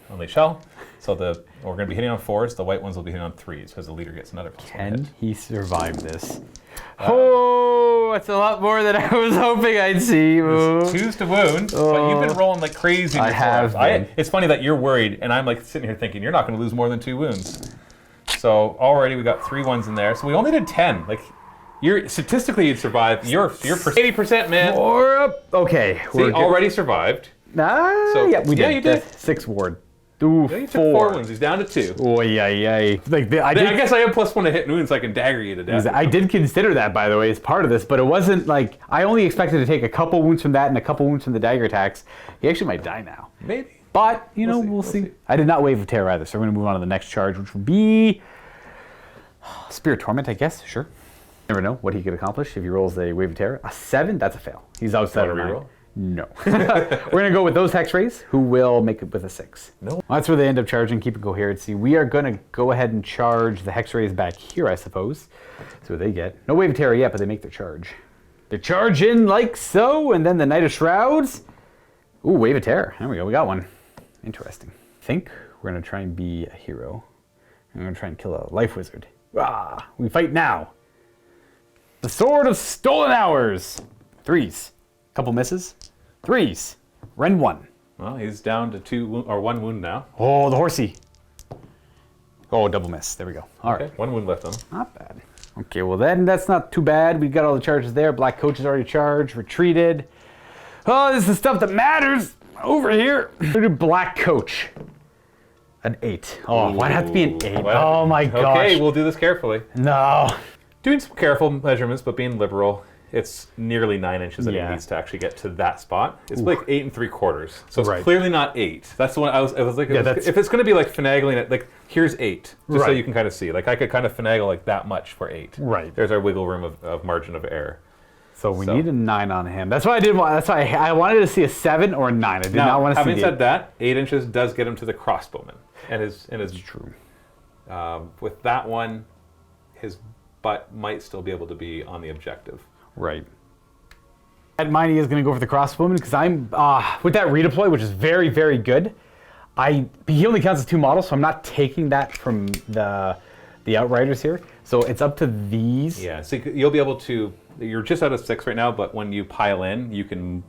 unleash hell. So we're going to be hitting on 4s. The white ones will be hitting on 3s because the leader gets another +1 hit. Can he survive this? Oh, that's a lot more than I was hoping I'd see. 2s to wound, but you've been rolling like crazy. I have been. It's funny that you're worried, and I'm like sitting here thinking you're not going to lose more than 2 wounds. So already we got 3 1s in there. So we only did 10. Like, statistically you'd survive. You're 80%, man. Okay. See, already survived. Yeah, we did. Yeah, you did. 6 ward. Ooh, Yeah, you took 4 4 wounds. He's down to 2. Oh, yeah. Like I guess I have +1 to hit and wounds, so I can dagger you to death. I did consider that, by the way, as part of this, but it wasn't like I only expected to take a couple wounds from that and a couple wounds from the dagger attacks. He actually might die now. Maybe. But, we'll see. I did not wave of terror either, so we're going to move on to the next charge, which will be Spear of Torment, I guess. Sure. Never know what he could accomplish if he rolls a wave of terror. A 7, that's a fail. He's outside of 9. No. We're going to go with those Hex Rays, who will make it with a 6. No. Well, that's where they end up charging, keeping coherency. We are going to go ahead and charge the Hex Rays back here, I suppose. See what they get. No Wave of Terror yet, but they make their charge. They charge in like so, and then the Knight of Shrouds. Ooh, Wave of Terror. There we go, we got one. Interesting. I think we're going to try and be a hero. I'm going to try and kill a Life Wizard. Ah, we fight now. The Sword of Stolen Hours. 3s. Couple misses. 3s. Rend 1. Well, he's down to 2 or 1 wound now. Oh, the horsey. Oh, double miss. There we go. All right. Okay, 1 wound left on him. Not bad. Okay, well then that's not too bad. We got all the charges there. Black Coach is already charged. Retreated. Oh, this is the stuff that matters. Over here. We're gonna do Black Coach. An 8. Oh, why'd it have to be an 8? Oh my gosh. Okay, we'll do this carefully. No. Doing some careful measurements, but being liberal. It's nearly 9 inches that Yeah. he needs to actually get to that spot. It's like 8 3/4. So it's Right. clearly not 8. That's the one I was like, Yeah, that's- if it's going to be like finagling it, like here's 8, just so Right. you can kind of see. Like I could kind of finagle like that much for 8. Right. There's our wiggle room of margin of error. So we need a 9 on him. That's why I did. That's why I wanted to see a 7 or a 9. I did Now, not want to see. having said that, 8 inches does get him to the crossbowman, and his true. with that one, his butt might still be able to be on the objective. Right. At mine, he is going to go for the crossbowman because I'm with that redeploy, which is very, very good. He only counts as 2 models, so I'm not taking that from the Outriders here. So it's up to these. Yeah, so you'll be able to. You're just out of 6 right now, but when you pile in, you can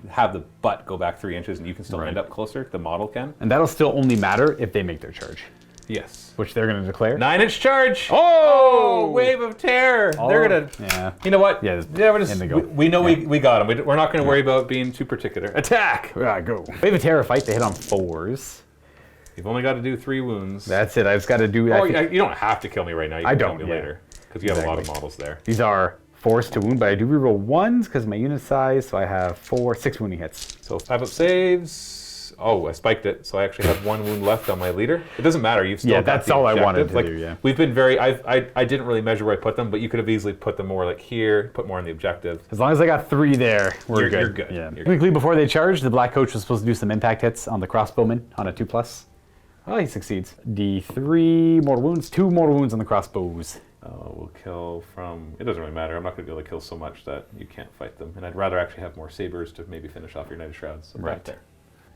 have the butt go back 3 inches, and you can still end up closer. The model can. And that'll still only matter if they make their charge, Yes. which they're going to declare. 9-inch charge. Oh! Wave of terror. They're gonna. Yeah. You know what? Yeah, we're just, in they go. we know we got them. We're not going to worry about being too particular. Attack. Go. Wave of Terror fight. They hit on 4s. You've only got to do 3 wounds. That's it. I just got to do. Oh, you don't have to kill me right now. You can don't, kill me yeah. later because you have a lot of models there. These are 4s to wound, but I do reroll 1s because of my unit size, so I have 6 wounding hits. So 5 up saves. Oh, I spiked it, so I actually have 1 wound left on my leader. It doesn't matter. You've still got that's the all I wanted objective. to do, yeah. We've been very. I didn't really measure where I put them, but you could have easily put them more like here, put more on the objective. As long as I got 3 there, we're good. You're good. Yeah. You're Technically, before they charge, the Black Coach was supposed to do some impact hits on the crossbowman on a 2+. Oh, he succeeds. D3 mortal wounds, 2 mortal wounds on the crossbows. We'll kill from. It doesn't really matter. I'm not going to be able to kill so much that you can't fight them, and I'd rather actually have more sabers to maybe finish off your Knight of Shrouds. So Right there.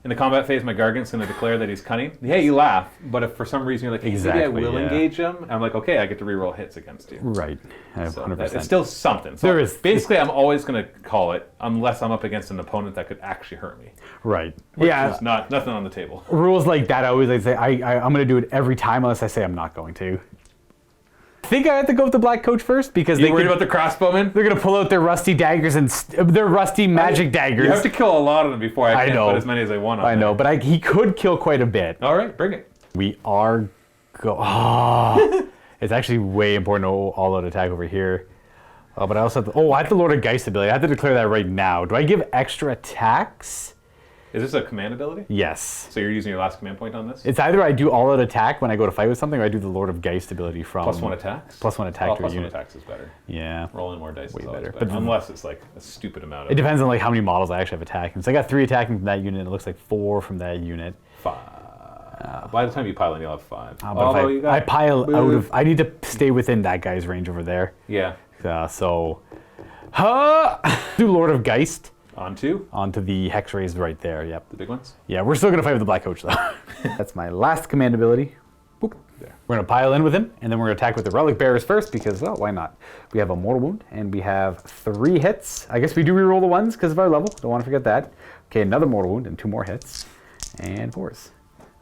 In the combat phase, my Gargant's going to declare that he's cunning. Hey, you laugh, but if for some reason you're like, hey, maybe I Exactly, will yeah. engage him, I'm like, okay, I get to reroll hits against you. Right. So 100%. it's still something. So There is- basically, I'm always going to call it unless I'm up against an opponent that could actually hurt me. Right. Which Yeah. is nothing on the table. Rules like that, I always like say, I'm going to do it every time unless I say I'm not going to. I think I have to go with the Black Coach first because You worried about the crossbowmen? they're going to pull out their rusty daggers and their rusty magic daggers. You have to kill a lot of them before I can know. put as many as I want on I know, there. but he could kill quite a bit. All right, bring it. We are it's actually way important to all-out attack over here. But I also have to, I have the Lord of Geist ability. I have to declare that right now. Do I give extra attacks? Is this a command ability? Yes. So you're using your last command point on this? It's either I do all-out attack when I go to fight with something, or I do the Lord of Geist ability from... +1 attacks? +1 attack Oh, to a +1 unit. attacks is better. Yeah. Rolling more dice is always better. better. But- Unless it's like a stupid amount It of depends on like how many models I actually have attacking. So I got 3 attacking from that unit. It looks like 4 from that unit. 5. By the time you pile in, you'll have 5. But if I pile out of... I need to stay within that guy's range over there. Yeah. Do Lord of Geist On 2? onto the Hex Rays right there. Yep. The big ones? Yeah, we're still going to fight with the Black Coach, though. That's my last command ability. Boop. There. We're going to pile in with him, and then we're going to attack with the Relic Bearers first, because, well, why not? We have a Mortal Wound, and we have 3 hits. I guess we do reroll the 1s because of our level. Don't want to forget that. Okay, another Mortal Wound and 2 more hits. And 4s.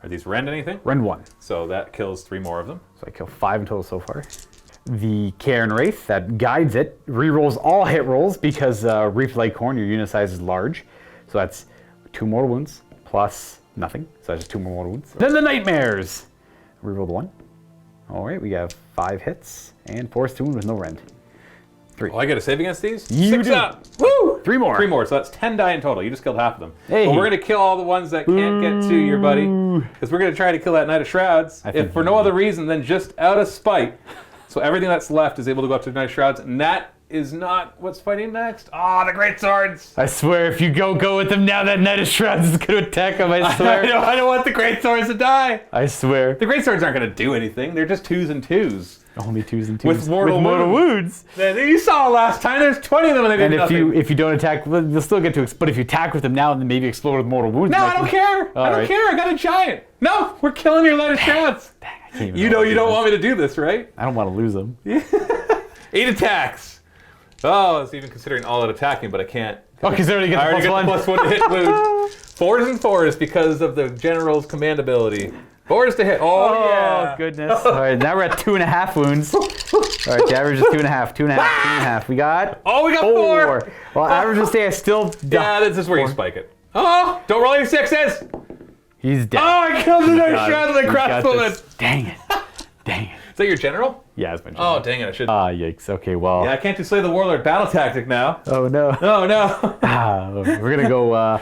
Are these rend anything? Rend 1. So that kills 3 more of them. So I kill 5 in total so far. The Cairn Wraith that guides it rerolls all hit rolls because Reef Lighthorn, your unit size is large. So that's 2 mortal wounds plus nothing. So that's just 2 more mortal wounds. Then the Nightmares. Reroll the 1. All right, we have 5 hits and force to wound with no rend. 3. Oh, I get a save against these? You 6 do. up. Woo! 3 more. 3 more, so that's 10 die in total. You just killed half of them. Hey. But we're going to kill all the ones that can't get to your buddy. Because we're going to try to kill that Knight of Shrouds. I think If for no other reason than just out of spite. So everything that's left is able to go up to the Knight of Shrouds. And that is not what's fighting next. Ah, the great swords. I swear, if you go with them now, that Knight of Shrouds is going to attack him. I swear. I don't want the great swords to die. I swear. The great swords aren't going to do anything. They're just 2s and 2s. Only 2s and 2s. With mortal wounds. You saw last time. There's 20 of them and they did And nothing. if you don't attack, well, you'll still get to. But if you attack with them now, then maybe explode with mortal wounds. No, I don't care. I don't care. I got a giant. No, we're killing your Knight of Shrouds. Dang, I can't even You know you don't want me to do this, right? I don't want to lose them. 8 attacks. Oh, I was even considering all out attacking, but I can't. Oh, because they already get I already the get the +1 to hit wound. 4s and 4s because of the general's command ability. 4s to hit. Oh, yeah. Oh, goodness. All right, now we're at 2.5 wounds. All right, the average is 2.5, 2.5, 2.5. We got. Oh, we got 4. Well, average will stay. I still. Yeah, this is where you spike it. Oh, don't roll any 6s. He's dead. Oh, I killed the Knight of got it. Shrouds with a We got crossbow. this. Dang it. Dang it. Is that your general? Yeah, it's been. Oh, dang it. I should. Yikes. Okay, well. Yeah, I can't do Slay the Warlord battle tactic now. Oh, no. Oh, no. We're going to go.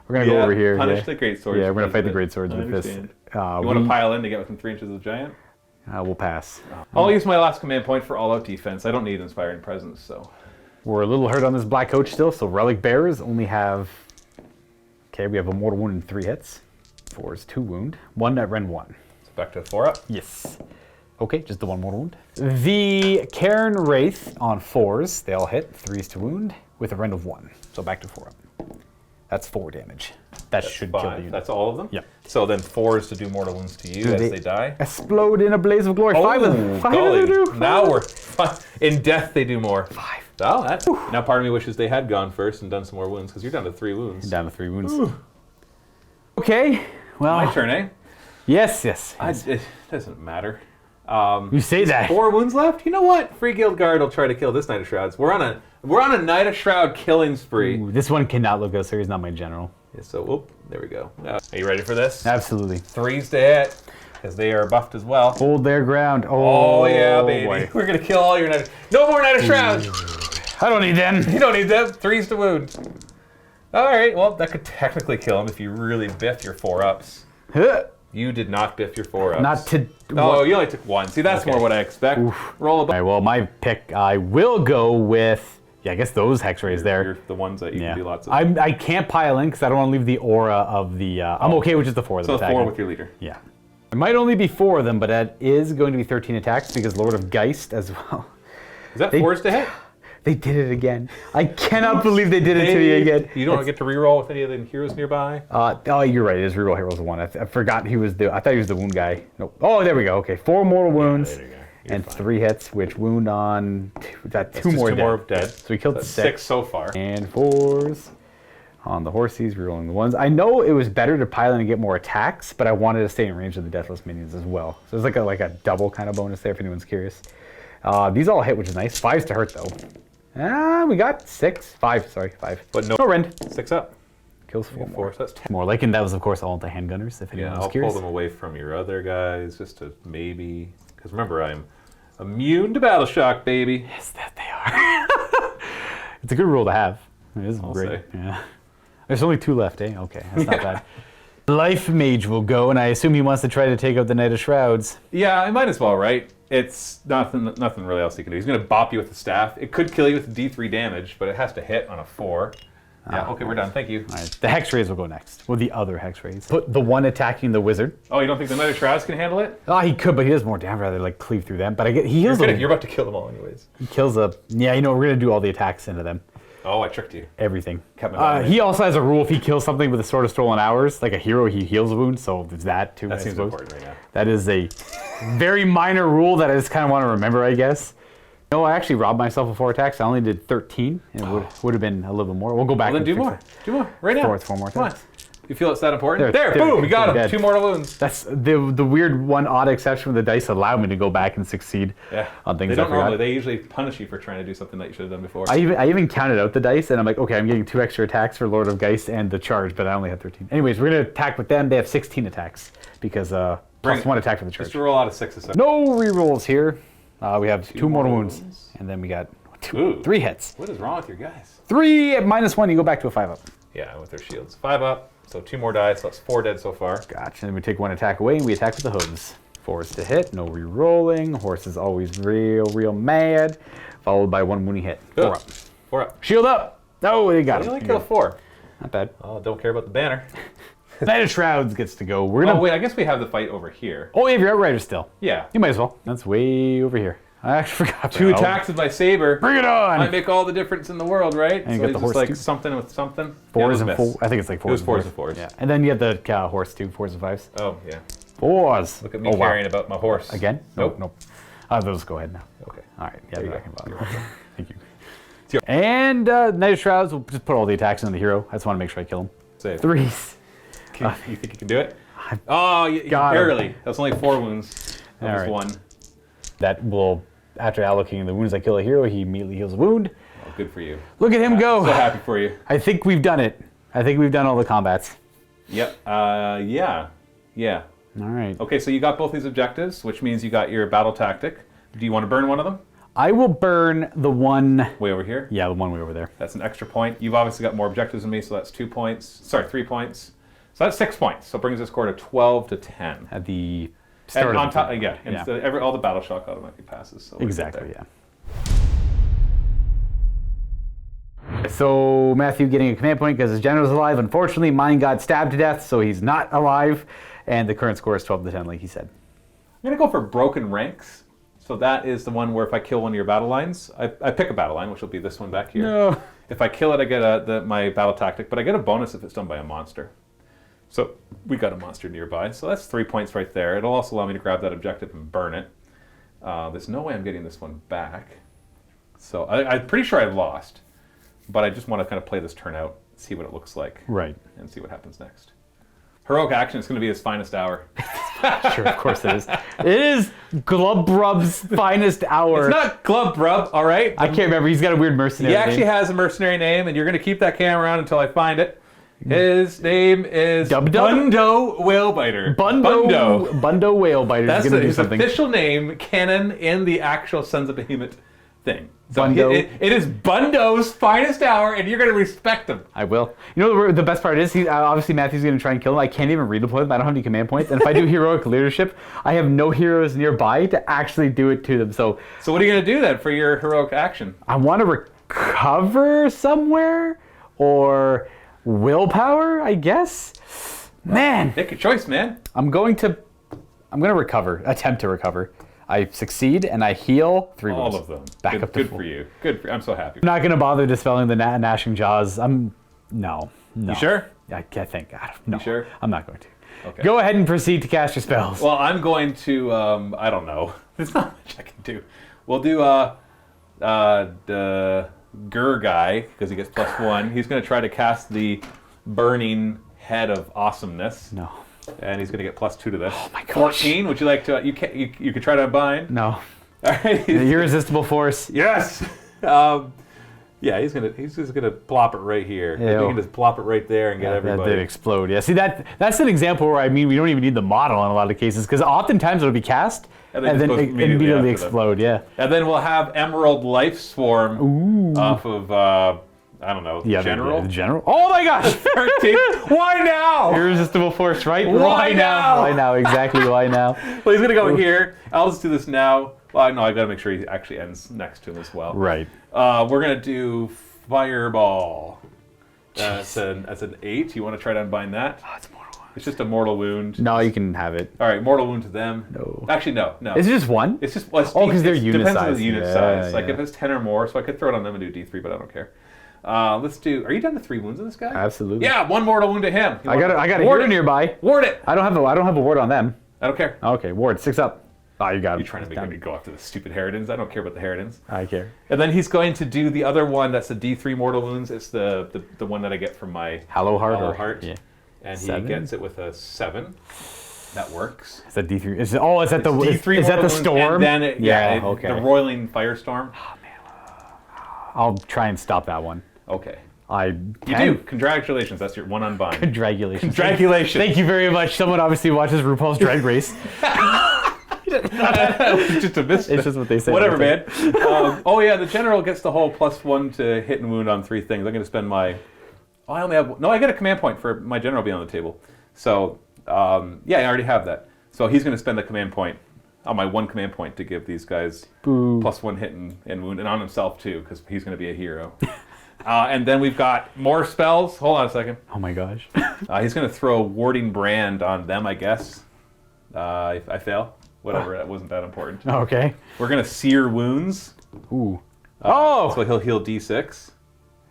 We're going to go over here. Punish the great swords. Yeah, we're going to fight the great swords I with this. understand. You want to pile in to get within 3 inches of the giant? We'll pass. I'll use my last command point for all-out defense. I don't need Inspiring Presence, so. We're a little hurt on this black coach still, so Relic Bearers only have. Okay, we have a mortal wound and 3 hits. 4 is 2 wound. 1 at Ren 1. So back to 4 up. Yes. Okay, just the 1 mortal wound. The Cairn Wraith on 4s, they all hit. 3s to wound with a Ren of 1. So back to 4 up. That's 4 damage. That should kill the unit. That's all of them? Yeah. So then 4s to do mortal wounds to you as they die? Explode in a blaze of glory. 5 of them. 5 golly. of them do. Now we're in death. They do more. 5. Oh, that's now. Part of me wishes they had gone first and done some more wounds because you're down to 3 wounds. Down to 3 wounds. Okay. Well. My turn, eh? Yes. It doesn't matter. You say that. 4 wounds left. You know what? Free Guild Guard will try to kill this Knight of Shrouds. We're on a Knight of Shroud killing spree. Ooh, this one cannot look good, so he's not my general. Yeah, so, whoop, there we go. Are you ready for this? Absolutely. 3s to hit because they are buffed as well. Hold their ground. Oh yeah, baby. Boy. We're gonna kill all your Knight. No more Knight of Shrouds. I don't need them. You don't need them. 3s to wound. All right. Well, that could technically kill him if you really biff your 4-ups. You did not biff your 4-ups. Not to. Oh, you only took 1. See, that's more what I expect. Roll a All right, well, my pick, I will go with. Yeah, I guess those hex rays there. You're the ones that you can do lots of. I can't pile in because I don't want to leave the aura of the. I'm okay with just the 4 of them. So 4 with your leader. Yeah. It might only be 4 of them, but that is going to be 13 attacks because Lord of Geist as well. Is that 4s to hit? They did it again. I cannot believe they did it to me again. You don't get to reroll with any of the heroes nearby? Oh, you're right. It is reroll heroes 1. I forgot he was the. I thought he was the wound guy. Nope. Oh, there we go. Okay, 4 mortal wounds. Yeah, there you go. And 3 hits, which wound on 2 more Two more dead. So we killed That's 6 so far. and 4s on the horsies, rerolling the 1s. I know it was better to pile in and get more attacks, but I wanted to stay in range of the deathless minions as well. So it's like a double kind of bonus there if anyone's curious. These all hit, which is nice. 5s to hurt though. We got 5. But no rend. 6 up. Kills 4 more. So that's 10. More like, and that was of course all into handgunners. If anyone Yeah, was I'll curious. pull them away from your other guys just to maybe. Because remember, I'm immune to battle shock, baby. Yes, that they are. It's a good rule to have. It is great. say. Yeah. There's only 2 left, eh? Okay, that's not bad. Life Mage will go, and I assume he wants to try to take out the Knight of Shrouds. Yeah, I might as well, right? It's nothing really else he can do. He's going to bop you with the staff. It could kill you with D3 damage, but it has to hit on a 4. Yeah, okay, we're done. Thank you. All right, the Hex Rays will go next. Well, the other Hex Rays. Put the one attacking the wizard. Oh, you don't think the Knight of Shrouds can handle it? Oh, he could, but he does more damage rather like cleave through them. But he heals them. You're about to kill them all anyways. He kills a. Yeah, we're gonna do all the attacks into them. Oh, I tricked you. Everything. Kept my mind. He also has a rule: if he kills something with a Sword of Stolen Hours, like a hero, he heals a wound. So there's that too. That I seems suppose. important right now. That is a very minor rule that I just kind of want to remember, I guess. No, I actually robbed myself of 4 attacks. I only did 13, and it would have been a little bit more. We'll go back. Well, then and do fix more. it. Do more. Right now. 4 more Come on. attacks. You feel it's that important? There, They're boom, we got him. dead. 2 mortal wounds. That's the weird one odd exception where the dice allow me to go back and succeed on things They don't I forgot. normally. They usually punish you for trying to do something that you should have done before. I even counted out the dice, and I'm like, okay, I'm getting 2 extra attacks for Lord of Geist and the charge, but I only had 13. Anyways, we're gonna attack with them. They have 16 attacks because plus 1 attack for the charge. Just roll out of 6 or No rerolls here. We have 2 mortal wounds, and then we got 3 hits. What is wrong with your guys? 3 at -1, you go back to a 5 up. Yeah, with their shields. 5 up, so 2 more dice, so that's 4 dead so far. Gotcha. And then we take 1 attack away, and we attack with the hooves. 4s to hit, no re-rolling. Horse is always real mad. Followed by 1 wounding hit. 4 up. 4 up. Shield up! Oh, they got You him. only kill 4. Not bad. Oh, don't care about the banner. Knight of Shrouds gets to go. We're gonna... Oh, wait, I guess we have the fight over here. Oh, you have your Outrider still. Yeah. You might as well. That's way over here. I actually forgot. 2 attacks with my saber. Bring it on! Might make all the difference in the world, right? And you So got it's the just horse like too. something with something. 4s Yeah, and 4. I think it's like 4s. It was 4s and and 4s. Yeah. And then you have the horse too. 4s and 5s. Oh, yeah. 4s. Look at me Oh, wow. caring about my horse. Again? Nope. Nope. Those go ahead now. Okay. All right. Yeah, There you I go. can bother. You're welcome. Thank you. your- And Knight of Shrouds will just put all the attacks on the hero. I just want to make sure I kill him. Save. 3s. You think you can do it? Oh, you got barely. That's only 4 wounds. That was All right. 1. That will, after allocating the wounds I kill a hero, he immediately heals a wound. Oh, good for you. Look at him go. So happy for you. I think we've done it. I think we've done all the combats. Yep. Yeah. Yeah. All right. Okay, so you got both these objectives, which means you got your battle tactic. Do you want to burn one of them? I will burn the one. Way over here? Yeah, the one way over there. That's an extra point. You've obviously got more objectives than me, so that's 2 points. Sorry, 3 points. So that's 6 points. So it brings the score to 12 to 10. At the start And of on the top, turn. yeah, and so all the battle shock automatically passes. So we're good Exactly, there. yeah. So Matthew getting a command point because his general's alive. Unfortunately, mine got stabbed to death, so he's not alive. And the current score is 12 to 10, like he said. I'm going to go for broken ranks. So that is the one where if I kill one of your battle lines, I pick a battle line, which will be this one back here. No. If I kill it, I get my battle tactic, but I get a bonus if it's done by a monster. So we got a monster nearby, so that's 3 points right there. It'll also allow me to grab that objective and burn it. There's no way I'm getting this one back. So I'm pretty sure I lost, but I just want to kind of play this turn out, see what it looks like, Right. and see what happens next. Heroic action is going to be his finest hour. Sure, of course it is. It is Glubbrub's finest hour. It's not Glubbrub, all right? I can't remember. He's got a weird mercenary He actually name. has a mercenary name, and you're going to keep that camera around until I find it. His name is Dub-dub? Bundo Whalebiter. Bundo Whalebiter That's is going to do his something. official name, canon, in the actual Sons of Behemoth thing. So Bundo. it is Bundo's finest hour, and you're going to respect him. I will. You know the best part is, obviously Matthew's going to try and kill him. I can't even redeploy them. I don't have any command points. And if I do heroic leadership, I have no heroes nearby to actually do it to them. So So what are you going to do then for your heroic action? I want to recover somewhere or willpower, I guess. Man, Make a choice, man. I'm going to recover. Attempt to recover. I succeed and I heal 3 All wounds. of them. Back good, up to good full. for you. Good for you. I'm so happy. I'm not going to bother dispelling the gnashing jaws. No. You sure? I think. No. You sure? I'm not going to. Okay. Go ahead and proceed to cast your spells. Well, I'm going to, I don't know. There's not much I can do. We'll do the Gur guy, because he gets +1. He's going to try to cast the Burning Head of Awesomeness. No. And he's going to get +2 to this. Oh my gosh. 14, would you like to, you could try to unbind. No. All right. The irresistible force. Yes! Yeah, he's just gonna plop it right here. Ew. You can just plop it right there and get That everybody. did explode. Yeah, see, that's an example where, we don't even need the model in a lot of cases, because oftentimes it'll be cast, And and then then it goes immediately immediately after them. explode, yeah. And then we'll have Emerald Life Swarm off of, I don't know, Yeah, General. The general. Oh my gosh! 13. Why now? Irresistible force, right? Why now? Why now? Exactly why now? Well, he's going to go here. I'll just do this now. Well, no, I got to make sure he actually ends next to him as well. Right. We're going to do Fireball. That's an 8. You want to try to unbind that? Oh, it's a mortal wound. It's just a mortal wound. No, you can have it. All right, mortal wound to them. No. Actually, no. Is it just one? It's just Oh, 'cause they're it unit depends on size. the unit Yeah, size. Like yeah. if it's 10 or more, so I could throw it on them and do D3, but I don't care. Let's do. Are you down to 3 wounds on this guy? Absolutely. Yeah, 1 mortal wound to him. I got a ward hero it. nearby. Ward it. I don't have a ward on them. I don't care. Okay, ward 6 up. Oh, you got it. You're trying to make me go after the stupid Harridans. I don't care about the Harridans. I care. And then he's going to do the other one. That's the D3 mortal wounds. It's the one that I get from my Hollow Heart. Hollow or- Heart. Yeah. And 7? he gets it with a 7. That works. Is that D3? Is that the D3 is that mortal the wounds, storm? And then okay. the roiling firestorm. I'll try and stop that one. Okay. I You can. do. Congratulations. That's your 1 unbind. Congratulations. Congratulations. Thank you very much. Someone obviously watches RuPaul's Drag Race. It's just a misstep. It's just what they say. Whatever, man. Oh yeah, the general gets the whole +1 to hit and wound on 3 things. I'm going to spend my. Oh, I only have. No, I get a command point for my general being on the table. So yeah, I already have that. So he's going to spend a command point on my 1 command point to give these guys +1 hit and wound, and on himself too, because he's going to be a hero. And then we've got more spells. Hold on a second. Oh my gosh. He's going to throw Warding Brand on them, I guess. If I fail. Whatever, that wasn't that important. Okay. We're going to Sear Wounds. Ooh. Oh! So he'll heal D6.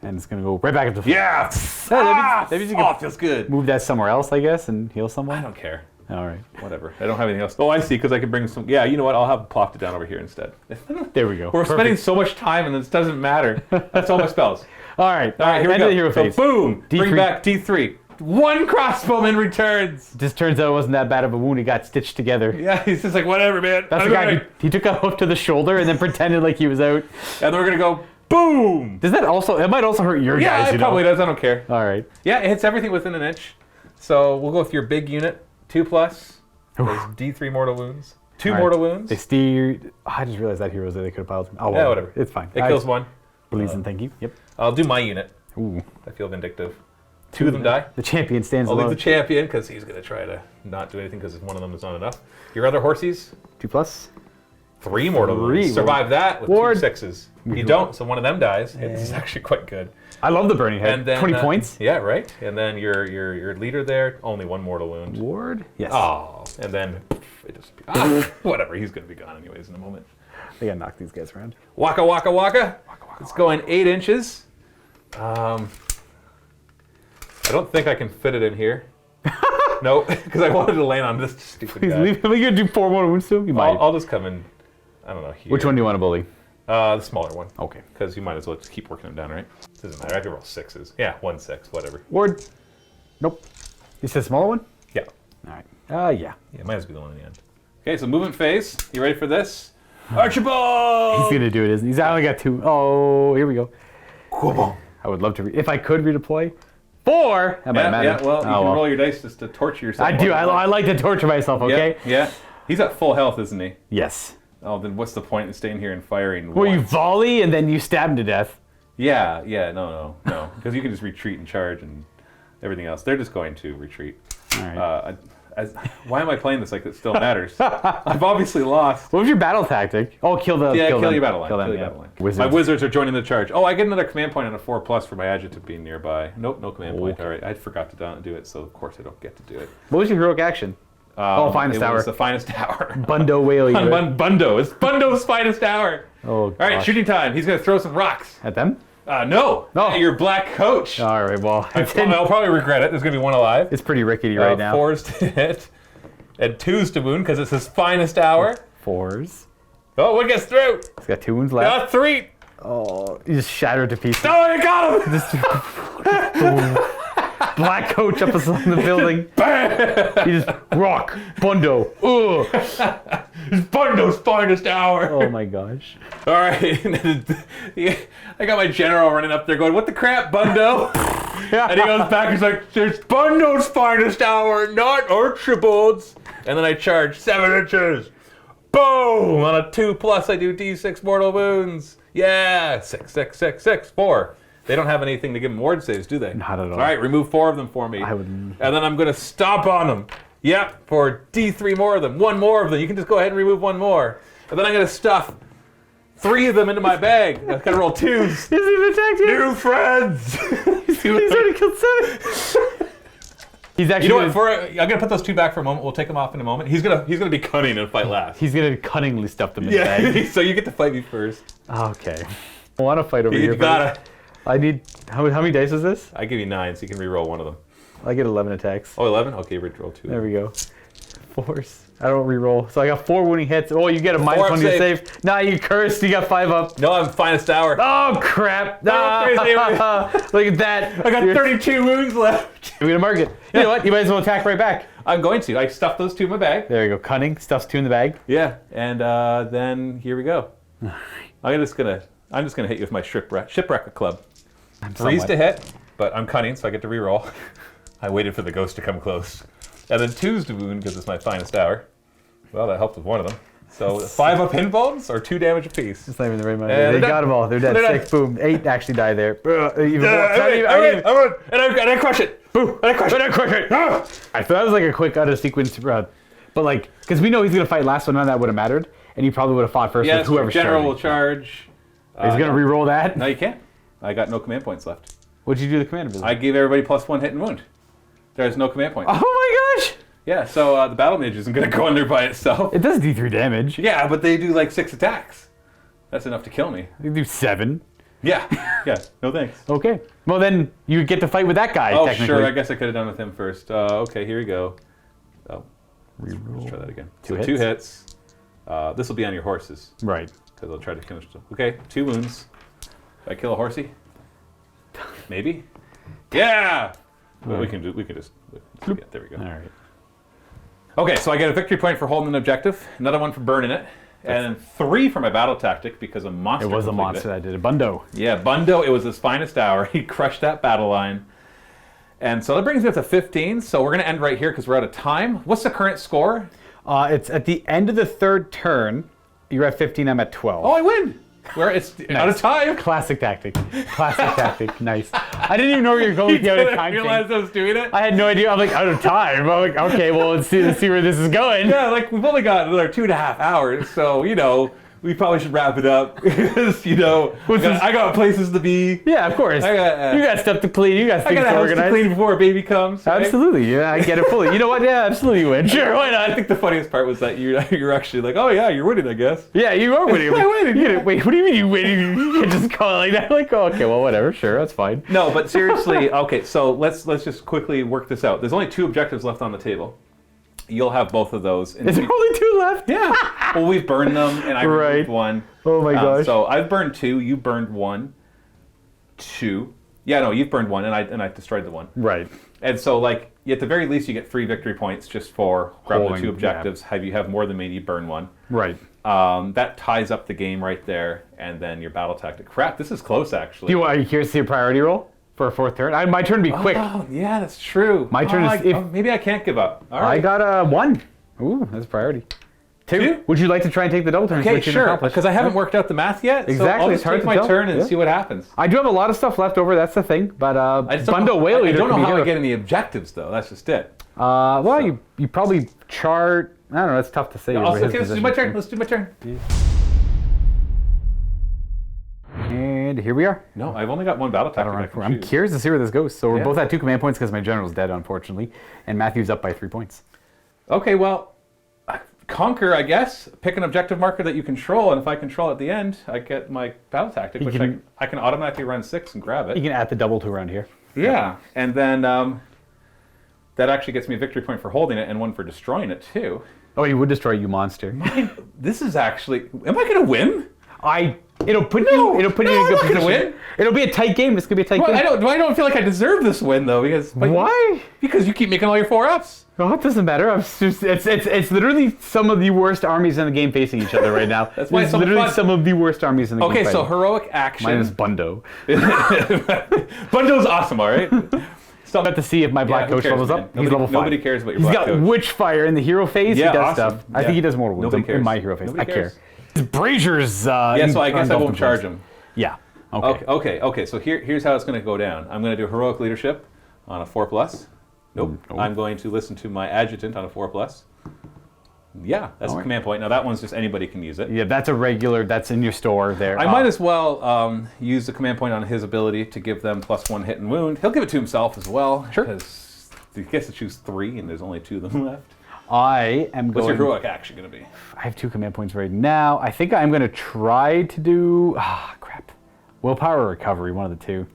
And it's going to go right back up to... Yeah! that means you can it feels good. move that somewhere else, I guess, and heal someone. I don't care. All right. Whatever. I don't have anything else. Oh, I see, because I can bring some... Yeah, you know what? I'll have plopped it down over here instead. There we go. We're spending so much time, and this doesn't matter. That's all my spells. All right. All right, here we End go. of the hero phase. So boom! D3. Bring back D3. 1 crossbowman returns. Just turns out it wasn't that bad of a wound. It got stitched together. Yeah, he's just like, whatever, man. That's the guy. He took a hoof to the shoulder and then pretended like he was out. And then we're going to go, boom! Does that also... It might also hurt your guys, Yeah, it probably does. I don't care. All right. Yeah, it hits everything within an inch. So we'll go with your big unit. 2+. There's D3 mortal wounds. 2 All right. mortal wounds. They steer... I just realized that heroes that they could have piled. Oh, well, Yeah, whatever. It's fine. It kills 1. Please and thank you. Yep. I'll do my unit. Ooh. I feel vindictive. 2 of them die. The champion stands I'll leave alone. the champion because he's going to try to not do anything because one of them is not enough. Your other horsies, 2+. 3 mortal wounds. Three. Survive that with Ward. 2 6s. You don't, so one of them dies. It's actually quite good. I love the burning head. And then 20 points. Yeah, right. And then your leader there, only 1 mortal wound. Ward. Yes. Oh, and then it disappears. Whatever, he's going to be gone anyways in a moment. I gotta knock these guys around. Waka waka waka. It's going 8 inches. I don't think I can fit it in here. No, because I wanted to land on this stupid Please guy. leave him. Are you gonna do 4 more wounds to him? You might. I'll just come in, I don't know, here. Which one do you want to bully? The smaller one. Okay. Because you might as well just keep working him down, right? Doesn't matter, I have to roll 6s. Yeah, 1 6, whatever. Ward. Nope. You said smaller one? Yeah. All right. Yeah. Yeah, might as well be the one in the end. Okay, so movement phase. You ready for this? Archibald! He's gonna do it, isn't he? He's only got 2. Oh, here we go. I would love to, if I could redeploy. 4! That might matter. Yeah, well, you can roll your dice just to torture yourself. I do. I like to torture myself, okay? Yeah. He's at full health, isn't he? Yes. Oh, then what's the point in staying here and firing? Well, you once? volley and then you stab him to death. Yeah, no. Because you can just retreat and charge and everything else. They're just going to retreat. All right. Why am I playing this like it still matters? I've obviously lost. What was your battle tactic? Oh, kill the... Yeah, kill them. your battle line. Kill them, Kill your yeah. battle line. Wizards. My wizards are joining the charge. Oh, I get another command point and a 4+ for my adjutant being nearby. Nope, no command point. Okay. All right, I forgot to do it, so of course I don't get to do it. What was your heroic action? Finest it hour. was the finest hour. Bundo whale. You Bundo. It's Bundo's finest hour. Oh, All right, gosh. shooting time. He's going to throw some rocks. At them? No. No. Your black coach. All right, well. I'll probably regret it. There's going to be 1 alive. It's pretty rickety right now. 4s to hit. And 2s to wound because it's his finest hour. 4s. Oh, what gets through? He's got 2 wounds left. 3. Oh, he just shattered to pieces. Oh, you got him! Black coach up in the building. He just rock. Bundo. Ugh. It's Bundo's finest hour. Oh my gosh. All right. I got my general running up there going, what the crap, Bundo? And he goes back, he's like, there's Bundo's finest hour, not Archibald's. And then I charge 7 inches. Boom! On a 2+, I do D6 mortal wounds. Yeah! 6, 6, 6, 6, 4. They don't have anything to give them ward saves, do they? Not at all. All right, remove 4 of them for me. I would... And then I'm going to stomp on them. Yep, for D3 more of them. 1 more of them. You can just go ahead and remove 1 more. And then I'm going to stuff 3 of them into my bag. I've got to roll 2s. He's even attacked you. New friends! He's already killed 7. He's actually... You know what? I'm going to put those 2 back for a moment. We'll take them off in a moment. He's gonna be cunning and fight last. He's going to cunningly stuff them in the bag. Yeah, so you get to fight me first. Okay. I want to fight over here. You gotta. I need... How many dice is this? I give you 9, so you can re-roll 1 of them. I get 11 attacks. Oh, 11? Okay, re-roll 2. There we go. 4s. I don't re-roll. So I got 4 wounding hits. Oh, you get a minus 1 to your save. Nah, you cursed. You got 5 up. No, I'm finest hour. Oh, crap. crazy. Look at that. I got 32 wounds left. We're going to mark it. You know what? You might as well attack right back. I'm going to. I stuffed those 2 in my bag. There you go. Cunning. Stuffs 2 in the bag. Yeah, and then here we go. I'm just gonna hit you with my shipwreck club. 3s to hit, but I'm cunning, so I get to re-roll. I waited for the ghost to come close. And then 2s to wound because it's my finest hour. Well, that helped with 1 of them. So 5 up in bones or 2 damage apiece. It's not even the right amount. And They they're got done. them all. They're dead. They're 6. Boom. 8 actually die there. Even more. I'm on. And I crush it. Boom. And I crush it. I crush it. I thought that was like a quick out of sequence But like, because we know he's gonna fight last, so none of that would have mattered, and he probably would have fought first Yeah, with whoever's general will charging. charge. He's gonna re-roll that. No, you can't. I got no command points left. What'd you do to the commander business? I gave everybody +1 hit and wound. There's no command points. Oh my gosh! Yeah, so the battle mage isn't going to go under by itself. It does D3 damage. Yeah, but they do like 6 attacks. That's enough to kill me. You do 7. Yeah, yeah. No thanks. Okay. Well then, you get to fight with that guy. Oh, technically. sure. I guess I could have done with him first. Okay, here we go. Oh, let's try that again. Two so 2 hits. This will be on your horses. Right. Because I'll try to finish them. Okay, 2 wounds. If I kill a horsey? Maybe? Yeah! Well, we can just... Yeah, there we go. All right. Okay, so I get a victory point for holding an objective, another one for burning it, and 3 for my battle tactic because a monster It was a completed monster it. that did it. Bundo. Yeah, Bundo, it was his finest hour. He crushed that battle line. And so that brings me up to 15, so we're going to end right here because we're out of time. What's the current score? It's at the end of the 3rd turn. You're at 15, I'm at 12. Oh, I win! It's out of time. Classic tactic. Classic tactic. Nice. I didn't even know where you're going with the out of time realize thing. I was doing it. I had no idea. I'm like, out of time. I'm like, okay, well, let's see where this is going. Yeah, like we've only got another 2.5 hours, so we probably should wrap it up because I got places to be. Yeah, of course. I got, you got stuff to clean. You got I things got a to house organize. to clean before a baby comes. Right? Absolutely. Yeah, I get it fully. You know what? Yeah, absolutely you win. Sure, why not? I think the funniest part was that you're actually like, oh yeah, you're winning, I guess. Yeah, you are winning. I win. Wait, what do you mean you win? You can just call it like that. Like, oh, okay, well, whatever. Sure, that's fine. No, but seriously, okay. So let's just quickly work this out. There's only 2 objectives left on the table. You'll have both of those. Is there only 2 left? Yeah. Well, we've burned them, and I removed 1. Oh my gosh. So I've burned 2. You burned 1. 2. Yeah, no, you've burned 1, and I destroyed the 1. Right. And so, like, at the very least, you get 3 victory points just for grabbing the Holding, 2 objectives. yeah. You have more than me, you burn 1. Right. That ties up the game right there, and then your battle tactic. Crap, this is close, actually. Are you curious to see a priority roll for a 4th turn? My turn to be quick. Oh, yeah, that's true. My turn is maybe I can't give up. All I right. got a 1. Ooh, that's a priority. 2. 2? Would you like to try and take the double turn? Okay, sure, because I haven't worked out the math yet. Exactly, So I'll it's just hard take to my tell. turn and Yeah. see what happens. I do have a lot of stuff left over, that's the thing. But I just don't Bundo Whale I Eater don't know could be how I good. get any objectives, though. That's just it. Well, you probably chart. I don't know. It's tough to say. over his Let's do my position. turn. Let's do my turn. And here we are. No, I've only got 1 battle tactic. I can I'm choose. curious to see where this goes. So we're Yeah. both at 2 command points because my general's dead, unfortunately, and Matthew's up by 3 points. Okay, well, conquer, I guess. Pick an objective marker that you control, and if I control at the end, I get my battle tactic, which I can automatically run 6 and grab it. You can add the double to around here. Yeah, and then that actually gets me a victory point for holding it and 1 for destroying it too. Oh, you would destroy you monster. This is actually. Am I going to win? It'll put you in a good I'm not position. gonna win. It'll be a tight game. This could be a tight Well, game. I don't feel like I deserve this win though because. Why? Because you keep making all your 4-ups. Oh, it doesn't matter. It's literally some of the worst armies in the game facing each other right now. That's why it's so literally fun. some of the worst armies in the game. Okay, so fighting. heroic action. Mine is Bundo. Bundo's awesome, all right. Still got to see if my black who coach cares, levels man? up. He's level 5. Nobody cares about your He's black got coach. Witchfire in the hero phase. Yeah, he does awesome. stuff. I Yeah. think he does mortal wounds Nobody in cares. my hero phase. Nobody I cares. care. Brazier's. Yeah, so I guess I won't charge him. Yeah. Okay. Okay. So here's how it's going to go down. I'm going to do heroic leadership on a 4+. Nope. Nope. I'm going to listen to my adjutant on a 4+. Yeah, that's a Alright. command point. Now that one's just anybody can use it. Yeah, that's a regular. That's in your store there. I might as well use the command point on his ability to give them +1 hit and wound. He'll give it to himself as well. Sure. Because he gets to choose 3, and there's only 2 of them left. I am going. What's your heroic action going to be? I have 2 command points right now. I think I'm going to try to do. Crap. Willpower or recovery, one of the 2.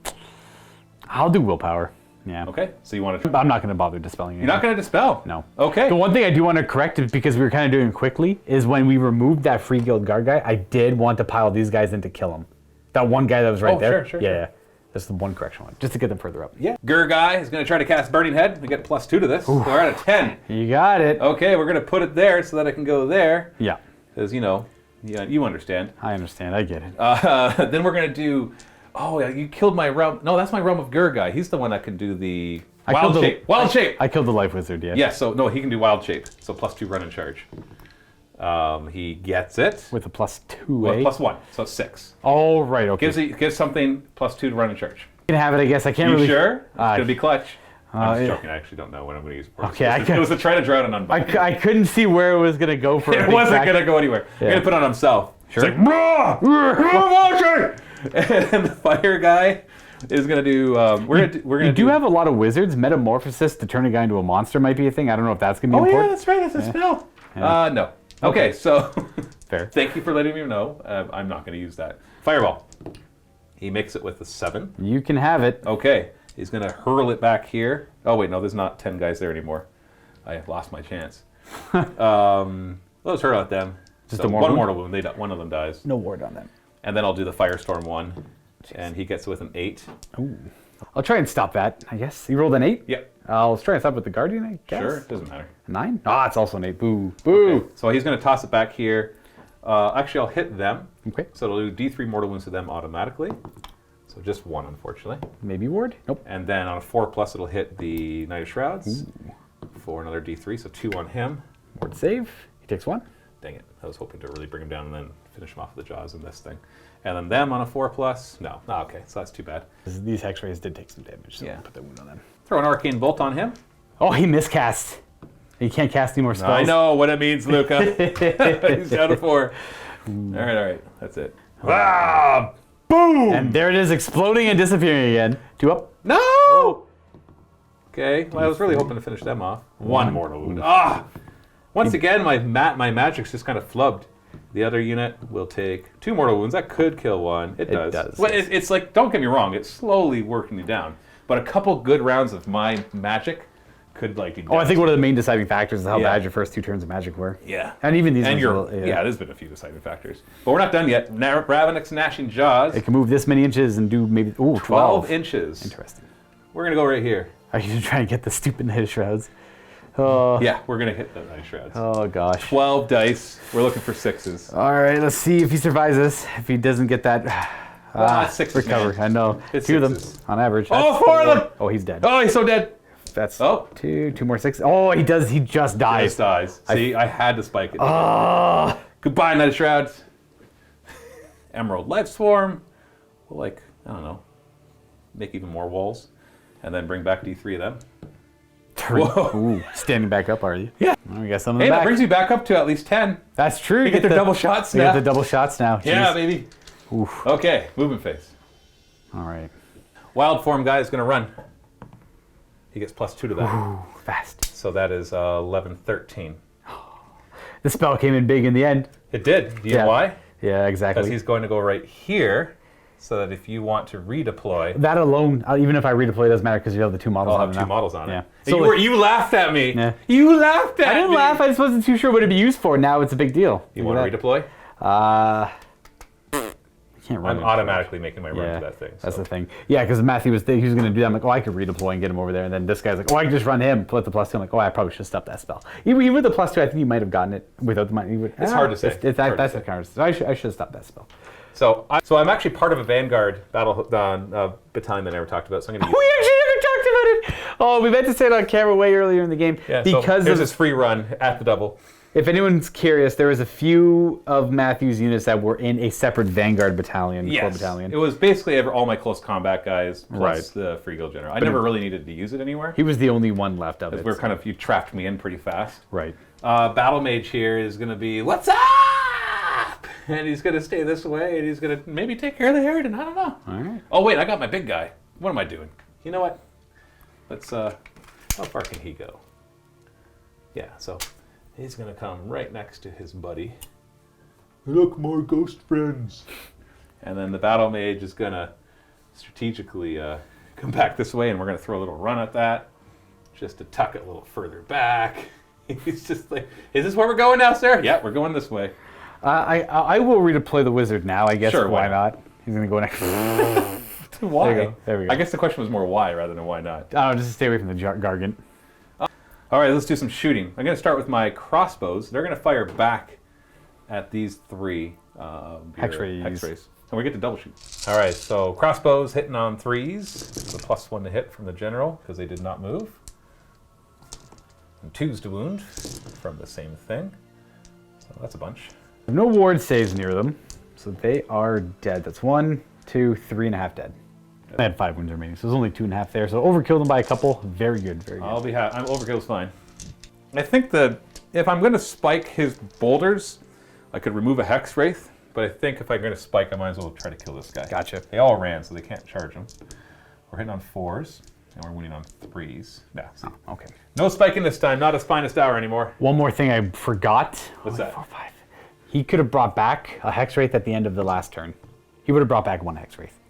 I'll do willpower. Yeah. Okay, so you want to... I'm not going to bother dispelling it. You're not going to dispel? No. Okay. The one thing I do want to correct is because we were kind of doing it quickly is when we removed that free guild guard guy, I did want to pile these guys in to kill him. That one guy that was right there. Sure. Yeah. That's the one correction one, just to get them further up. Yeah. Gurgai is going to try to cast Burning Head. We get +2 to this. So we're at a 10. You got it. Okay, we're going to put it there so that I can go there. Yeah. Because, yeah, you understand. I understand. I get it. Then we're going to do... Oh, yeah, you killed my realm. No, that's my realm of Gurgai. He's the one that can do the wild shape. Wild shape! I killed the life wizard, yeah. Yes, so no, he can do wild shape. So +2 run and charge. He gets it. With a +2, Well, eh? +1, so 6. All right, okay. Gives something +2 to run and charge. You can have it, I guess. I can't You really... sure? It's going to be clutch. I'm just joking. I actually don't know when I'm going to use Portal. Okay, It was to try to draw it on unbind. I couldn't see where it was going to go for It wasn't going to go anywhere. I'm going to put it on himself. Sure. It's like, "Bruh! And then the fire guy is going to do. We're going to do have a lot of wizards. Metamorphosis to turn a guy into a monster might be a thing. I don't know if that's going to be important. Oh yeah, that's right. That's a spell. No. Okay, so Fair. thank you for letting me know. I'm not going to use that. Fireball. He makes it with a 7. You can have it. Okay, he's going to hurl it back here. Oh wait, no, there's not 10 guys there anymore. I have lost my chance. Let's hurl at them. Just So a mortal one wound? mortal wound. One of them dies. No ward on them. And then I'll do the Firestorm one, and he gets with an 8. Ooh. I'll try and stop that, I guess. You rolled an 8? Yep. I'll try and stop with the Guardian, I guess. Sure, it doesn't matter. 9? Ah, it's also an 8. Boo. Boo. Okay, so he's going to toss it back here. Actually, I'll hit them. Okay. So it'll do D3 mortal wounds to them automatically. So just 1, unfortunately. Maybe ward? Nope. And then on a 4+, it'll hit the Knight of Shrouds for another D3, so 2 on him. Ward save. He takes 1. Dang it. I was hoping to really bring him down and then finish him off with the jaws in this thing. And then them on a 4+. No. Oh, okay, so that's too bad. These X-rays did take some damage, so Yeah. I'll put that wound on them. Throw an Arcane Bolt on him. Oh, he miscast. He can't cast any more spells. I know what it means, Luka. He's down to 4. All right. That's it. Ah! Boom! And there it is, exploding and disappearing again. 2 up. No! Okay, well, I was really hoping to finish them off. 1 mortal wound. Ah! Once again, my magic's just kind of flubbed. The other unit will take 2 mortal wounds. That could kill 1. It does. does, Well, yes. it's like, don't get me wrong, it's slowly working me down. But a couple good rounds of my magic could like be Oh, I think one of the main deciding factors is how Yeah. bad your first 2 turns of magic were. Yeah. And even these And ones. yeah, there's been a few deciding factors. But we're not done yet. Ravenous Gnashing Jaws. It can move this many inches and do maybe, ooh, 12 inches. Interesting. We're going to go right here. Are you trying to get the stupid Knight of Shrouds? Oh, Yeah, we're going to hit the Knight of Shrouds. oh gosh. 12 dice. We're looking for 6s. All right, let's see if he survives this. If he doesn't get that, it's 6s, recover. man. I know. It's 2 of them 6s. on average. Oh, That's 4 of them! Oh, he's dead. Oh, he's so dead. That's Oh. 2 more 6. Oh, he does. He just dies. Dice dies. See, I had to spike it. Oh, Goodbye, Knight of Shrouds. Emerald Life Swarm. We'll, like, I don't know, make even more walls. And then bring back D3 of them. Whoa. Ooh, standing back up, are you? Yeah. Oh, we got some in Hey, the that back. brings me back up to at least 10. That's true. You get the double shots You now. get the double shots now. Yeah, Jeez. baby. Oof. Okay, movement phase. All right. Wild form guy is going to run. He gets +2 to that. Ooh, fast. So that is 11, 13. The spell came in big in the end. It did. Do you know why? Yeah, Because exactly. he's going to go right here, so that if you want to redeploy, That alone, even if I redeploy, it doesn't matter because you have the 2 models I'll on have it 2 now. models on Yeah. it. So You laughed at me. Yeah. You laughed at me. I didn't laugh. I just wasn't too sure what it'd be used for. Now it's a big deal. You want to redeploy? I can't run I'm it. automatically making my run Yeah, to that thing. that's so. the thing. Yeah, because Matthew was he was going to do that. I'm like, oh, I could redeploy and get him over there. And then this guy's like, oh, I can just run him, put the +2. I'm like, oh, I probably should stop that spell. Even with the +2, I think you might have gotten it without the money. It's hard to say. That's the counter. So I should have stopped that spell. So I'm actually part of a Vanguard battle battalion that I never talked about. So I'm going to use. We actually never talked about it. Oh, we meant to say it on camera way earlier in the game Yeah, so because there's of, this free run at the double. if anyone's curious, there was a few of Matthew's units that were in a separate Vanguard battalion, core Yes. battalion. It was basically all my close combat guys plus Right. the Free Guild General. I never really needed to use it anywhere. He was the only one left of it. We're kind of, you trapped me in pretty fast. right. Battle Mage here is going to be, what's up? And he's going to stay this way, and he's going to maybe take care of the Harridan. I don't know. All right. Oh, wait, I got my big guy. What am I doing? You know what? Let's, how far can he go? Yeah, so he's going to come right next to his buddy. Look, more ghost friends. And then the Battle Mage is going to strategically come back this way, and we're going to throw a little run at that, just to tuck it a little further back. He's just like, is this where we're going now, sir? Yeah, we're going this way. I will redeploy the wizard now, I guess. Sure, why why not? He's going to go next. Why? There you go. There we go. I guess the question was more why rather than why not. I don't know, just to stay away from the Gargant. All right, let's do some shooting. I'm going to start with my crossbows. They're going to fire back at these 3 Hex rays. And we get to double shoot. All right, so crossbows hitting on 3s. It's a +1 to hit from the general because they did not move. And 2s to wound from the same thing. So that's a bunch. No ward saves near them, so they are dead. That's 1, 2, 3.5 dead. I had 5 wounds remaining, so there's only 2.5 there. So overkill them by a couple. Very good, very good. I'll be happy. Overkill's fine. I think that if I'm going to spike his boulders, I could remove a Hex Wraith. But I think if I'm going to spike, I might as well try to kill this guy. Gotcha. They all ran, so they can't charge him. We're hitting on 4s, and we're winning on 3s. No, see. Oh, okay. No spiking this time. Not his finest hour anymore. One more thing I forgot. What's that? 4, 5. He could have brought back a Hex Wraith at the end of the last turn. He would have brought back 1 Hex Wraith.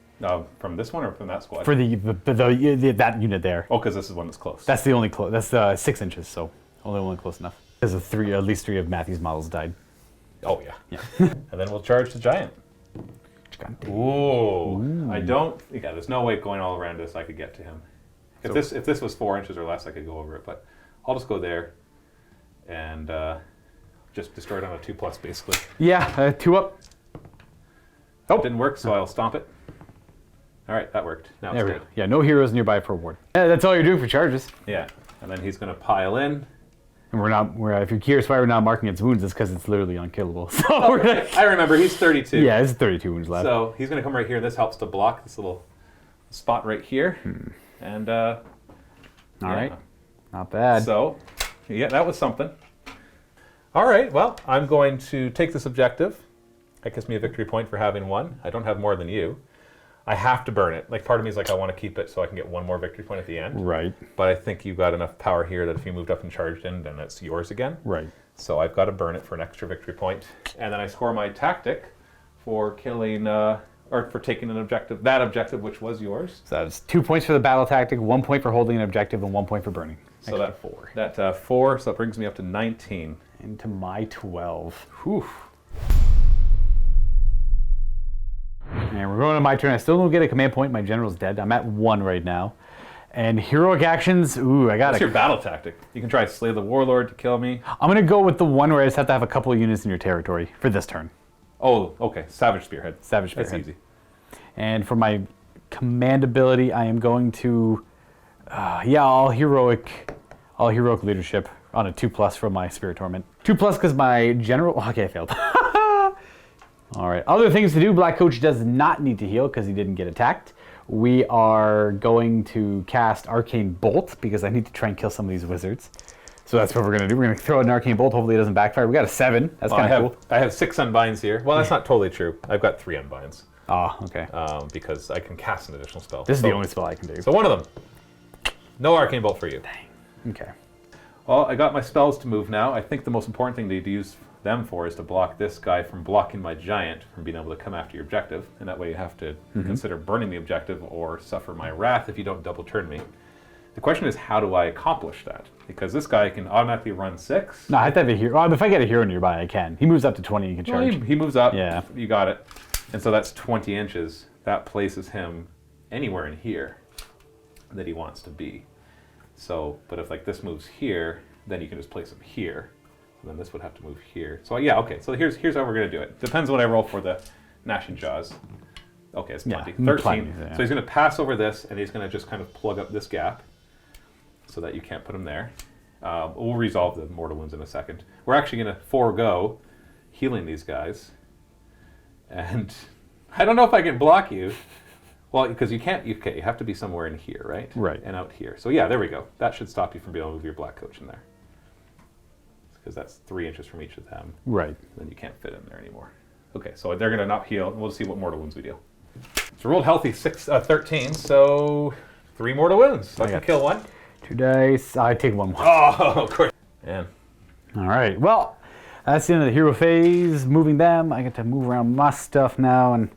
From this one or from that squad? For that unit there. Oh, because this is one that's close. That's the only close. That's 6 inches, so only close enough. Because at least 3 of Matthew's models died. Oh, yeah. And then we'll charge the giant. Ooh. I don't. Yeah, there's no way going all around this I could get to him. If this was 4 inches or less, I could go over it. But I'll just go there and just destroy it on a 2+, basically. Yeah, 2 up. Oh, it didn't work, so I'll stomp it. All right, that worked. Now it's dead. Yeah, no heroes nearby for ward. Yeah, that's all you're doing for charges. Yeah, and then he's going to pile in. And if you're curious why we're not marking its wounds, it's because it's literally unkillable. So I remember, he's 32. Yeah, it's 32 wounds left. So he's going to come right here. This helps to block this little spot right here. And all right, not bad. So, yeah, that was something. All right, well, I'm going to take this objective. That gives me a victory point for having 1. I don't have more than you. I have to burn it. Like, part of me is like, I want to keep it so I can get 1 more victory point at the end. Right. But I think you've got enough power here that if you moved up and charged in, then it's yours again. Right. So I've got to burn it for an extra victory point. And then I score my tactic for killing, or for taking an objective, that objective which was yours. So that's 2 points for the battle tactic, 1 point for holding an objective, and 1 point for burning. So that 4. That 4, so that brings me up to 19. Into my 12. Whew. And we're going to my turn. I still don't get a command point. My general's dead. I'm at 1 right now. And heroic actions, ooh, I got it. What's your battle tactic? You can try to slay the warlord to kill me. I'm going to go with the one where I just have to have a couple of units in your territory for this turn. Oh, okay. Savage Spearhead. Savage Spearhead. That's easy. And for my command ability, I am going to, I'll heroic leadership on a 2+ for my Spirit Torment. 2+ because my general, okay, I failed. All right, other things to do. Black Coach does not need to heal because he didn't get attacked. We are going to cast Arcane Bolt because I need to try and kill some of these wizards. So that's what we're going to do. We're going to throw an Arcane Bolt. Hopefully it doesn't backfire. We got a 7. That's kind of cool. I have 6 unbinds here. Well, that's not totally true. I've got 3 unbinds. Oh, okay. Because I can cast an additional spell. This is the only spell I can do. So one of them. No Arcane Bolt for you. Dang. Okay. Well, I got my spells to move now. I think the most important thing to use them for is to block this guy from blocking my giant from being able to come after your objective. And that way you have to consider burning the objective or suffer my wrath if you don't double turn me. The question is, how do I accomplish that? Because this guy can automatically run 6. No, I have to have a hero. If I get a hero nearby, I can. He moves up to 20, you can charge. Well, he moves up. Yeah. You got it. And so that's 20 inches. That places him anywhere in here that he wants to be. So, but if like this moves here, then you can just place him here. So then this would have to move here. So yeah, okay. So here's how we're gonna do it. Depends on what I roll for the gnashing jaws. Okay, it's 20. 13. Yeah. So he's gonna pass over this, and he's gonna just kind of plug up this gap, so that you can't put him there. We'll resolve the mortal wounds in a second. We're actually gonna forego healing these guys, and I don't know if I can block you. Well, because you can't. You have to be somewhere in here, right? Right. And out here. So yeah, there we go. That should stop you from being able to move your black coach in there. Because that's 3 inches from each of them. Right. Then you can't fit in there anymore. Okay, so they're going to not heal. We'll see what mortal wounds we do. So rolled healthy 13, so 3 mortal wounds. So I can kill 1. 2 dice. I take 1 more. Oh, of course. Man. All right. Well, that's the end of the hero phase. Moving them. I get to move around my stuff now, and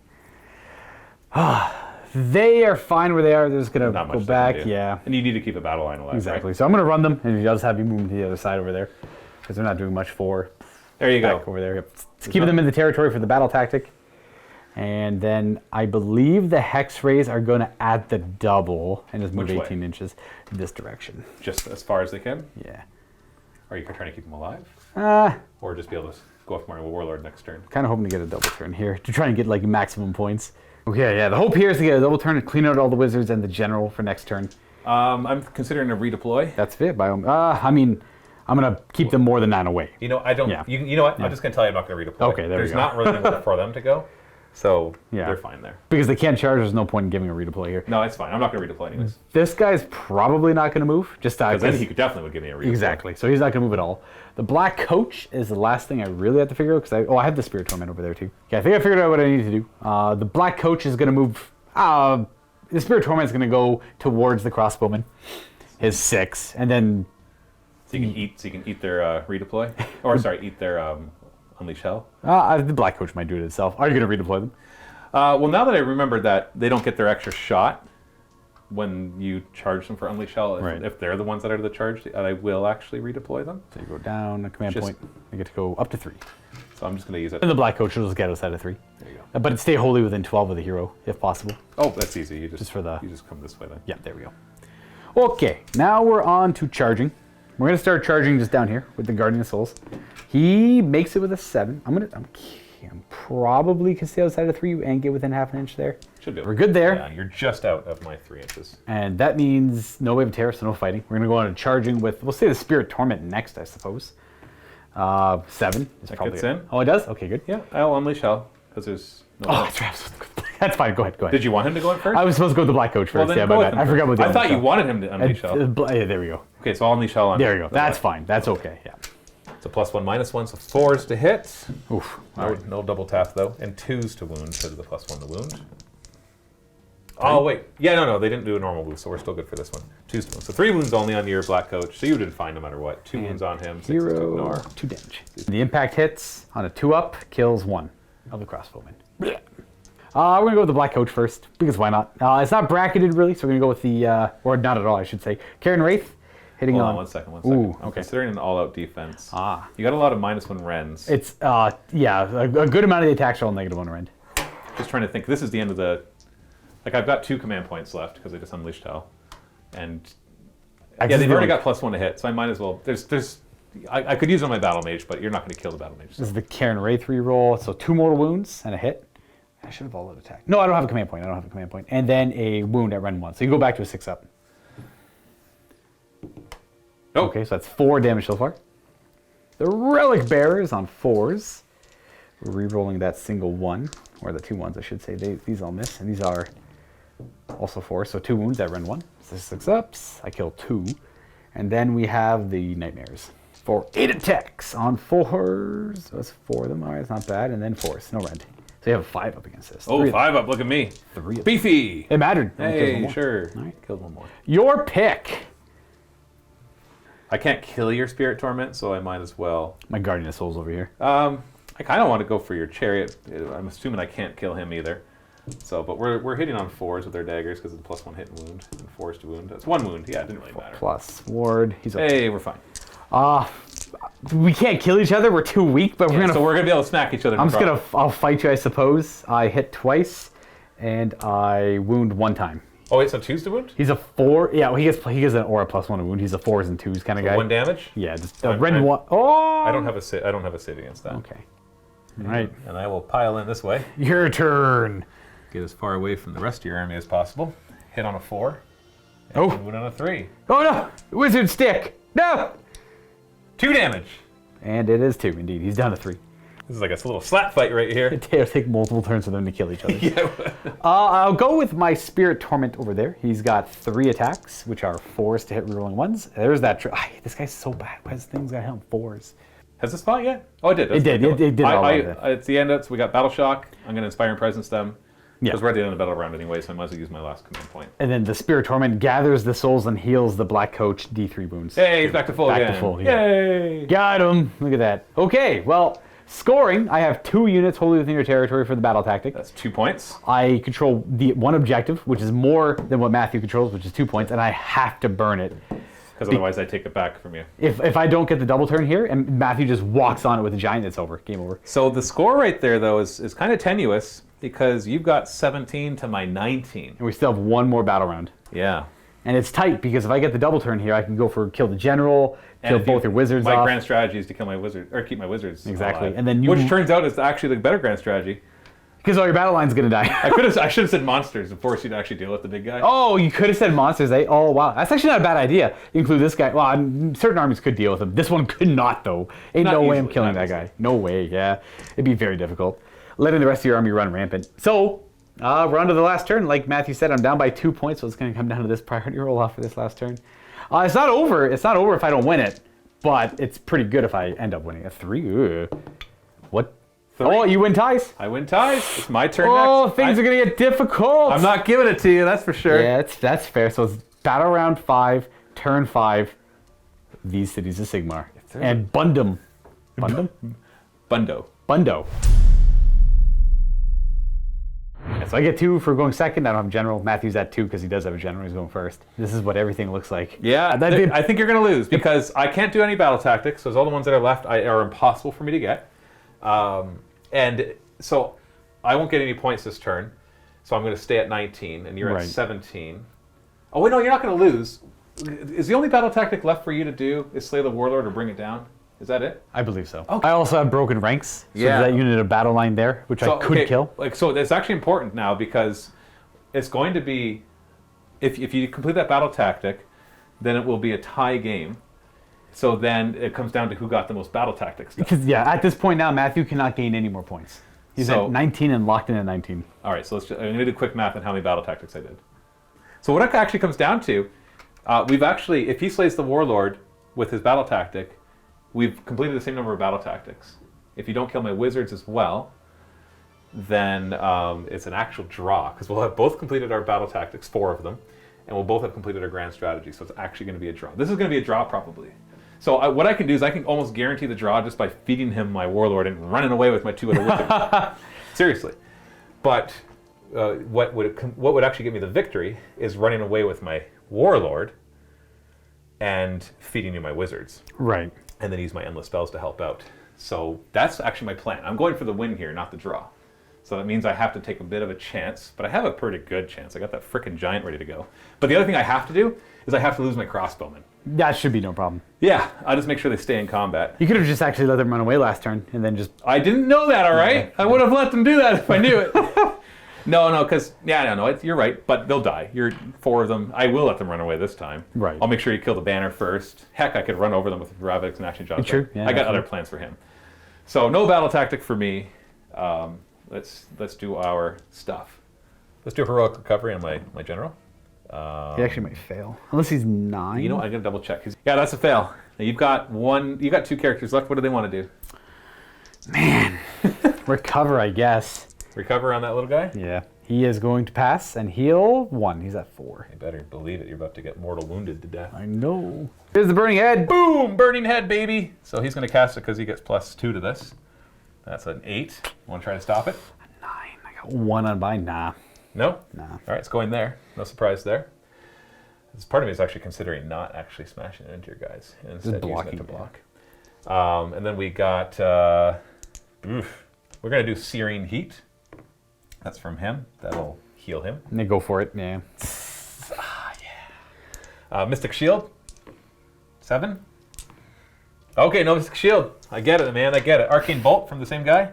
they are fine where they are. They're just going to go back. Yeah. And you need to keep a battle line alive. Exactly. Right? So I'm going to run them, and I'll just have you move to the other side over there because they're not doing much for. There you go. Over there. It's keeping them in the territory for the battle tactic. And then I believe the Hex Rays are going to add the double and just move 18 inches this direction. Just as far as they can? Yeah. Are you trying to keep them alive? Or just be able to go after my Warlord next turn? Kind of hoping to get a double turn here to try and get like maximum points. Okay, yeah, the hope here is to get a double turn and clean out all the wizards and the general for next turn. I'm considering a redeploy. That's it. I mean, I'm going to keep them more than 9 away. You know, I don't. Yeah. You know what? I'm just going to tell you I'm not going to redeploy. Okay, there we go. There's not really anywhere for them to go. So Yeah. they're fine there. Because they can't charge, there's no point in giving a redeploy here. No, it's fine. I'm not going to redeploy anyways. This guy's probably not going to move. Just Because then he could definitely would give me a redeploy. Exactly. So he's not going to move at all. The Black Coach is the last thing I really have to figure out. Because I have the Spirit Torment over there too. Okay, I think I figured out what I need to do. The Black Coach is going to move. The Spirit Torment is going to go towards the Crossbowman. His 6. And then... So you can eat their redeploy? Or, sorry, eat their Unleash Hell? the Black Coach might do it itself. Are you going to redeploy them? Well, now that I remember that they don't get their extra shot when you charge them for Unleash Hell, if they're the ones that are the charge, I will actually redeploy them. So you go down a command point. You get to go up to 3. So I'm just going to use it. And the Black Coach will just get us out of 3. There you go. But stay wholly within 12 of the hero, if possible. Oh, that's easy. You just for the... You just come this way then. Yeah, there we go. Okay, now we're on to charging. We're going to start charging just down here with the Guardian of Souls. He makes it with a 7. I'm probably can stay outside of 3 and get within half an inch there. Should be. We're good there. Yeah, you're just out of my 3 inches. And that means no wave of terror, so no fighting. We're going to go on to charging with, we'll say the Spirit Torment next, I suppose. 7 is That probably gets it. in. Oh, it does? Okay, good. Yeah, I'll Unleash Hell because there's no. Oh, that's right. That's fine. Go ahead. Did you want him to go in first? I was supposed to go with the Black Coach first. then Yeah, go my with bad. him I forgot about the I thought you Unleash wanted him to Unleash Hell. Yeah, there we go. Okay, so I'll Unleash Hell on. There you go. That's fine. That's okay. Yeah. So +1, -1, so 4s to hit. Oof. No double tap though, and 2s to wound because of the +1 to wound. Oh wait, yeah, no, they didn't do a normal wound, so we're still good for this one. 2s to wound, so 3 wounds only on your Black Coach, so you did fine no matter what. 2 wounds on him, 6 to Hero, ignore. 2 damage. The impact hits on a 2-up, kills 1 of the crossbowmen. We're gonna go with the Black Coach first because why not? It's not bracketed really, so we're gonna go with the or not at all, I should say. Karen Wraith. Hitting Hold on. on one second. Ooh, I'm okay. considering an all-out defense. Ah. You got a lot of -1 rends. It's, yeah, a good amount of the attacks are all -1 rend. Just trying to think. This is the end of the... Like, I've got 2 command points left because I just Unleashed Hell. And... Yeah, they've already got +1 to hit, so I might as well... I could use it on my Battle Mage, but you're not going to kill the Battle Mage. So. This is the Karen Wraith reroll, so 2 mortal wounds and a hit. I should have all-out attack. No, I don't have a command point. And then a wound at rend 1, so you go back to a 6-up. Oh. Okay, so that's 4 damage so far. The Relic Bearers on 4s. We're re-rolling that single 1, or the 2 ones, I should say. These all miss, and these are also 4, so 2 wounds at rend 1. So 6-ups, I kill 2. And then we have the Nightmares for 8 attacks on 4s. So that's 4 of them. All right, it's not bad. And then 4s, no rend. So you have a 5-up against this. Oh, 5-up, look at me. 3 of them. Beefy. It mattered. Hey, sure. All right. Killed 1 more. Your pick. I can't kill your Spirit Torment, so I might as well. My Guardian of Souls over here. I kind of want to go for your Chariot. I'm assuming I can't kill him either. So, but we're hitting on 4s with their daggers because of the +1 hit and wound, and 4s to wound. That's 1 wound. Yeah, it didn't really matter. Plus ward. He's okay. Hey, we're fine. We can't kill each other. We're too weak, but So we're gonna be able to smack each other. I'll fight you, I suppose. I hit twice, and I wound 1 time. Oh wait, so 2s to wound? He's a 4. Yeah, well, he gets an aura +1 to wound. He's a 4s and 2s kind of guy. 1 damage? Yeah, just I'm- rend I'm- 1. Oh! I don't have a save against that. Okay. All right. And I will pile in this way. Your turn. Get as far away from the rest of your army as possible. Hit on a 4. Oh. And wound on a 3. Oh no! Wizard stick. No. 2 damage. And it is 2 indeed. He's down to 3. This is like a little slap fight right here. It'll take multiple turns for them to kill each other. Yeah. I'll go with my Spirit Torment over there. He's got 3 attacks, which are 4s to hit rerolling 1s. There's that. This guy's so bad. Why does things got him 4s? Has this fought yet? Oh, it did. It did. It did all of it. It's the end. So we got Battle Shock. I'm going to Inspire and Presence them. Yeah. Because we're at the end of the battle round anyway, so I might as well use my last command point. And then the Spirit Torment gathers the souls and heals the Black Coach D3 wounds. Hey, he's back to full Back again. to full, yeah. Yay! Got him. Look at that. Okay, well, scoring. I have 2 units wholly within your territory for the battle tactic. That's 2 points. I control the 1 objective, which is more than what Matthew controls, which is 2 points, and I have to burn it. Because otherwise I take it back from you. If I don't get the double turn here, and Matthew just walks on it with a giant, it's over. Game over. So the score right there, though, is kind of tenuous because you've got 17 to my 19. And we still have 1 more battle round. Yeah. And it's tight because if I get the double turn here, I can go for kill the general, kill both your wizards my off. grand strategy is to kill my wizard or keep my wizards Exactly. alive. And then which turns out is actually the better grand strategy. Because all your battle line's gonna die. I should have said monsters and forced you to actually deal with the big guy. Oh, you could have said monsters, eh? Oh, wow. That's actually not a bad idea. You include this guy. Well, certain armies could deal with him. This one could not, though. Ain't Not no way I'm easily, killing not that easily. guy. No way, yeah. It'd be very difficult. letting the rest of your army run rampant. So, we're on to the last turn. Like Matthew said, I'm down by 2 points, so it's going to come down to this priority roll off for this last turn. It's not over. It's not over if I don't win it, but it's pretty good if I end up winning. A 3. Ooh. What? 3. Oh, you win ties? I win ties. It's my turn next. Oh, things are going to get difficult. I'm not giving it to you, that's for sure. Yeah, that's fair. So it's battle round 5, turn 5, these cities of Sigmar. And Bundum. Bundum? Bundo. Yeah, so I get 2 for going second. I don't have general. Matthew's at 2 because he does have a general. He's going first. This is what everything looks like. Yeah, I think you're going to lose because I can't do any battle tactics. So all the ones that are left are impossible for me to get. And so I won't get any points this turn. So I'm going to stay at 19 and you're at 17. Oh, wait, no, you're not going to lose. Is the only battle tactic left for you to do is slay the warlord or bring it down? Is that it? I believe so. Okay. I also have broken ranks. So that unit of battle line there, which I could kill. So that's actually important now because it's going to be, if you complete that battle tactic, then it will be a tie game. So then it comes down to who got the most battle tactics done. Because, at this point now, Matthew cannot gain any more points. He's at 19 and locked in at 19. All right, so I'm going to do quick math on how many battle tactics I did. So what it actually comes down to, if he slays the warlord with his battle tactic, we've completed the same number of battle tactics. If you don't kill my wizards as well, then it's an actual draw, because we'll have both completed our battle tactics, 4 of them, and we'll both have completed our grand strategy, so it's actually going to be a draw. This is going to be a draw, probably. So what I can do is I can almost guarantee the draw just by feeding him my warlord and running away with my 2 other wizards. Seriously. But what would actually give me the victory is running away with my warlord and feeding you my wizards. Right. And then use my endless spells to help out. So that's actually my plan. I'm going for the win here, not the draw. So that means I have to take a bit of a chance, but I have a pretty good chance. I got that frickin' giant ready to go. But the other thing I have to do is I have to lose my crossbowmen. That should be no problem. Yeah, I'll just make sure they stay in combat. You could have just actually let them run away last turn and then just... I didn't know that, all right? I would have let them do that if I knew it. No, because, you're right, but they'll die. You're 4 of them. I will let them run away this time. Right. I'll make sure you kill the banner first. Heck, I could run over them with Ravix and Action Jaws. True. Yeah, I got other plans for him. So no battle tactic for me. Let's do our stuff. Let's do a heroic recovery on my general. He actually might fail. Unless he's 9. You know what? I'm going to double check. Yeah, that's a fail. Now you've got 2 characters left. What do they want to do? Man. Recover, I guess. Recover on that little guy? Yeah. He is going to pass and heal 1. He's at 4. You better believe it. You're about to get mortal wounded to death. I know. Here's the burning head. Boom! Burning head, baby! So he's going to cast it because he gets +2 to this. That's an 8. Want to try to stop it? A 9. I got 1 on bind. Nah. No? Nah. All right, it's going there. No surprise there. This part of me is actually considering not actually smashing it into your guys. And instead using it to block. And then we got... we're going to do Searing Heat. That's from him. That'll heal him. And they go for it, yeah. Mystic Shield. 7. Okay, no Mystic Shield. I get it, man. I get it. Arcane Bolt from the same guy.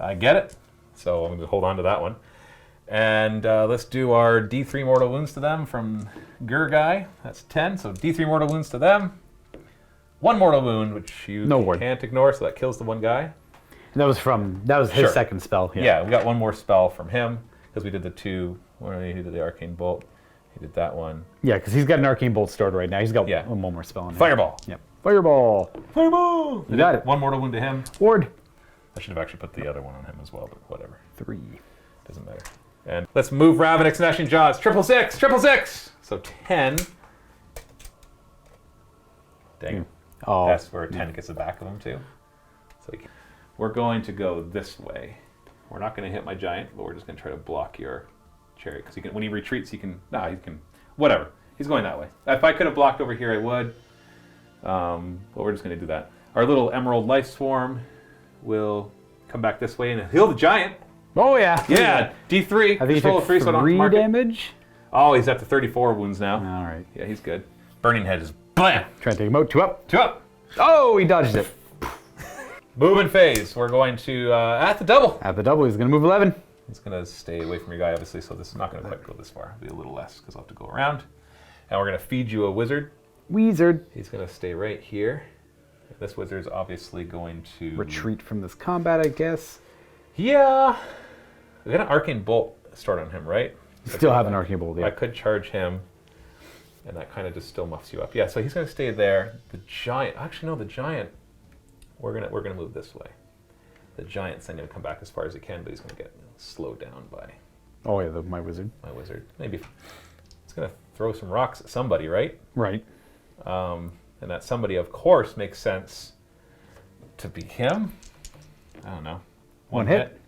I get it. So I'm going to hold on to that one. And let's do our D3 mortal wounds to them from Gur guy. That's 10. So D3 mortal wounds to them. 1 mortal wound, which you can't ignore, so that kills the 1 guy. That was his second spell. Yeah, we got 1 more spell from him because we did the 2. He did the Arcane Bolt. He did that one. Yeah, because he's got an Arcane Bolt stored right now. He's got 1 more spell on him. Fireball. Yep. Fireball. Fireball. You got it. 1 mortal wound to him. Ward. I should have actually put the other one on him as well, but whatever. 3. Doesn't matter. And let's move Ravenix and Gnashing Jaws. 666. So 10. Dang. Oh. That's where 10 gets the back of him too. So we're going to go this way. We're not going to hit my giant, but we're just going to try to block your chariot because when he retreats, he can. Whatever. He's going that way. If I could have blocked over here, I would. But we're just going to do that. Our little Emerald Life Swarm will come back this way and heal the giant. Oh yeah. Yeah. D3. I think he took 3 damage. Oh, he's at the 34 wounds now. All right. Yeah, he's good. Burning Head is blam. Try to take him out. 2 up. 2 up. Oh, he dodged it. Movement phase. We're going to at the double. At the double, he's going to move 11. He's going to stay away from your guy, obviously, so this is not going to quite go this far. It'll be a little less because I'll have to go around. And we're going to feed you a wizard. Wizard. He's going to stay right here. This wizard's obviously going to... retreat from this combat, I guess. Yeah. I got an Arcane Bolt stored on him, right? Still have an Archibald, yeah. I could charge him, and that kind of just still muffs you up. Yeah, so he's going to stay there. The giant, actually no, the giant, we're gonna move this way. The giant's then going to come back as far as he can, but he's going to get slowed down by Oh yeah, my wizard. my wizard. Maybe it's going to throw some rocks at somebody, right? Right. And that somebody, of course, makes sense to be him. I don't know. One hit.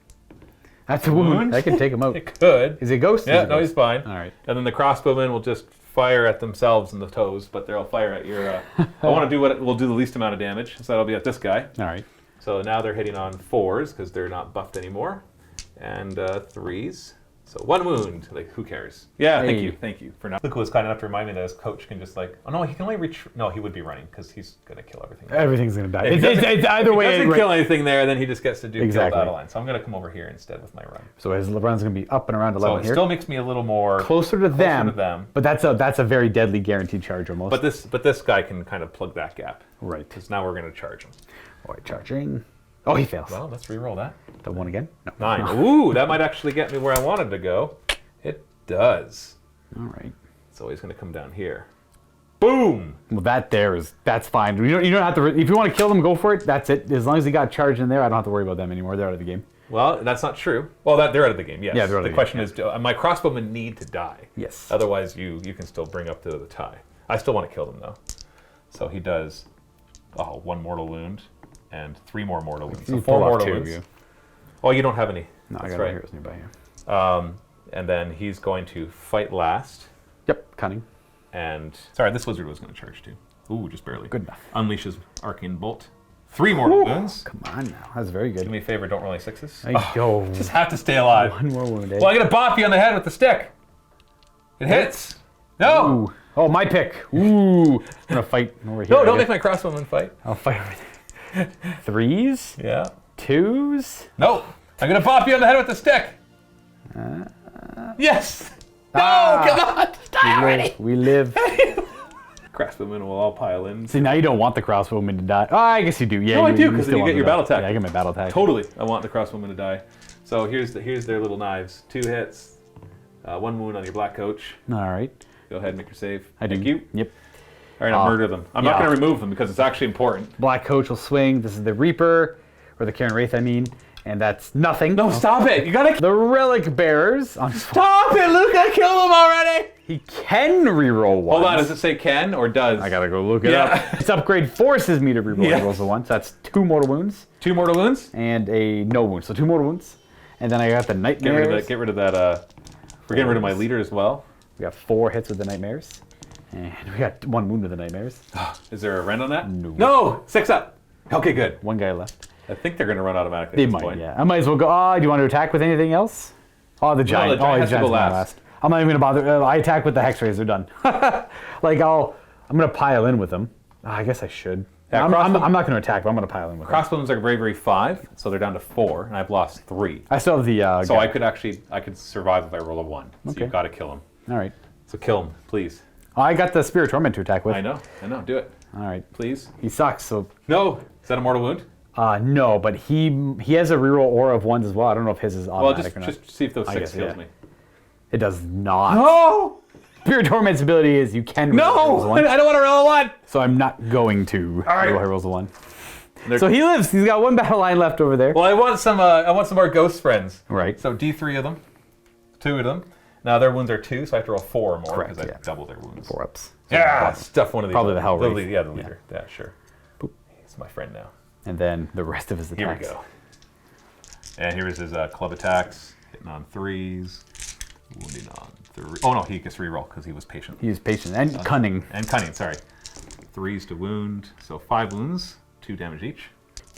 That's a wound. I can take him out. It could. Is he a ghost? Yeah, no, he's fine. All right. And then the crossbowmen will just fire at themselves in the toes, but they'll fire at your. I want to do what will do the least amount of damage, so that'll be at this guy. All right. So now they're hitting on 4s because they're not buffed anymore, and 3s. So 1 wound. Like, who cares? Yeah, Hey. thank you for now. Luka was kind enough to remind me that his coach can just like, oh no, he can only reach. No, he would be running because he's gonna kill everything. Everything's gonna die. If he It's either If way. he doesn't right. kill anything there, then he just gets to do Exactly. kill battle line. So I'm gonna come over here instead with my run. So his run's gonna be up and around So 11 it here. still makes me a little more Closer to them. them. But that's a very deadly guaranteed charge almost. But this guy can kind of plug that gap. right. Because now we're going to charge him. All right, charging. Oh, he fails. Well, let's re-roll that. The one again? No. 9. Ooh, that might actually get me where I wanted to go. It does. All right. So he's going to come down here. Boom! Well, that's fine. You don't have to. If you want to kill them, go for it. That's it. As long as he got charged in there, I don't have to worry about them anymore. They're out of the game. Well, that's not true. Well, they're out of the game, yes. Yeah, they're out of the the question is, my crossbowmen need to die. Yes. Otherwise, you can still bring up the tie. I still want to kill them, though. So he does 1 mortal wound and 3 more mortal wounds. So You 4 pull off mortal 2 of wounds. you. Oh, you don't have any. No, I That's got no right. heroes nearby here. And then he's going to fight last. Yep, cunning. And sorry, this wizard was going to charge too. Ooh, just barely. Good enough. Unleashes Arcane Bolt. 3 mortal wounds. Come on now. That's very good. Do me a favor, don't roll any 6s. There you go. Just have to stay alive. One more wound. Eh? Well, I'm going to bop you on the head with the stick. It hits. No. Ooh. Oh, my pick. Ooh. I'm gonna fight over here. No, I don't guess. make my crossbowman fight. I'll fight over there. 3s, Yeah. 2s. No. I'm going to bop you on the head with the stick. Yes. No, come on. Die already. We live. Crossbowmen will all pile in. See, now you don't want the crossbowman to die. Oh, I guess you do. Yeah, No, I you do, 'cause then still you want get your them to battle die. attack. Yeah, I get my battle attack. Totally. I want the crossbowmen to die. So here's their little knives. 2 hits. 1 wound on your black coach. All right. Go ahead and make your save. I do. Thank you. Yep. All right, I'll murder them. I'm not yeah. going to remove them because it's actually important. Black coach will swing. This is the Reaper, or the Karen Wraith, I mean. And that's nothing. No, stop it. You got to... The Relic Bearers. Stop it, Luka. Kill them already. He can reroll one. Hold on. Does it say can or does? I gotta go look it Yeah. up. Its upgrade forces me to reroll Yes. rolls of one. So that's 2 mortal wounds 2 mortal wounds? and a no wound. So 2 mortal wounds. And then I got the Nightmares. Get rid of that. We're getting rid of my leader as well. We got 4 hits with the Nightmares. And we got 1 wound with the Nightmares. Is there a rend on that? No. No! 6 up. Okay, good. 1 guy left. I think they're going to run automatically They at this might, point. yeah. I might as well go. Oh, do you want to attack with anything else? Oh, the giant. the giant has to go giant's going last. I'm not even gonna bother. I attack with the Hex Rays. They're done. Like I'm gonna pile in with them. I guess I should. Yeah, I'm not gonna attack, but I'm gonna pile in with them. Crossbows are bravery 5, so they're down to 4, and I've lost 3. I still have the. So guy. I could survive if I roll a 1. So Okay. you've got to kill him. All right. So kill him, please. I got the Spirit Torment to attack with. I know. Do it, All right. please. He sucks. So No. Is that a mortal wound? no, but he has a reroll aura of 1s as well. I don't know if his is Well, automatic or not. just see if those 6 guess, kills yeah. me. It does not. No! Spirit Torment's ability is you can. reroll rolls of No! 1, I don't want to roll a 1! so I'm not going to right. roll high rolls of 1. They're- So he lives. He's got 1 battle line left over there. Well, I want some more ghost friends. Right. So D3 of them, 2 of them. Now their wounds are 2, so I have to roll 4 or more Correct, because yeah. I double their wounds. 4 ups. Yeah, stuff one of these. Probably the Hell Wraith. leader. Yeah, the leader. Yeah, sure. Boop. He's my friend now. And then the rest of his Here we attacks. go. And here is his club attacks, hitting on 3s, wounding on 3. Oh no, he gets reroll because he was patient. He's patient and cunning. And cunning, sorry. 3s to wound, so 5 wounds, 2 damage each.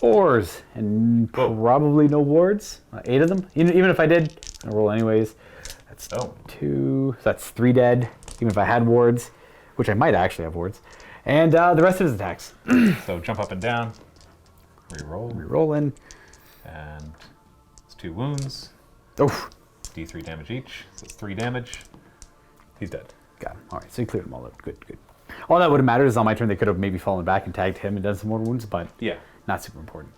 4s and Whoa. probably no wards. 8 of them. Even if I did, I'll roll anyways. That's Oh. 2. So that's 3 dead. Even if I had wards, which I might actually have wards. And the rest of his attacks. So jump up and down, reroll, Rolling. and it's 2 wounds, Oh, D3 damage each, so it's 3 damage. He's dead. got him. All right, so you cleared them all out. Good, good. All that would have mattered is on my turn they could have maybe fallen back and tagged him and done some more wounds, but Yeah. not super important.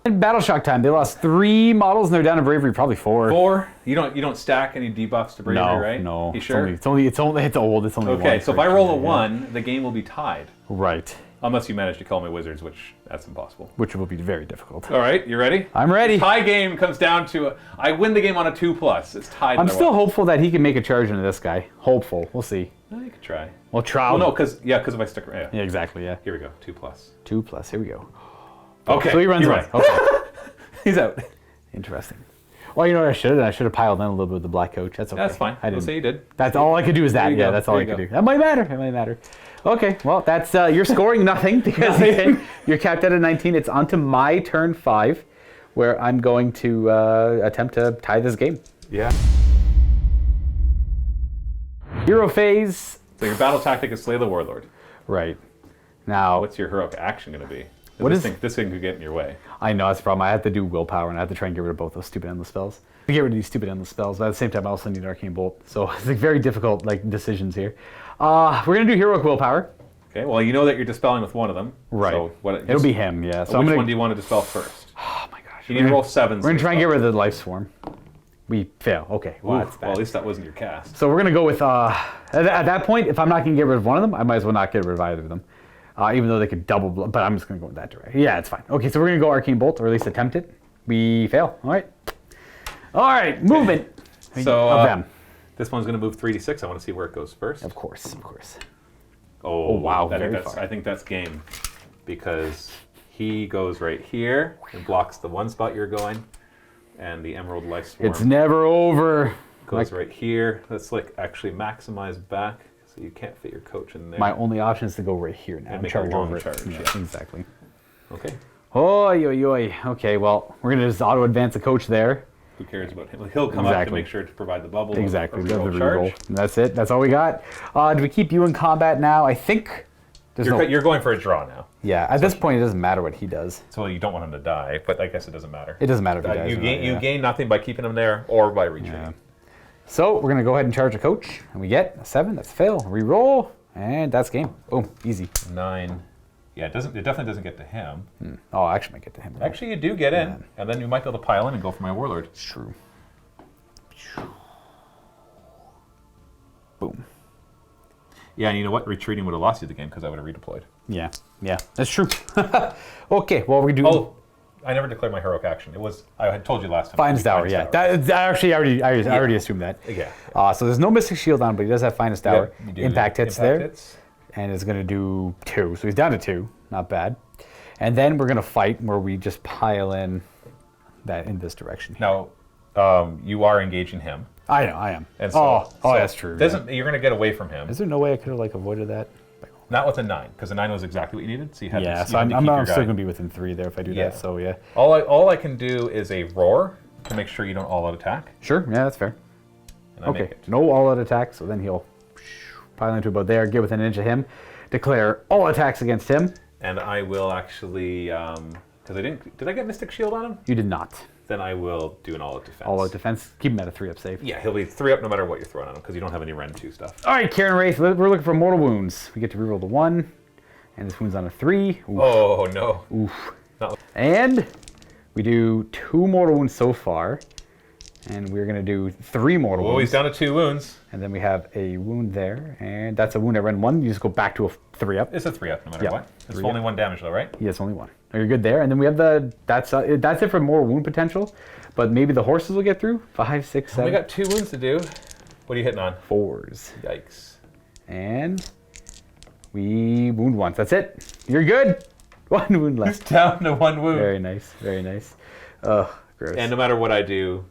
Battle shock time. They lost 3 models and they're down to bravery, probably 4. 4. You don't stack any debuffs to bravery, right? No. You sure? It's old. It's old. It's only Okay, one so if for I roll a yeah. 1, the game will be tied. Right. Unless you manage to kill my wizards, which that's impossible. Which will be very difficult. All right, you ready? I'm ready. Tie game comes down to I win the game on a 2+. It's tied. I'm no still way. hopeful that he can make a charge into this guy. Hopeful. We'll see. No, you could try. We'll try. Well, no, because if I stick around. Yeah, exactly. Yeah. Here we go. 2+. 2+. Here we go. Okay. So he runs you're away. right. Okay. He's out. Interesting. Well, you know what I should have? I should have piled in a little bit with the black coach. That's okay. That's fine. I We'll didn't. say you did. That's all I could do is that. There you Yeah, go. that's all There I you could go. do. That might matter. It might matter. Okay, well, that's you're scoring nothing because you're capped at a 19. It's on to my turn 5, where I'm going to attempt to tie this game. Yeah. Hero phase. So your battle tactic is slay the warlord. Right. Now, What's your heroic action going to be? What this is- thing? This thing could get in your way. I know that's the problem. I have to do willpower, and I have to try and get rid of both those stupid endless spells. To get rid of these stupid endless spells, but at the same time, I also need Arcane Bolt. So it's like very difficult decisions here. We're gonna do heroic willpower. Okay. Well, you know that you're dispelling with one of them. Right. So It'll be him. Yeah. So which I'm gonna. one do you want to dispel first? Oh my gosh. You need to roll 7s. We're gonna try and get rid of the life swarm. We fail. Okay. Well, that's bad. Well, at least that wasn't your cast. So we're gonna go with at that point, if I'm not gonna get rid of one of them, I might as well not get rid of either of them. Even though they could double, but I'm just gonna go in that direction. Yeah, it's fine. Okay, so we're gonna go Arcane Bolt, or at least attempt it. We fail. All right. All right, movement. So of them. this one's going to move 3d6. I want to see where it goes first. Of course, of course. Oh, wow, I think very that's far. I think that's game, because he goes right here and blocks the one spot you're going, and the Emerald Life Swarm It's never over. goes right here. Let's actually maximize back, so you can't fit your coach in there. My only option is to go right here now. And make a charge long over it. charge, Yeah, yeah. exactly. Okay. Oi, oi, oi. Okay, well, we're gonna just auto advance the coach there. Who cares about him? He'll come up to Exactly. make sure to provide the bubble. Exactly. Or We have the reroll reroll. charge. And that's it. That's all we got. Do we keep you in combat now? I think there's no. You're going for a draw now, Yeah. At this point, it doesn't matter what he does. so you don't want him to die. But I guess it doesn't matter. It doesn't matter if he dies. You or gain not, yeah. you gain nothing by keeping him there or by retreating. Yeah. So we're gonna go ahead and charge a coach, and we get a 7. That's a fail. Reroll, and that's game. Boom, easy. 9. Yeah, it definitely doesn't get to him. Oh, I actually might get to him. Actually, you do get in, and then you might be able to pile in and go for my warlord. It's true. Boom. Yeah, and you know what? Retreating would have lost you the game because I would have redeployed. Yeah, that's true. Okay, well we do. Oh, I never declared my heroic action. It was I had told you last time. Finest Hour, Finest yeah. Hour. That actually, I already assumed that. Yeah. So there's no Mystic Shield on, but he does have Finest Hour. Yep, you do. Impact hits Impact there, hits. and it's gonna do 2. So he's down to 2. Not bad. And then we're gonna fight where we just pile in that in this direction. Now, you are engaging him, I am. and so, That's true. You're going to get away from him. Is there no way I could have avoided that? Not with a 9, because a 9 was exactly what you needed. So you had Yeah, to, so you had to I'm keep your still guy. gonna be within 3 there if I do Yeah. that. So yeah. All I can do is a roar to make sure you don't all out attack. Sure. Yeah, that's fair. And I make Okay. it. No all out attack. So then he'll pile into about there, get within an inch of him, declare all attacks against him. And I will actually, because I didn't. Did I get Mystic Shield on him? You did not. Then I will do an all-out defense. All out defense. Keep him at a 3-up save. Yeah, he'll be 3 up no matter what you're throwing on him because you don't have any Ren 2 stuff. All right, Karen Wraith. We're looking for mortal wounds. We get to reroll the 1, and this wound's on a 3. Oof. Oh no. Oof. Not, And we do 2 mortal wounds so far, and we're gonna do 3 mortal oh, wounds. he's down to 2 wounds. And then we have a wound there, and that's a wound at Ren 1. You just go back to a 3-up. It's a 3 up no matter Yeah, what. It's 3 only 1 damage though, right? Yes, only 1. Oh, you're good there. And then we have that's it for more wound potential, but maybe the horses will get through. 5, 6, 7. We got 2 wounds to do. What are you hitting on? 4s. Yikes. And we wound once. That's it. You're good. 1 wound left. Down to 1 wound. Very nice. Very nice. Ugh, gross. And no matter what I do,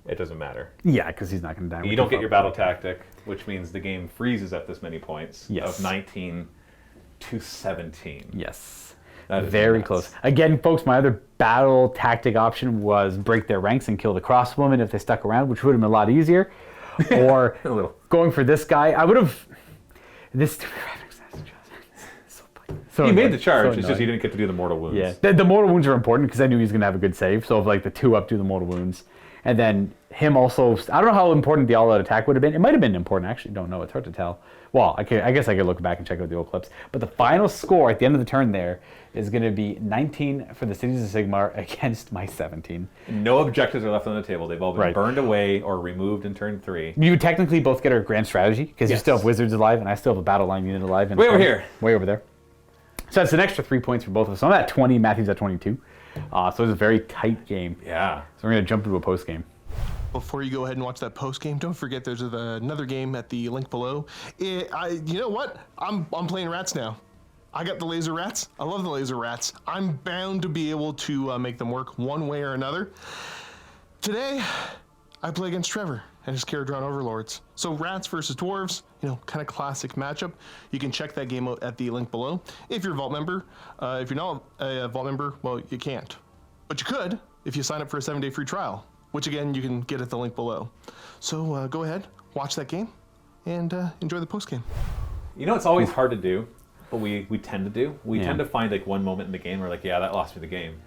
it doesn't matter. yeah, because he's not going to die. You don't get your battle tactic, which means the game freezes at this many points. Yes. Of 19 to 17. Yes. That is Very nuts. close. Again, folks, my other battle tactic option was break their ranks and kill the crossbowmen if they stuck around, which would have been a lot easier. Or A little. going for this guy. I would have... This... So He made annoying. the charge, So it's just annoying. he didn't get to do the mortal wounds. Yeah, the mortal wounds are important because I knew he was going to have a good save. So if like the 2-up do the mortal wounds, And then him also, I don't know how important the all-out attack would have been. It might have been important, I actually don't know. It's hard to tell. Well, I guess I could look back and check out the old clips. But the final score at the end of the turn there is going to be 19 for the Cities of Sigmar against my 17. No objectives are left on the table. They've all been burned away or removed in turn 3. You technically both get a grand strategy because you still have wizards alive and I still have a battle line unit alive. Way over here. Way over there. So that's an extra 3 points for both of us. So I'm at 20, Matthew's at 22. So it's a very tight game. Yeah. So we're going to jump into a post game. Before you go ahead and watch that post game, don't forget there's another game at the link below. You know what? I'm playing rats now. I got the laser rats. I love the laser rats. I'm bound to be able to make them work one way or another. Today, I play against Trevor and his Kharadron Overlords. So rats versus dwarves, kind of classic matchup. You can check that game out at the link below. If you're a Vault member, if you're not a Vault member, well, you can't. But you could if you sign up for a 7-day free trial, which again, you can get at the link below. So go ahead, watch that game, and enjoy the post game. It's always hard to do, but we tend to do. We tend to find like one moment in the game where like, yeah, that lost me the game.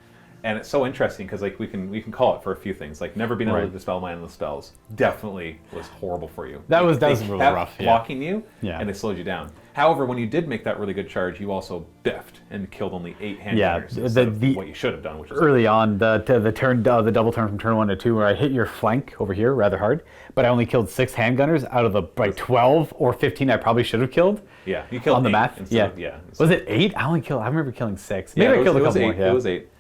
And it's so interesting because like we can call it for a few things. Like never being able to dispel mindless spells definitely was horrible for you. That was really rough. Blocking you, and they slowed you down. However, when you did make that really good charge, you also biffed and killed only 8 handgunners instead of what you should have done, which is early on the double turn from turn 1 to 2, where I hit your flank over here rather hard, but I only killed 6 handgunners out of the 12 or 15 I probably should have killed. Yeah, you killed on the 8 math. Yeah. Was it 8? I remember killing 6. Maybe I killed a couple more. It was 8.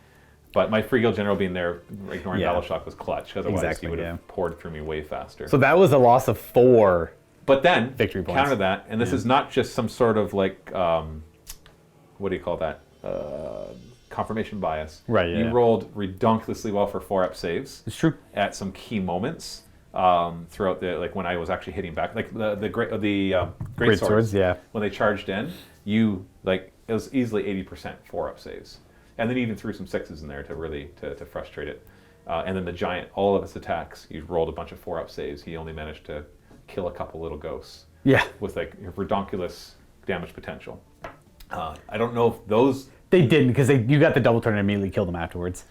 But my free guild general being there, ignoring battle shock, was clutch. Otherwise, he would have poured through me way faster. So that was a loss of 4. But then, victory points. Counter that, and this is not just some sort of like, what do you call that? Confirmation bias. Right. You rolled redonkulously well for 4-up saves. It's true. At some key moments throughout when I was actually hitting back, like the great swords. Yeah. When they charged in, it was easily 80% 4-up saves. And then even threw some 6s in there to really to frustrate it. And then the giant, all of his attacks, he rolled a bunch of 4-up saves. He only managed to kill a couple little ghosts. Yeah. With like redonkulous damage potential. I don't know if those... They didn't, because you got the double turn and immediately killed them afterwards.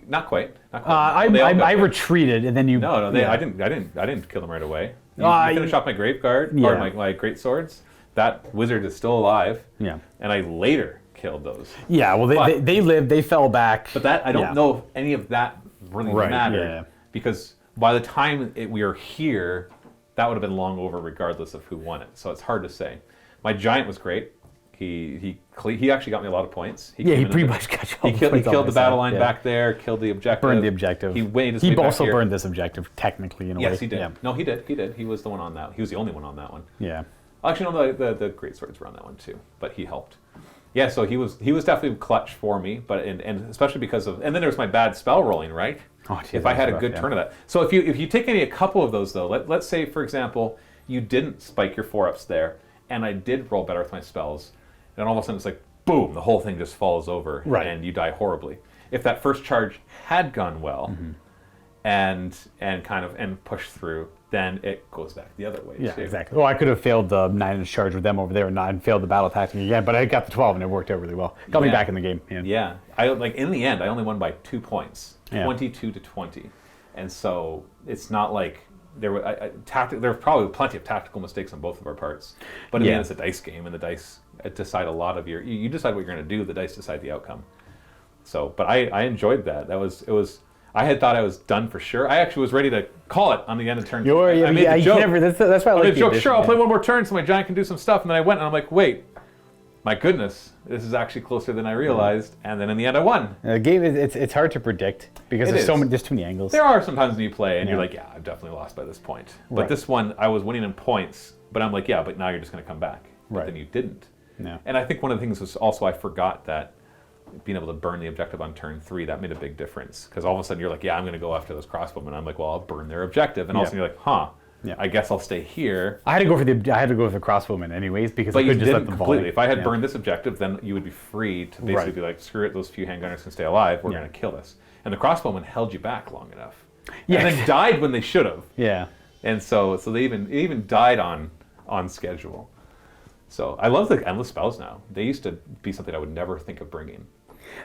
Not quite. I retreated and then you... No, I didn't kill them right away. You finish off my grave guard, or my great swords. That wizard is still alive. Yeah. And I later killed those. Yeah, well, they lived, they fell back. But that, I don't know if any of that really mattered. Because by the time we are here, that would have been long over regardless of who won it. So it's hard to say. My giant was great. He actually got me a lot of points. He pretty much got you all the points. He killed the battle line back there, killed the objective. Burned the objective. He also burned this objective, technically, in a way. Yes, he did. Yeah. No, he did. He was the one on that. He was the only one on that one. Yeah. Actually, no, the great swords were on that one too, but he helped. Yeah, so he was definitely clutch for me, but and especially because of, and then there was my bad spell rolling, right? Oh, geez, if I had a good turn of that. So if you take a couple of those though, let's say for example you didn't spike your 4-ups there, and I did roll better with my spells, and all of a sudden it's like boom, the whole thing just falls over, and you die horribly. If that first charge had gone well, and pushed through, then it goes back the other way. Yeah, too. exactly. Well, I could have failed the 9-inch charge with them over there and failed the battle tactic again, but I got the 12 and it worked out really well. Got me back in the game. Yeah. In the end, I only won by 2 points, 22-20, and so it's not like there were there were probably plenty of tactical mistakes on both of our parts, but in the end, it's a dice game, and the dice decide a lot of you decide what you're going to do. The dice decide the outcome. So, but I enjoyed that. It was. I had thought I was done for sure. I actually was ready to call it on the end of turn. I made the joke. That's why I like the joke. Sure, I'll play one more turn so my giant can do some stuff. And then I went and I'm like, wait, my goodness, this is actually closer than I realized. And then in the end, I won. The game it's hard to predict because there's too many angles. There are sometimes when you play and you're like, yeah, I've definitely lost by this point. But this one, I was winning in points. But I'm like, yeah, but now you're just going to come back. But then you didn't. No. And I think one of the things was also I forgot that being able to burn the objective on turn 3, that made a big difference. Because all of a sudden you're like, yeah, I'm going to go after those crossbowmen. I'm like, well, I'll burn their objective. And all of a sudden you're like, I guess I'll stay here. I had to go with the crossbowmen anyways because I couldn't just let them completely. If I had burned this objective, then you would be free to basically be like, screw it, those few handgunners can stay alive. We're going to kill this. And the crossbowmen held you back long enough. Yeah. And then died when they should have. Yeah. And so they even died on schedule. So I love the endless spells now. They used to be something I would never think of bringing.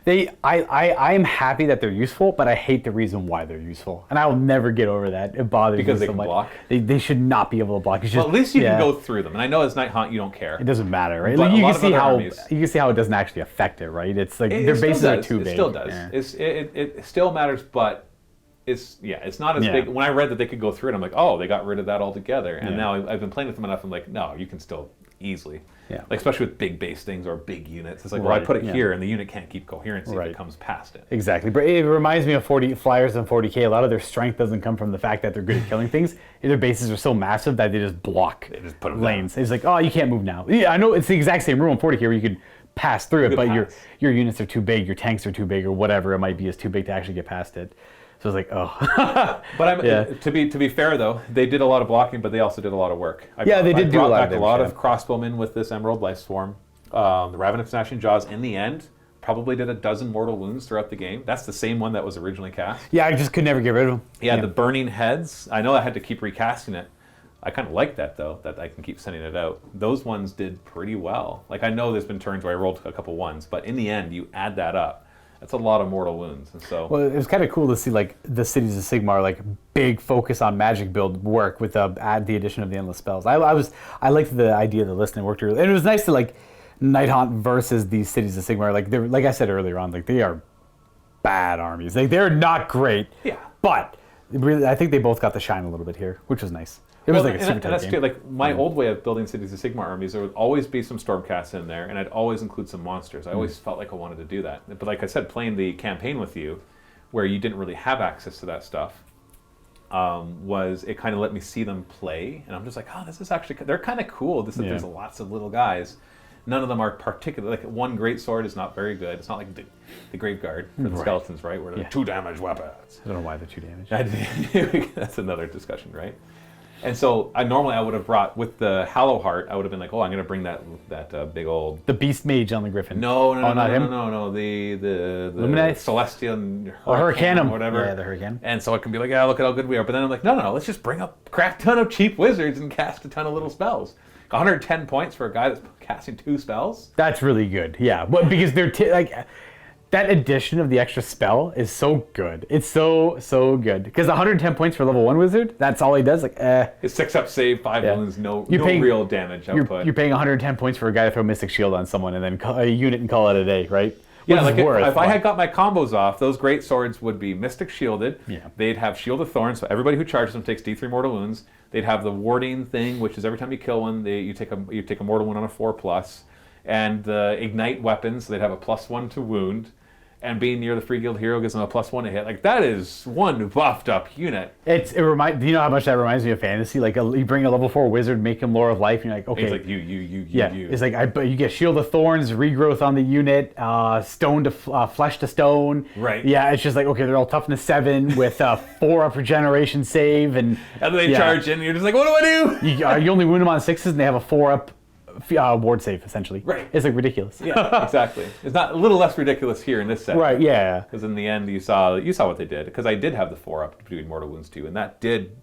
I am happy that they're useful, but I hate the reason why they're useful, and I will never get over that. It bothers Because me they so can much. block? They should not be able to block. Well, at least you can go through them. And I know as Nighthaunt you don't care. It doesn't matter, right? But Like, a lot of other armies- you can see how it doesn't actually affect it, right? It's like their still bases are does. too big. It still does. Yeah. It still matters, but it's not as Yeah. big. When I read that they could go through it, I'm like, oh, they got rid of that altogether. And Yeah. now I've been playing with them enough. I'm like, no, you can still easily. Yeah. Like especially with big base things or big units. It's like, well, I Right, put it yeah. here, and the unit can't keep coherency if Right. it comes past it. Exactly, but it reminds me of 40 Flyers and 40K. A lot of their strength doesn't come from the fact that they're good at killing things. Their bases are so massive that they just block just put 'em lanes. It's like, oh, you can't move now. Yeah, I know it's the exact same rule in 40K where you could pass through it, could but pass. your units are too big, your tanks are too big, or whatever it might be is too big to actually get past it. So it's like, oh. But Yeah. to be fair though, they did a lot of blocking, but they also did a lot of work. Yeah, they did do a brought lot of back a damage, lot yeah. of crossbowmen with this Emerald Life Swarm. The Ravenous Gnashing Jaws in the end probably did 12 mortal wounds throughout the game. That's the same one that was originally cast. Yeah, I just could never get rid of them. Yeah, the Burning Heads. I know I had to keep recasting it. I kind of like that though, that I can keep sending it out. Those ones did pretty well. Like I know there's been turns where I rolled a couple ones, but in the end, you add that up. That's a lot of mortal wounds, and so. Well, it was kind of cool to see like the Cities of Sigmar like big focus on magic build work with the addition of the endless spells. I liked the idea of the list and it worked really, and it was nice to like Nighthaunt versus these Cities of Sigmar. Like they're like I said earlier on, like they are bad armies. Like they're not great. Yeah. But really, I think they both got the shine a little bit here, which was nice. It was like a super and tight that's game. true. Like my old way of building Cities of Sigmar armies, there would always be some Stormcasts in there, and I'd always include some monsters. I always felt like I wanted to do that. But like I said, playing the campaign with you, where you didn't really have access to that stuff, it kind of let me see them play, and I'm just like, oh, this is actually they're kind of cool. There's lots of little guys. None of them are particular. Like one great sword is not very good. It's not like the Grave Guard for the skeletons, right? Where they're 2 damage weapons. I don't know why they're 2 damage. That's another discussion, right? And so I would have brought with the Hallow Heart. I would have been like, oh, I'm going to bring that big old. The Beast Mage on the Griffin. No, not him? no. The Luminite? Celestian Hurricanum. or whatever. Yeah, the Hurricane. And so I can be like, yeah, look at how good we are. But then I'm like, no, let's just bring up a crap ton of cheap wizards and cast a ton of little spells. 110 points for a guy that's casting 2 spells. That's really good. Yeah, but because they're like that addition of the extra spell is so good. It's so good because 110 points for level 1 wizard. That's all he does. Like, It's 6-up save, 5 Yeah. wounds, no You're paying- real damage output. you're paying 110 points for a guy to throw Mystic Shield on someone and then call a unit and call it a day, right? Yeah, Which like is worth, if I but- had got my combos off, those great swords would be Mystic Shielded. Yeah. They'd have Shield of Thorns, so everybody who charges them takes D3 mortal wounds. They'd have the warding thing, which is every time you kill one, you take a mortal wound on a 4+, and the ignite weapons. So they'd have a +1 to wound, and being near the Free Guild hero gives them a +1 to hit. Like that is one buffed up unit. Do you know how much that reminds me of fantasy? Like you bring a level 4 wizard, make him Lore of Life, and you're like, okay. It's like you. Yeah, it's like but you get Shield of Thorns, regrowth on the unit, stone to flesh to stone. Right. Yeah, it's just like okay, they're all toughness 7 with 4-up regeneration save, and then they yeah. charge in, and you're just like, what do I do? You only wound them on 6s, and they have a 4-up ward save essentially. Right. It's like ridiculous. Yeah, exactly. It's not a little less ridiculous here in this set. Right. Yeah. Because in the end, you saw what they did. Because I did have the 4-up doing mortal wounds too, and that did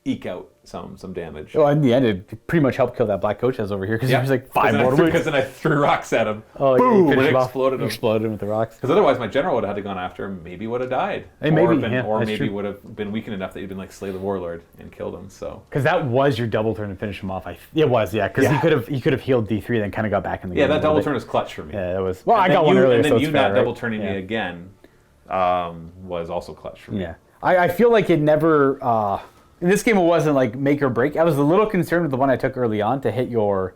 eke out some damage. Well, in the end, it pretty much helped kill that black coach that's over here because he was like 5 mortal wounds. Because then I threw rocks at him. Oh, Boom! yeah, And it him off. exploded him. Exploded him with the rocks. Because otherwise, my general would have had to gone after him. Maybe would have died. Hey, or maybe, been, yeah, or that's maybe true. would have been weakened enough that you'd been like slay the warlord and killed him. So Because that was your double turn to finish him off. It was, yeah. Because he could have healed D3, then kind of got back in the game. yeah, that a little double bit. turn is clutch for me. Yeah, that was. Well, And I then got one earlier, and then so it's you fair, not right? double turning Yeah. me again was also clutch for me. Yeah, I feel like it never. In this game, it wasn't like make or break. I was a little concerned with the one I took early on to hit your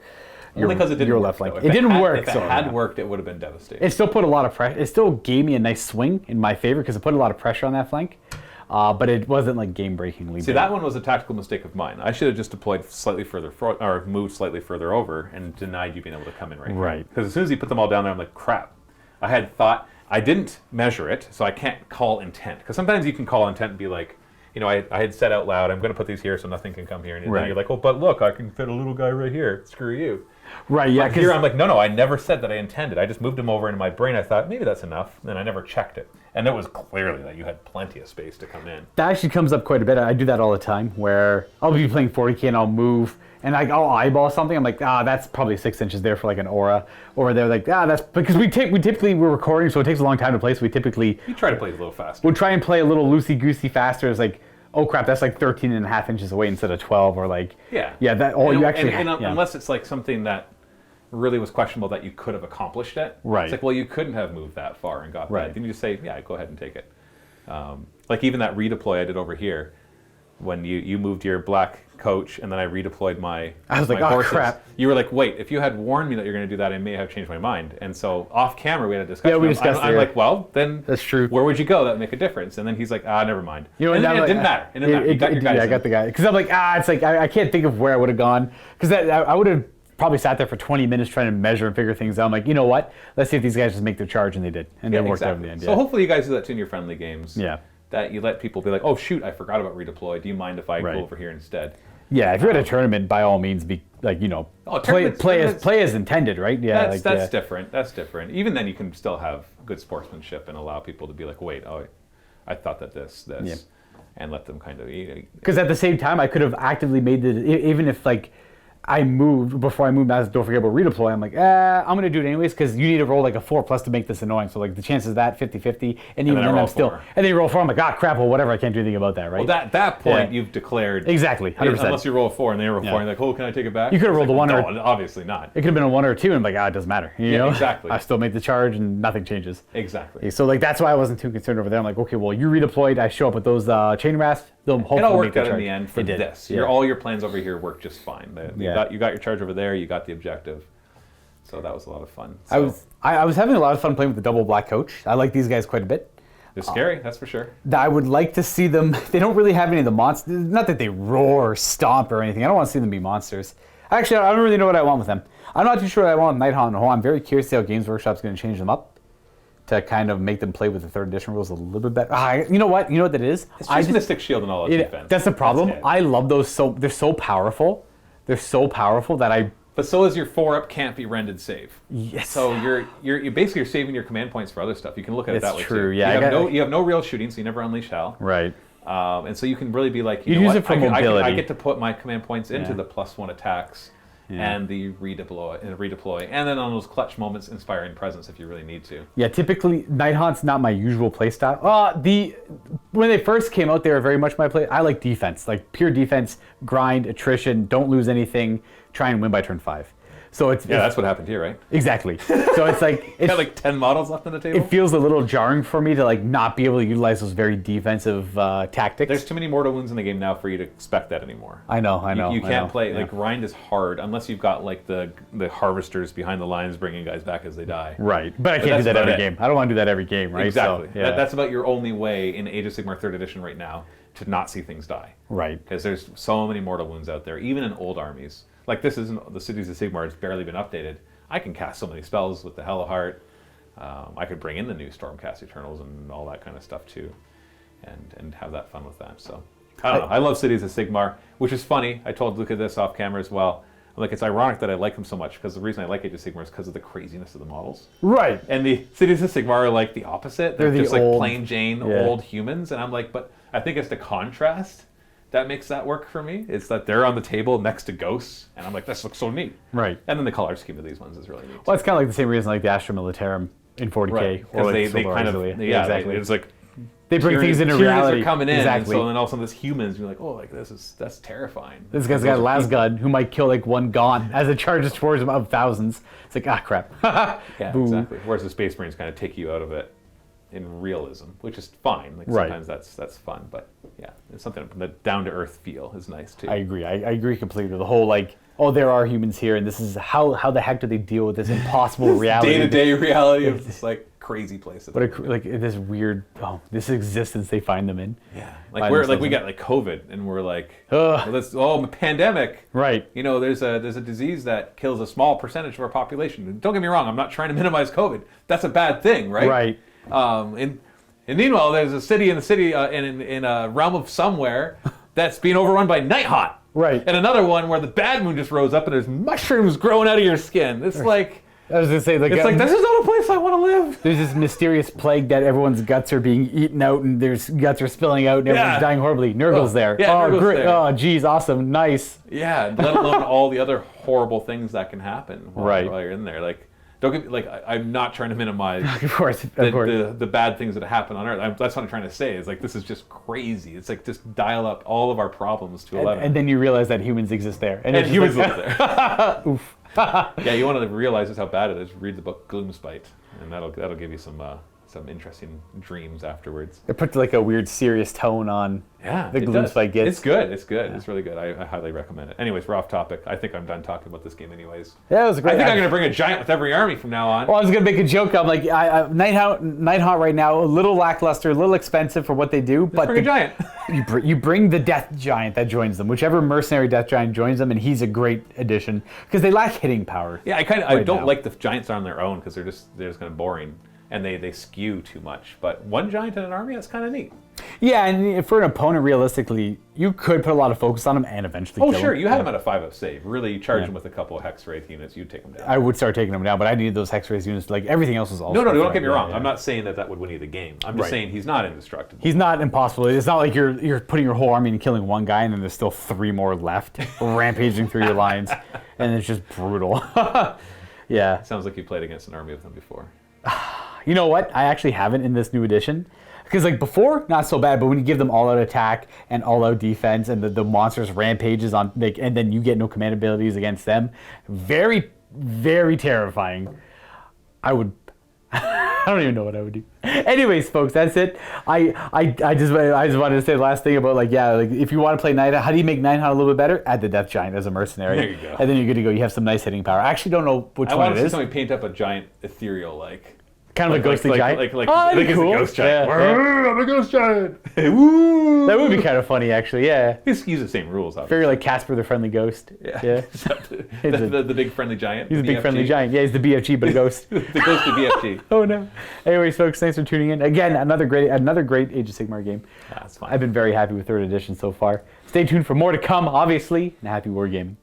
Only because it didn't your work, left flank. though. It didn't work. If it so had worked, it would have been devastating. It still put a lot of pressure. It still gave me a nice swing in my favor because it put a lot of pressure on that flank. But it wasn't like game-breakingly. See, that one was a tactical mistake of mine. I should have just deployed slightly further or moved slightly further over and denied you being able to come in right here. Right. Because as soon as you put them all down there, I'm like, crap. I had thought, I didn't measure it, so I can't call intent. Because sometimes you can call intent and be like, I had said out loud, I'm going to put these here so nothing can come here. And then Right. you're like, oh, but look, I can fit a little guy right here. Screw you. Right, yeah. Like here, I'm like, no, I never said that I intended. I just moved them over into my brain. I thought, maybe that's enough. Then I never checked it. And it was clearly that you had plenty of space to come in. That actually comes up quite a bit. I do that all the time, where I'll be playing 40k and I'll move, and I'll eyeball something. I'm like, that's probably 6 inches there for like an aura. Or they're like, that's because we're recording, so it takes a long time to play. So we typically try to play a little faster. We'll try and play a little loosey-goosey faster. It's like, oh crap, that's like 13 and a half inches away instead of 12, or like, that all you actually unless it's like something that really was questionable that you could have accomplished it. Right. It's like, well, you couldn't have moved that far and got that. Then you just say, yeah, go ahead and take it. Like even that redeploy I did over here, when you moved your black coach and then I redeployed my I was like, horses, crap. You were like, wait, if you had warned me that you're going to do that, I may have changed my mind. And so off camera we had a discussion. Yeah, we discussed I'm like, well, then that's true. Where would you go that would make a difference? And then he's like, never mind. You know, and it didn't matter. It didn't matter. You got your guys I got the guy. Because I'm like, it's like, I can't think of where I would have gone. Because I would have probably sat there for 20 minutes trying to measure and figure things out. I'm like, you know what? Let's see if these guys just make their charge, and they did. And they worked out in the end. So hopefully you guys do that too in your friendly games. Yeah. That you let people be like, oh shoot, I forgot about redeploy. Do you mind if I go over here instead? Yeah, if you're at a tournament, by all means, be like, play as intended, right? Yeah, that's different. That's different. Even then, you can still have good sportsmanship and allow people to be like, wait, I thought that this, and let them kind of. Because at the same time, I could have actively made even if like I moved, before I moved, don't forget about redeploy. I'm like, I'm going to do it anyways, because you need to roll like a 4+ to make this annoying. So like the chances of that 50-50, and even then I'm still, and then you roll 4, I'm like, crap, well, whatever, I can't do anything about that, right? Well, that point you've declared. Exactly, 100%. Unless you roll a 4 and they roll a 4, and you're like, oh, can I take it back? You could have rolled a 1 No, obviously not. It could have been a 1 or a 2, and I'm like, it doesn't matter. You know? Exactly. I still made the charge, and nothing changes. Exactly. So like that's why I wasn't too concerned over there. I'm like, okay, well, you redeployed, I show up with those chain rasps, they'll hopefully it all make worked out charge. in the end for this. Yeah. All your plans over here worked just fine. You got your charge over there, you got the objective. So that was a lot of fun. So, I was having a lot of fun playing with the double black coach. I like these guys quite a bit. They're scary, that's for sure. I would like to see them. They don't really have any of the monsters. Not that they roar or stomp or anything. I don't want to see them be monsters. Actually, I don't really know what I want with them. I'm not too sure what I want with Nighthaunt and Whole. I'm very curious to see how Games Workshop's going to change them up to kind of make them play with the 3rd edition rules a little bit better. You know what? You know what that is? It's just Mystic Shield and all of defense. That's the problem. I love those. They're so powerful. They're so powerful that But so is your 4-up can't be rendered save. Yes. So you're basically saving your command points for other stuff. You can look at it that way true. too. Yeah. You have no real shooting, so you never unleash hell. Right. And so you can really be like, you use it for mobility. I get to put my command points into the +1 attacks and the redeploy, and then on those clutch moments, inspiring presence if you really need to. Yeah, typically Nighthaunt's not my usual playstyle. When they first came out, they were very much my play. I like defense, like pure defense, grind, attrition, don't lose anything, try and win by turn 5. So that's what happened here, right? Exactly. So it's like you got like 10 models left on the table. It feels a little jarring for me to like not be able to utilize those very defensive tactics. There's too many mortal wounds in the game now for you to expect that anymore. I know. You can't play like grind is hard unless you've got like the harvesters behind the lines bringing guys back as they die. Right, but I can't do that every game. I don't want to do that every game, right? Exactly. So, that's about your only way in Age of Sigmar 3rd edition right now to not see things die. Right. Because there's so many mortal wounds out there, even in old armies. Like this isn't the Cities of Sigmar. It's barely been updated. I can cast so many spells with the Hell of Heart. I could bring in the new Stormcast Eternals and all that kind of stuff too, and have that fun with that. So I don't know. I love Cities of Sigmar, which is funny. I told Luka this off camera as well. Like it's ironic that I like them so much because the reason I like Age of Sigmar is because of the craziness of the models. Right. And the Cities of Sigmar are like the opposite. They're just old, like plain Jane old humans, and I'm like, but I think it's the contrast that makes that work for me. It's that they're on the table next to ghosts, and I'm like, this looks so neat. Right. And then the color scheme of these ones is really neat. Well, it's kind of like the same reason like the Astra Militarum in 40k. Right. Or like they kind of, exactly. It's like they bring things into reality. Are coming in, exactly. and so then all of a sudden this humans, you're like, oh, like that's terrifying. This guy's got a las gun who might kill like one Gaunt as it charges towards him of thousands. It's like, crap. Yeah, exactly. Whereas the Space Marines kind of take you out of it in realism, which is fine. Like sometimes that's fun, but yeah, it's something. The down to earth feel is nice too. I agree. I agree completely. The whole like, oh, there are humans here, and this is how the heck do they deal with this impossible reality? Day-to-day reality of this like crazy place. But like this weird, this existence they find them in. Yeah, like we got like COVID, and we're like, pandemic. Right. You know, there's a disease that kills a small percentage of our population. Don't get me wrong. I'm not trying to minimize COVID. That's a bad thing, right? Right. And meanwhile, there's a city in a realm of somewhere that's being overrun by Nighthaunt. Right. And another one where the bad moon just rose up and there's mushrooms growing out of your skin. It's like... I was gonna say, like, It's like, this is not a place I want to live. there's this mysterious plague that everyone's guts are being eaten out, and there's guts are spilling out, and everyone's dying horribly. Nurgle's there. Yeah, oh, Nurgle's great. there. Oh, geez, awesome, nice. Yeah, let alone all the other horrible things that can happen while you're in there. Like, don't get like I'm not trying to minimize Of course. the bad things that happen on Earth. That's what I'm trying to say. Is like this is just crazy. It's like just dial up all of our problems to 11. And then you realize that humans exist there. And humans live there. Oof. Yeah, you want to realize just how bad it is. Read the book Gloomspite, and that'll give you some interesting dreams afterwards. It puts like a weird serious tone on the Gloomspite gets. It's good. It's good. Yeah. It's really good. I highly recommend it. Anyways, we're off topic. I think I'm done talking about this game anyways. Yeah, it was great. I think I'm going to bring a giant with every army from now on. Well, I was going to make a joke. I'm like, Nighthaunt right now, a little lackluster, a little expensive for what they do. But bring a giant. You bring the Death Giant that joins them, whichever mercenary Death Giant joins them, and he's a great addition because they lack hitting power. Yeah, I don't like the giants on their own because they're just kind of boring. And they skew too much. But one giant in an army, that's kind of neat. Yeah, and for an opponent, realistically, you could put a lot of focus on him and eventually kill him. Oh, sure, you had him at a 5-up save. Really charge him with a couple of Hex Wraith units, you'd take him down. I would start taking him down, but I needed those Hex Wraith units. Like, everything else was all No, don't get me wrong. I'm not saying that would win you the game. I'm just saying he's not indestructible. He's not impossible. It's not like you're putting your whole army and killing one guy and then there's still 3 more left rampaging through your lines. And it's just brutal. Yeah. Sounds like you played against an army of them before. You know what? I actually haven't in this new edition. Because like before, not so bad, but when you give them all-out attack and all-out defense and the monsters rampages on, like, and then you get no command abilities against them, very, very terrifying. I don't even know what I would do. Anyways, folks, that's it. I just wanted to say the last thing about like if you want to play Nighthaunt, how do you make Nighthaunt a little bit better? Add the Death Giant as a mercenary. There you go. And then you're good to go. You have some nice hitting power. I actually don't know which one it is. I want to see somebody paint up a giant ethereal like. Kind of a ghostly giant. Like cool. a ghost giant. Yeah. I'm a ghost giant. Woo! That would be kind of funny, actually. Yeah. Just use the same rules. Obviously. Very like Casper the Friendly Ghost. Yeah. the big friendly giant. He's a big friendly giant. Yeah, he's the BFG, but a ghost. The ghost of BFG. Oh no. Anyways, folks, thanks for tuning in. Again, another great Age of Sigmar game. That's fine. I've been very happy with 3rd edition so far. Stay tuned for more to come, obviously, and happy wargaming.